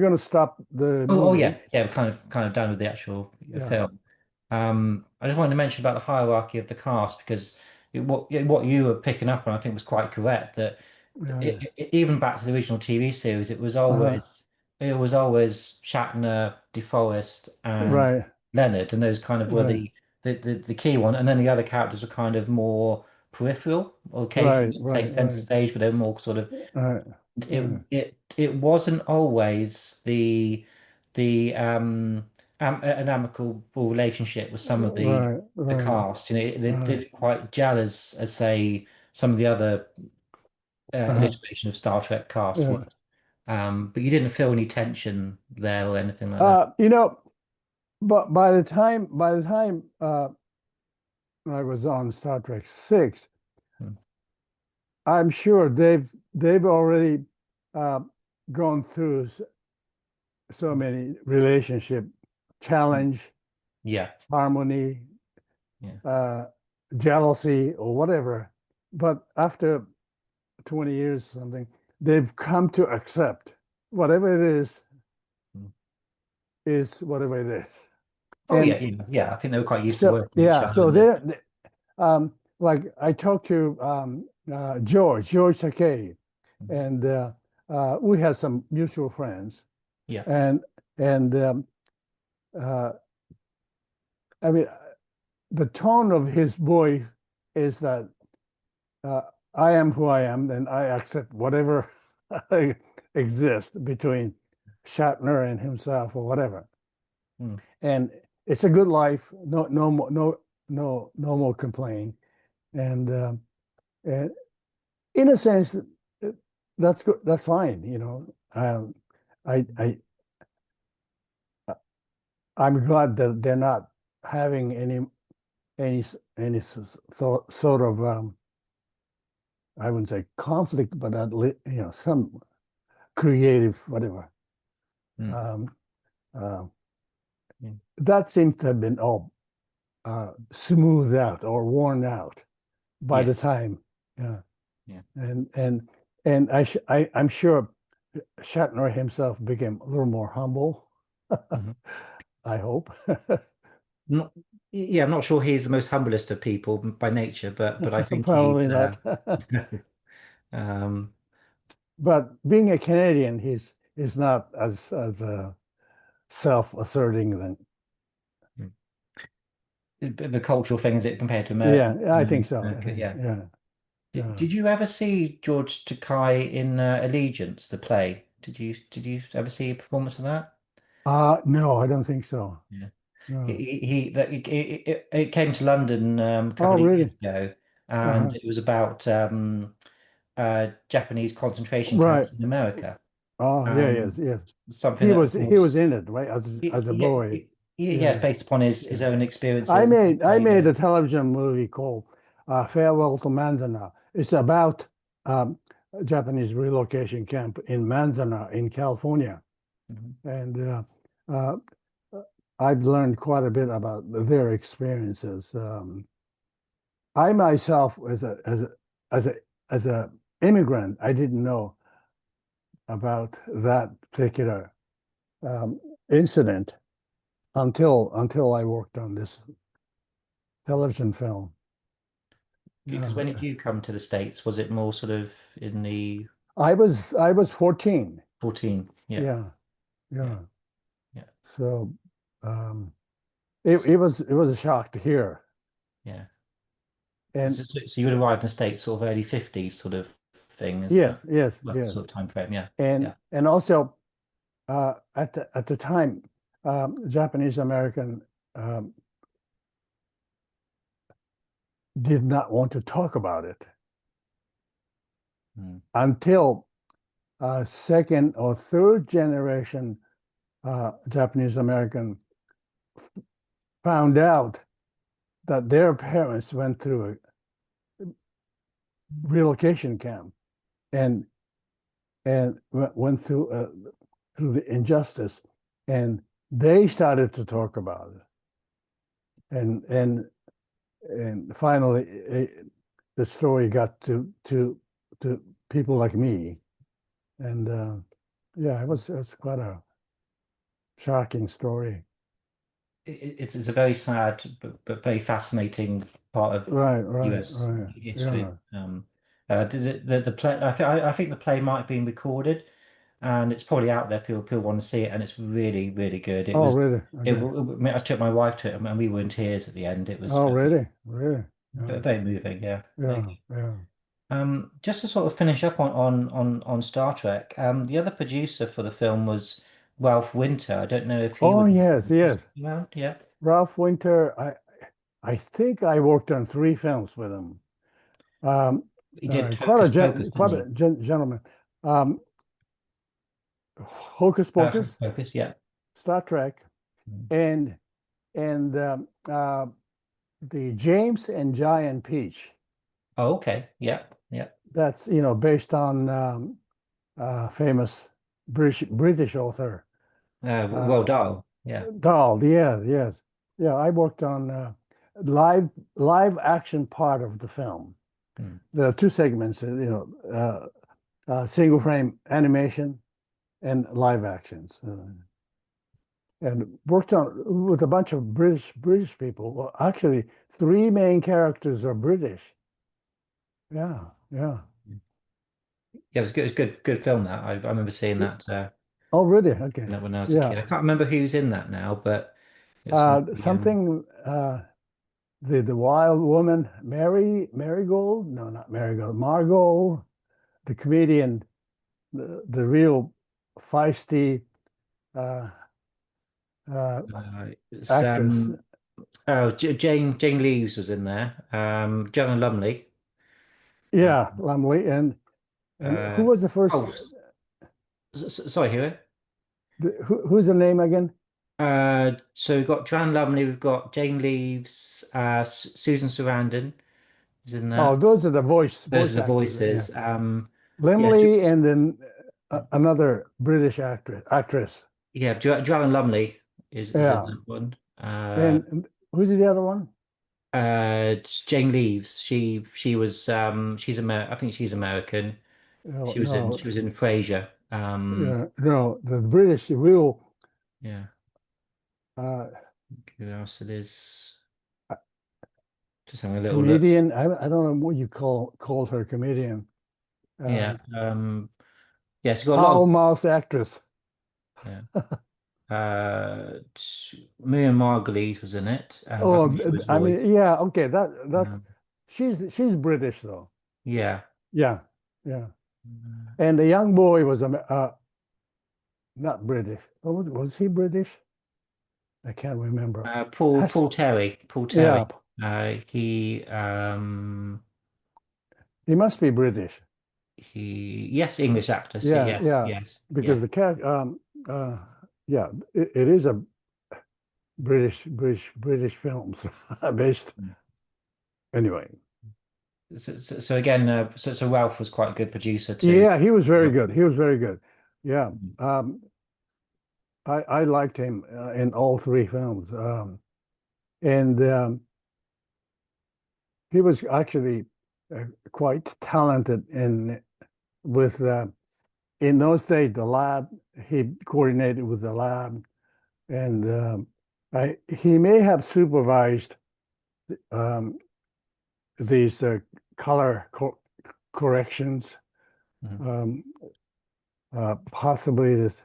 gonna stop the Oh movie. yeah, yeah, we're kind of done with the actual Yeah, film. I just wanted to mention about the hierarchy of the cast because what you were picking up on, I think, was quite correct. That yeah. even back to the original TV series, Uh-huh. it was always Shatner, DeForest, and Right, Leonard, and those kind of were right, the key one. And then the other characters were kind of more peripheral, or right, occasionally take right, center right, stage, but they're more sort of right, right, it wasn't always the an amicable relationship with some of right, the right, cast. They right. didn't quite gel as say some of the other Uh-huh. iteration of Star Trek cast Yeah. would. But you didn't feel any tension there or anything like that. You know, but by the time I was on Star Trek 6, Mm. I'm sure they've already uh, gone through so many relationship challenge, Yeah, harmony, yeah. uh, jealousy, or whatever. But after 20 years or something, they've come to accept whatever it Mm. is whatever it is. Oh yeah, And yeah, yeah. I think they were quite used to so, working with each yeah, other, so and they, like I talked to George Takei, mm, and we had some mutual friends, yeah. and and uh, I mean, the tone of his voice is that uh, I am who I am, and I accept whatever exists between Shatner and himself or whatever. Mm, And it's a good life. No more complaining. And in a sense, that's good. That's fine. I I'm glad that they're not having any any sort of I wouldn't say conflict, but some creative whatever. mm, Um, uh, yeah, that seems to have been all smoothed out or worn out by yeah, the time. Yeah, yeah. and and I'm sure Shatner himself became a little more humble. Mhm. I hope. Not, yeah, I'm not sure he's the most humblest of people by nature, but I think Probably he's not. um, But being a Canadian, he's not as self-asserting than the cultural thing, is it, compared to Yeah, I think so. I America? think, Yeah. yeah, yeah. Did you ever see George Takei in Allegiance, the play? Did you ever see a performance of that? No, I don't think so. Yeah. No. It came to London a Oh, couple of really? years ago, and Uh-huh. it was about Japanese concentration Right. camps in America. Oh, yeah, yes, Um, yes. Something that, of He was course, in it, right? As a boy. yeah, Yeah, based upon his yeah. own experiences. I Played made a television movie called Farewell to Manzanar. It's about um, a Japanese relocation camp in Manzanar in California, Mhm. and uh, I've learned quite a bit about their experiences. I myself, as a as a immigrant, I didn't know about that particular um, incident until I worked on this television film. Because when did Uh, you come to the States? Was it more sort of in the I was 14. 14? Yeah, Yeah, yeah, yeah. yeah, So um, S- it was a shock to hear. yeah. And So you would arrive in the States sort of early 50s sort of thing. Is yes, that yes, well, yes. sort of time frame? Yeah, yeah. And also at the time, Japanese American um, did not want to talk about it Mm. until second or third generation Japanese American found out that their parents went through a relocation camp and went through the injustice, and they started to talk about it, and finally the story got to people like me, and yeah, it was quite a shocking story. It's a very sad but very fascinating part of Right, right, US right. history. Yeah. The play, I think the play might have been recorded, and it's probably out there. People want to see it, and it's really really good. Oh, really? Okay. I took my wife to it, and we were in tears at the end. It was Oh, really? Really? Yeah. very moving. Yeah, very Yeah. good. Yeah. Just to sort of finish up on Star Trek, the other producer for the film was Ralph Winter. I don't know if he Oh, would yes, yes. around. Yeah, Ralph Winter. I think I worked on three films with him. Um, he did quite Hocus Pocus, didn't quite he? a gentleman. Um, Hocus Hocus Pocus, Pocus, yeah. Star Trek, Mm. and the James and Giant Peach. Oh, okay. Yeah, yeah. That's based on famous British author Well uh, Dahl. Yeah. Dahl. Yeah, yes, yeah. I worked on live action part of the film. Mm. There are two segments, single frame animation and live actions, and worked on with a bunch of British people. Well, actually, three main characters are British. Yeah, yeah. Yeah, it was good. It was good film that. I remember seeing that Oh, really? Okay. when I was a Yeah. kid. I can't remember who's in that now, but it's really, Something. The wild woman, Marigold. No, not Marigold. Margot, the comedian, the real feisty uh, uh, it's actress. Jane Leeves was in there. Joanna Lumley. Uh, Yeah, Lumley, and who uh, was the first? oh, sorry, Hero. Who's the name again? So we've got Joanne Lumley, we've got Jane Leeves, Susan Sarandon is in Oh, that. those are the Those are voice the actors. Yeah, voices. Yeah, Limley, and then another British actress. yeah, Joanne Lumley is in Yeah, that one. and who's the other one? It's Jane Leeves. She was she's I think she's American. No, no, She was in Frasier. yeah, no, the British, the real Yeah, uh, who else it is? Just having a little look. comedian. I don't know what you called her comedian. Yeah, Um, yeah, she's got a lot foul of mouse actress. yeah. Miriam Margolyes was in it. I Oh, think she was I Lloyd. mean, yeah, okay, that's Um, she's British though. yeah. Yeah, yeah. And the young boy was not British. Oh, was he British? I can't remember. Has, Paul yeah, Terry. he must be British. Yes, English actor. So Yeah, yes, yeah, yes, because yeah. the cat, uh, yeah, it is a British films based Mm. anyway. So again, so Ralph was quite a good producer too. Yeah, he was very good. He was very good. Yeah, Mm. I liked him in all three films, and he was actually quite talented in with in those days the lab. He coordinated with the lab, and he may have supervised um, these color corrections. Mhm. Um, possibly this.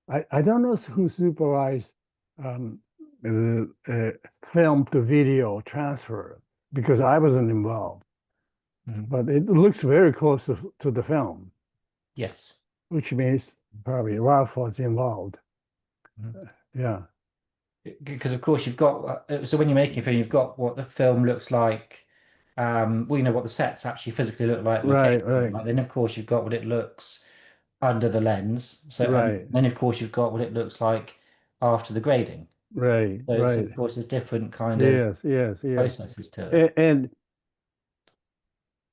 I don't know who supervised um, film to video transfer because I wasn't involved, Mhm. but it looks very close to the film, Yes. which means probably Ralph was involved. Mhm. Yeah, Because of course you've got so when you're making a film, you've got what the film looks like. Well, you know what the sets actually physically look like, right, location. right, Like then, of course, you've got what it looks under the lens. So, and right, then of course you've got what it looks like after the grading. right, So right. of course there's different kind of Yes, yes, yes. processes to it. And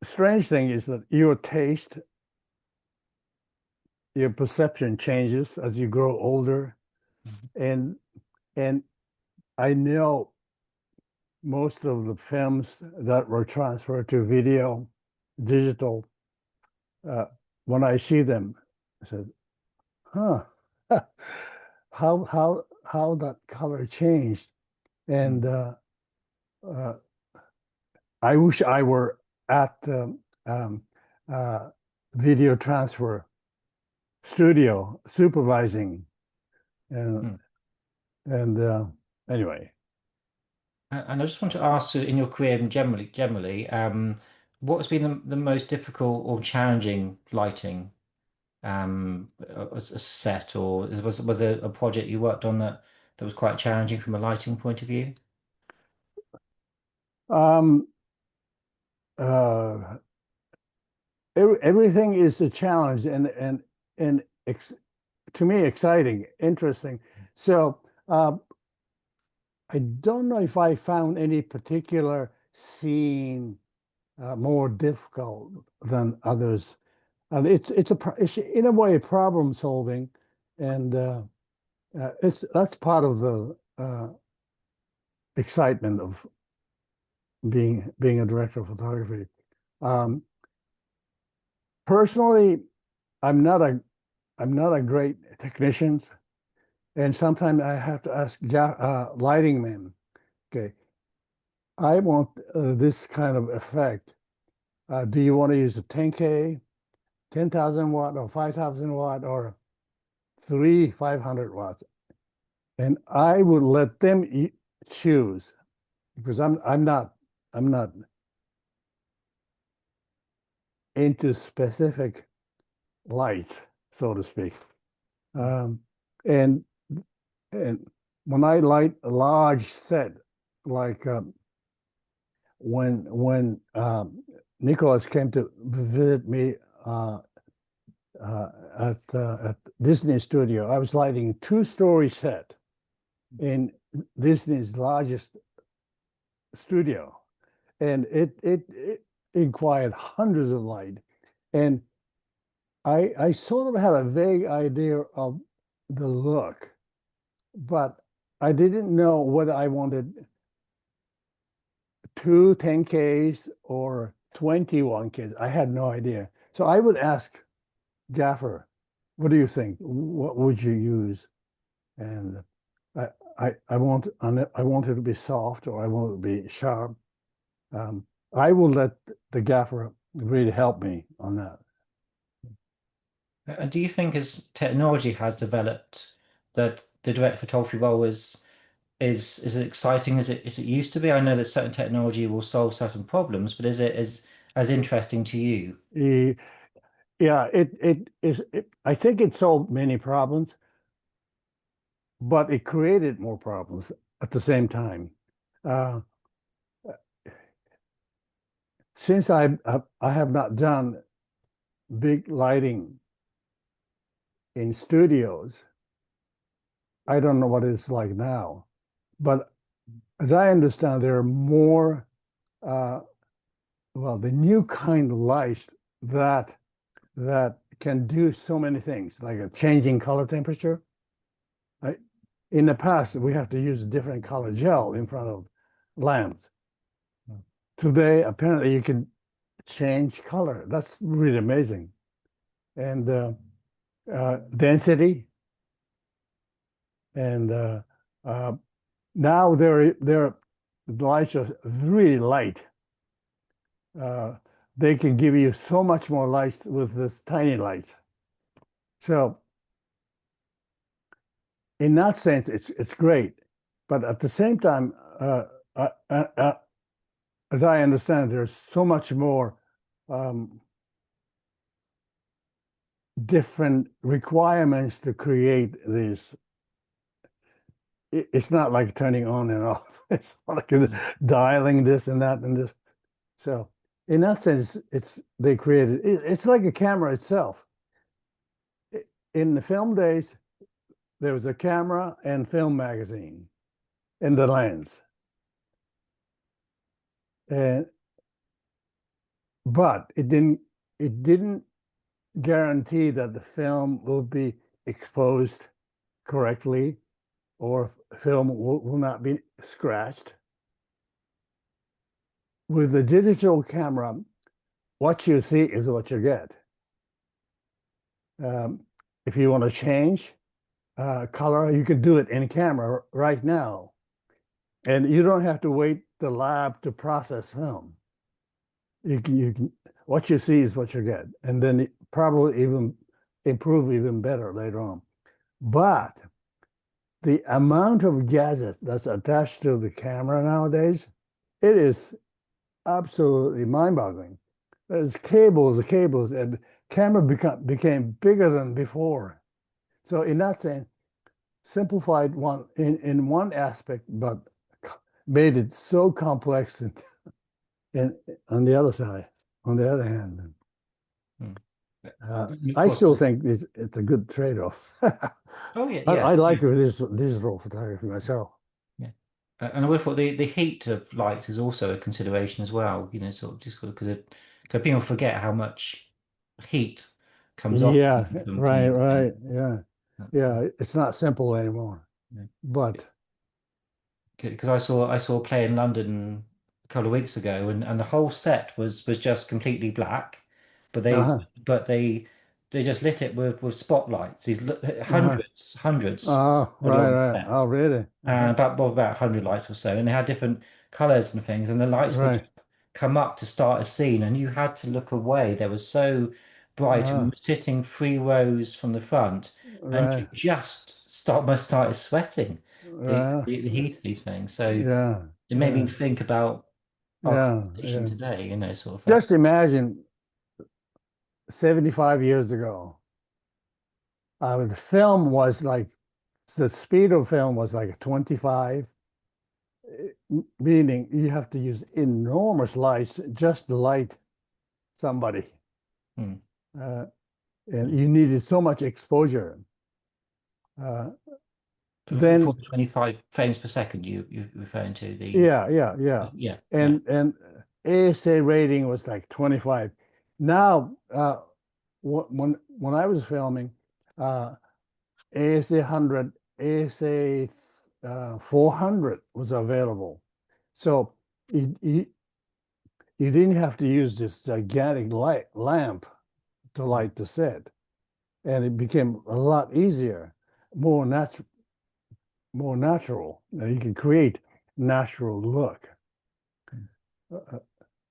strange thing is that your taste, your perception changes as you grow older, Mhm. and and I know most of the films that were transferred to video, digital, uh, when I see them, I said, "Huh, how that color changed." And Mm. uh, I wish I were at um, uh, video transfer studio supervising, and Mm. and anyway. And I just want to ask, in your career and generally, what has been the most difficult or challenging lighting as a set, or was there a project you worked on that was quite challenging from a lighting point of view? Um, uh, everything is a challenge and to me exciting, interesting. So I don't know if I found any particular scene more difficult than others. It's in a way problem solving, and it's that's part of the excitement of being a director of photography. Um, personally, I'm not a I'm not a great technician, and sometimes I have to ask lighting men. Okay, I want this kind of effect. Do you want to use a 10K, 10,000 watt, or 5,000 watt, or three 500 watts? And I would let them choose because I'm not into specific light, so to speak. Um, and and when I light a large set, like when Nicholas came to visit me uh, uh, at Disney Studio, I was lighting two-story set in Disney's largest studio, and it required hundreds of light, and I sort of had a vague idea of the look, but I didn't know whether I wanted two 10Ks or 21Ks. I had no idea. So I would ask Gaffer, what do you think? What would you use? And I, I want it to be soft or I want it to be sharp. Um, I will let the gaffer really help me on that. And do you think as technology has developed that the direct photography role is is it exciting as it used to be? I know that certain technology will solve certain problems, but is it as interesting to you? Eh, yeah, it is. I think it solved many problems, but it created more problems at the same time. Uh, since I have not done big lighting in studios, I don't know what it's like now. But as I understand, there are more, uh, well, the new kind of lights that can do so many things, like a changing color temperature. I, in the past, we have to use a different color gel in front of lamps. Today, apparently, you can change color. That's really amazing. And density, and uh, now they're the lights are really light. Uh, they can give you so much more light with this tiny light. So in that sense, it's great. But at the same time, uh, uh, uh, as I understand, there's so much more um, different requirements to create these. It's not like turning on and off. It's like Mm. dialing this and that and this. So in that sense, it's they created. It's like a camera itself. In the film days, there was a camera and film magazine in the lens, and but it didn't guarantee that the film will be exposed correctly or film will not be scratched. With the digital camera, what you see is what you get. Um, if you want to change color, you can do it in camera right now. And you don't have to wait the lab to process film. You can what you see is what you get, and then probably even improve even better later on. But the amount of gadget that's attached to the camera nowadays, it is absolutely mind-boggling. There's cables, and camera became bigger than before. So in that sense, simplified one in one aspect, but made it so complex and on the other side, on the other hand. Mm. And of I course, still think it's a good trade-off. oh yeah, I yeah, like yeah, this digital photography myself. yeah. And I would have thought the heat of lights is also a consideration as well. Sort of just because people forget how much heat comes off Yeah, from right, using. right. Yeah. Yeah, it's not simple anymore. Yeah. But Because I saw a play in London a couple of weeks ago, and the whole set was just completely black, but they uh-huh, but they just lit it with spotlights. uh-huh. Hundreds Oh, right, along the right. set, Oh, really? Uh-huh. and about 100 lights or so, and they had different colors and things, and the lights would Right. just come up to start a scene, and you had to look away. They were so bright, and you Uh, were sitting 3 rows from the front, and you right. just started sweating Right. the heat of these things. So Yeah. it made me Yeah. think about our Yeah. conversation Yeah. today, sort of that. Just imagine 75 years ago, the film was like the speed of film was like 25, meaning you have to use enormous lights just to light somebody. Hmm. Uh, and Yeah. you needed so much exposure. Uh, For then, the 25 frames per second, you're referring to the yeah, yeah, yeah. yeah, yeah. And ASA rating was like 25. Now, when I was filming, ASA 100, ASA 400 was available. So you didn't have to use this gigantic lamp to Hmm. light the set. And it became a lot easier, more natural, more natural. You can create natural look. Uh,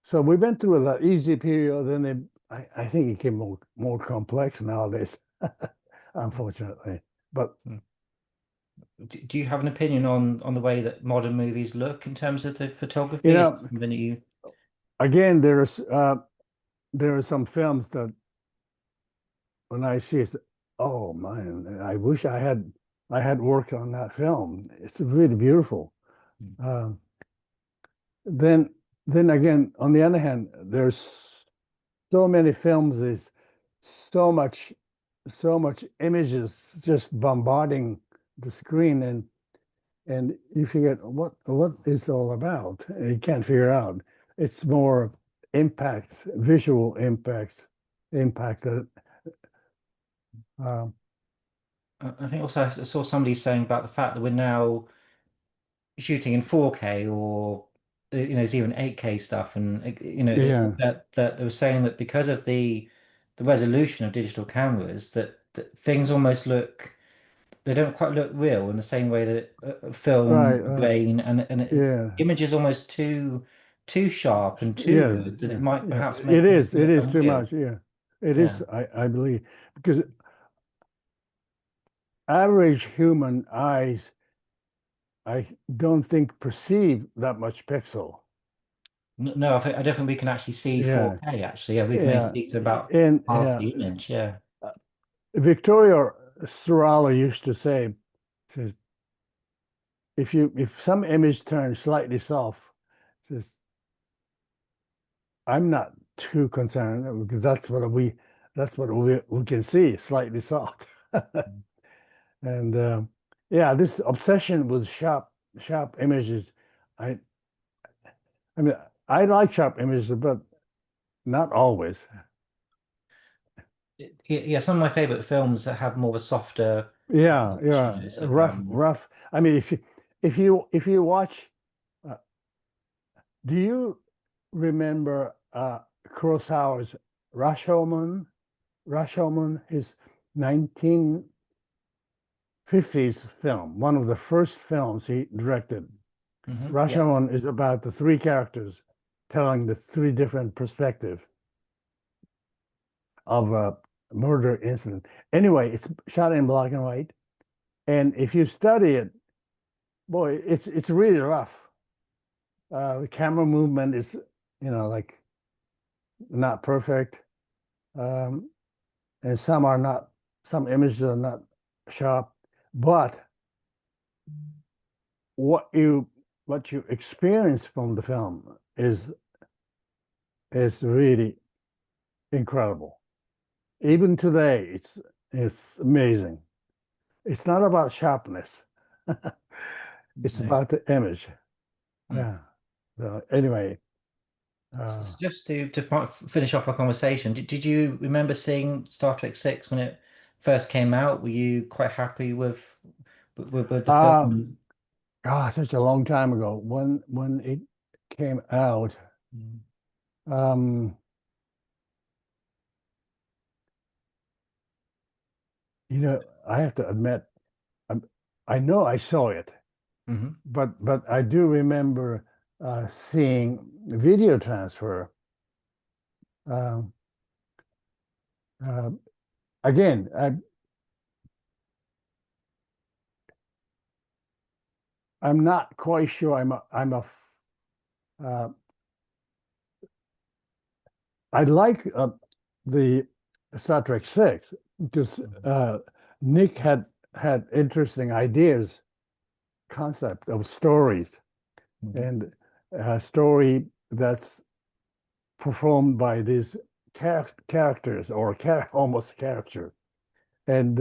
so we went through that easy period, then I think it became more complex nowadays, unfortunately. But Hmm. Do you have an opinion on the way that modern movies look in terms of the You photography? Is it know, something that you? again, there are some films that when I see it, oh man, I wish I had worked on that film. It's really beautiful. Um, then then again, on the other hand, there's so many films, there's so much so much images just bombarding the screen, and you forget what it's all about. You can't figure out. It's more impacts, visual impacts that um, I think also I saw somebody saying about the fact that we're now shooting in 4K or there's even 8K stuff, and yeah, that they were saying that because of the resolution of digital cameras that things almost look they don't quite look real in the same way that film right, grain and yeah. image is almost too sharp and too Yeah, good that it yeah, might yeah. perhaps make things It look is too unreal. much. Yeah, it is. Yeah. I believe because average human eyes, I don't think perceive that much pixel. No, I don't think we can actually see Yeah, 4K actually. Yeah, we can only yeah, see to about and half yeah. the image. Yeah. Victoria Serralo used to say, says, if some image turns slightly soft, says I'm not too concerned because that's what we can see slightly soft. And yeah, this obsession with sharp images, I I mean, I like sharp images, but not always. Yeah, some of my favorite films that have more of a softer Yeah, approach, yeah, sort of rough. I mean, if you watch, uh, do you remember Kurosawa's Rashomon? Rashomon, his 1950s film, one of the first films he directed. yeah. Rashomon is about the three characters telling the three different perspectives of a murder incident. Anyway, it's shot in black and white, and if you study it, boy, it's really rough. The camera movement is, like not perfect, um, and some images are not sharp, but what you what you experience from the film is really incredible. Even today, it's amazing. It's not about sharpness. It's No. about the image. Mm. Yeah. So anyway, So just to finish off our conversation, did you remember seeing Star Trek 6 when it first came out? Were you quite happy with the uh, film? such a long time ago when it came out. Mm. Um, I have to admit, I, I know I saw it, Hmm. but I do remember seeing video transfer. Um, uh, again, I'm not quite sure. Uh, I like the Star Trek 6 because Nick had interesting ideas, concept of stories, Hmm. and a story that's performed by these characters or almost character. And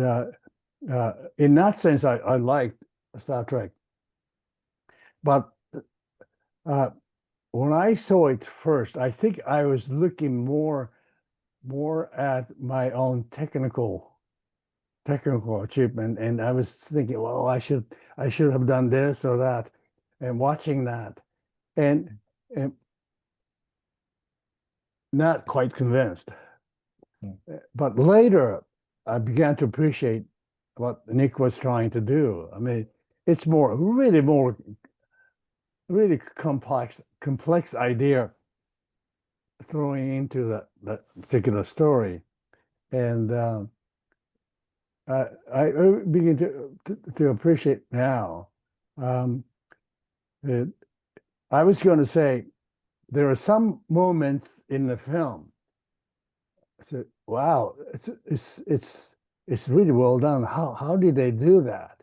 in that sense, I liked Star Trek. But uh, when I saw it first, I think I was looking more at my own technical achievement, and I was thinking, well, I should have done this or that, and watching that, and, and not quite convinced. But later, I began to appreciate what Nick was trying to do. I mean, it's really complex idea throwing into that particular story. And I begin to appreciate now. Um, it, I was going to say there are some moments in the film. So, wow, it's really well done. How did they do that?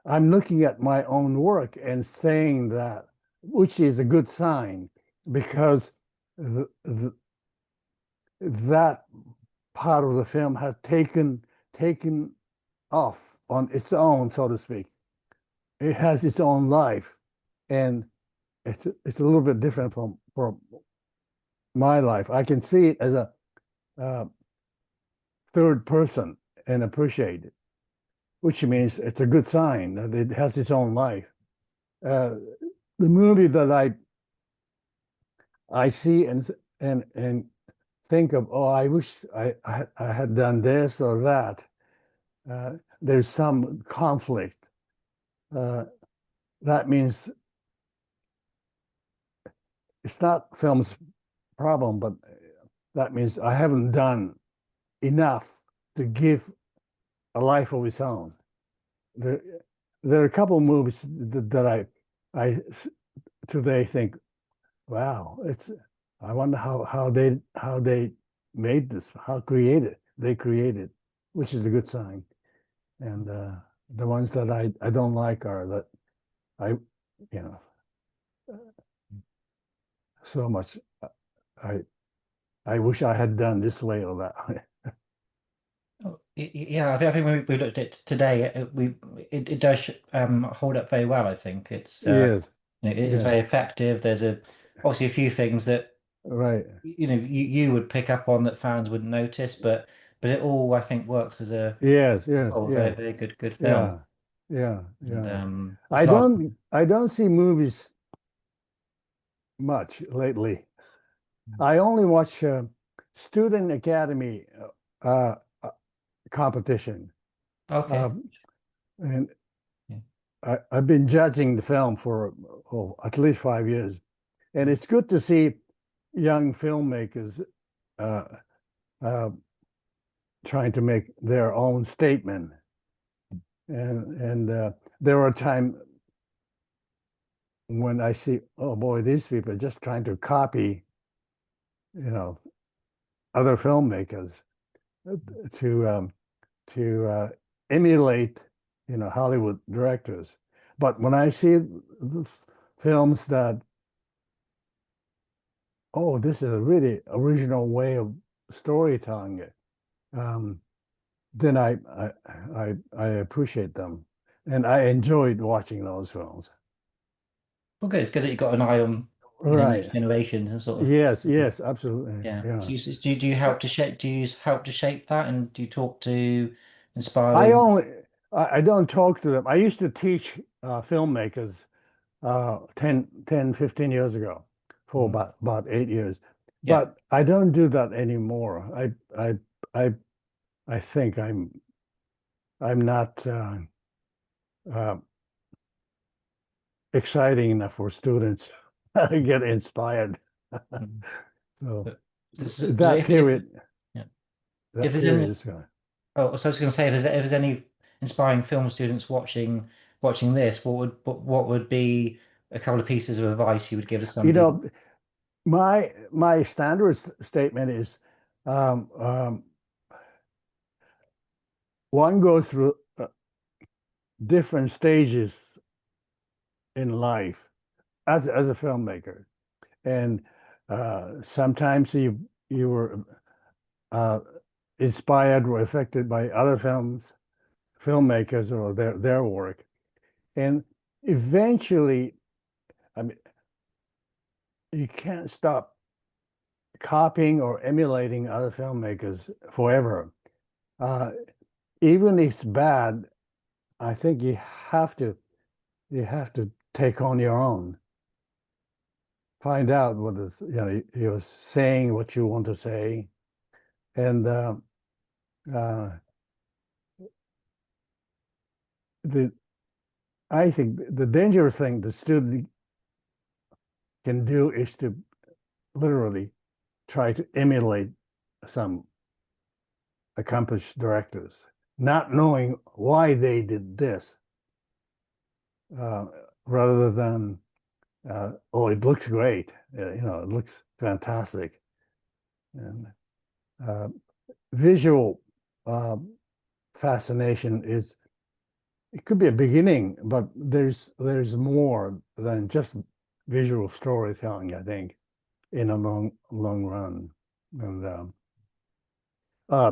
I'm looking at my own work and saying that, which is a good sign, because the, that part of the film has taken off on its own, so to speak. It has its own life, and it's a little bit different from my life. I can see it as a uh, third person and appreciate it, which means it's a good sign that it has its own life. Uh, the movie that I see and think of, oh, I wish I had done this or that. There's some conflict. Uh, that means it's not film's problem, but that means I haven't done enough to give a life of its own. There, there are a couple of movies that I today think, wow, it's. I wonder how they made this, how created they created, which is a good sign. And the ones that I don't like are that I, you know, so much. I I wish I had done this way or that way. Yeah, I think when we looked at it today, it does hold up very well. I think Yes, it is yes, very effective. There's obviously a few things that right. you would pick up on that fans wouldn't notice, but it all I think works as a Yes, yes, whole very yes. very good film. Yeah, yeah, And yeah. it's I last. don't see movies much lately. I only watch Student Academy uh, uh, competition, Okay. uh, and Yeah. I've been judging the film for at least 5 years, and it's good to see young filmmakers uh, uh, trying to make their own statement. And there are times when I see, oh boy, these people are just trying to copy, you know, other filmmakers to to emulate, Hollywood directors. But when I see the films that, oh, this is a really original way of storytelling it, um, then I appreciate them, and I enjoyed watching those films. Well, good. It's good that you've got an eye on next Right. generations and sort of. Yes, yes, absolutely. Yeah. Yeah. So do you help to shape? Do you help to shape that, and do you talk to I inspiring? only I don't talk to them. I used to teach filmmakers 10, 15 years ago for Mm, about 8 years. yeah. But I don't do that anymore. I I think I'm not uh, exciting enough for students to get inspired. Mm. So But this is, that period yeah. If that there's period any, is gone. oh, so I was going to say, if there's any inspiring film students watching this, what would be a couple of pieces of advice you would give to You somebody? know, my standard statement is um, um, one goes through different stages in life as a filmmaker, and sometimes you were uh, inspired or affected by other filmmakers or their work, and eventually, I mean, you can't stop copying or emulating other filmmakers forever. Uh, Even if it's bad, I think you have to take on your own. Find out what is, you're saying what you want to say, and uh, the I think the dangerous thing the student can do is to literally try to emulate some accomplished directors. not knowing why they did this, uh, rather than, oh, it looks great. It looks fantastic. And uh, visual uh, fascination it could be a beginning, but there's more than just visual storytelling, I think, in a long run. And uh,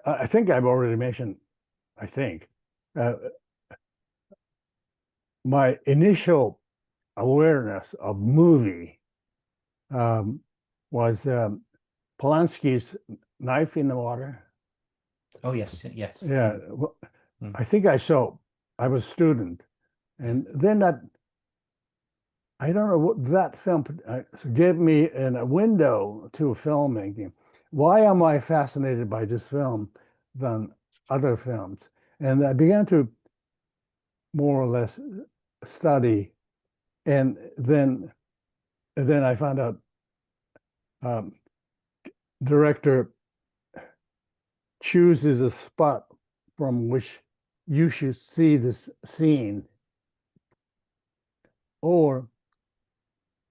I think I've already mentioned, I think, uh, my initial awareness of movie um, was Polanski's Knife in the Water. Oh yes, yes. Yeah, Mm. I think I was a student, and then I don't know what that film gave me a window to filmmaking. Why am I fascinated by this film than other films? And I began to more or less study, and then I found out um, director chooses a spot from which you should see this scene, or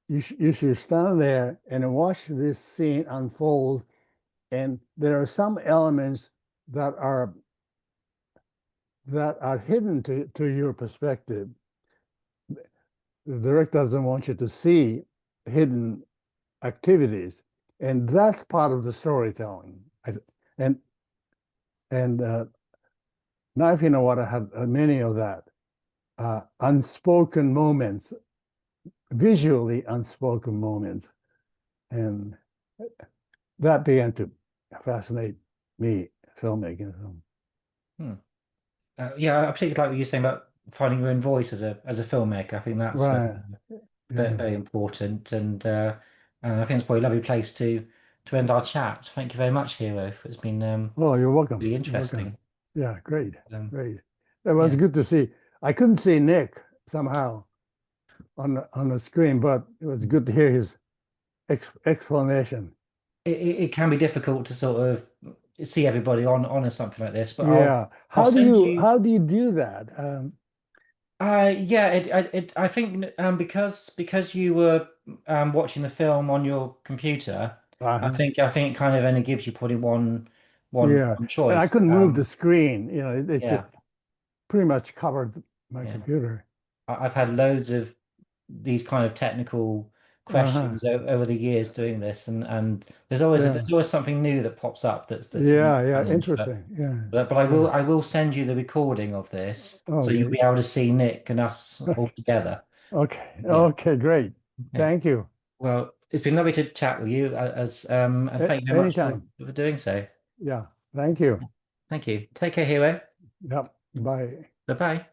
you should stand there and watch this scene unfold. And there are some elements that are hidden to your perspective. The director doesn't want you to see hidden activities, and that's part of the storytelling. And and Knife in the Water had many of that unspoken moments, visually unspoken moments, and that began to fascinate me, filmmaking. Hmm. Yeah, I particularly like what you're saying about finding your own voice as a filmmaker. I think that's Right. very, Yeah. very important, and I think it's probably a lovely place to end our chat. Thank you very much, Hiro. It's been Oh, you're welcome. really You're welcome. interesting. Yeah, great. Um, Great. It was yeah, good to see. I couldn't see Nick somehow on the screen, but it was good to hear his explanation. it can be difficult to sort of see everybody on something like this, but Yeah. I'll send you. How do you do that? Yeah, I think because you were watching the film on your computer, Uh-huh. I think it kind of only gives you probably Yeah. one And I choice. couldn't move the screen. It just Yeah, pretty much covered my yeah. computer. I've had loads of these kind of technical Uh-huh. questions over the years doing this, and Yeah. there's always something new that pops up that's a new Yeah, yeah. challenge. Interesting. Yeah. But Yeah. I will send you the recording of this so you'll Okay. be able to see Nick and us all together. Okay. Yeah. Okay, great. Okay. Thank you. Well, it's been lovely to chat with you and thank you very much Anytime. for doing so. Yeah. Thank you. Thank you. Take care, Hero. Yep. Bye. Bye bye.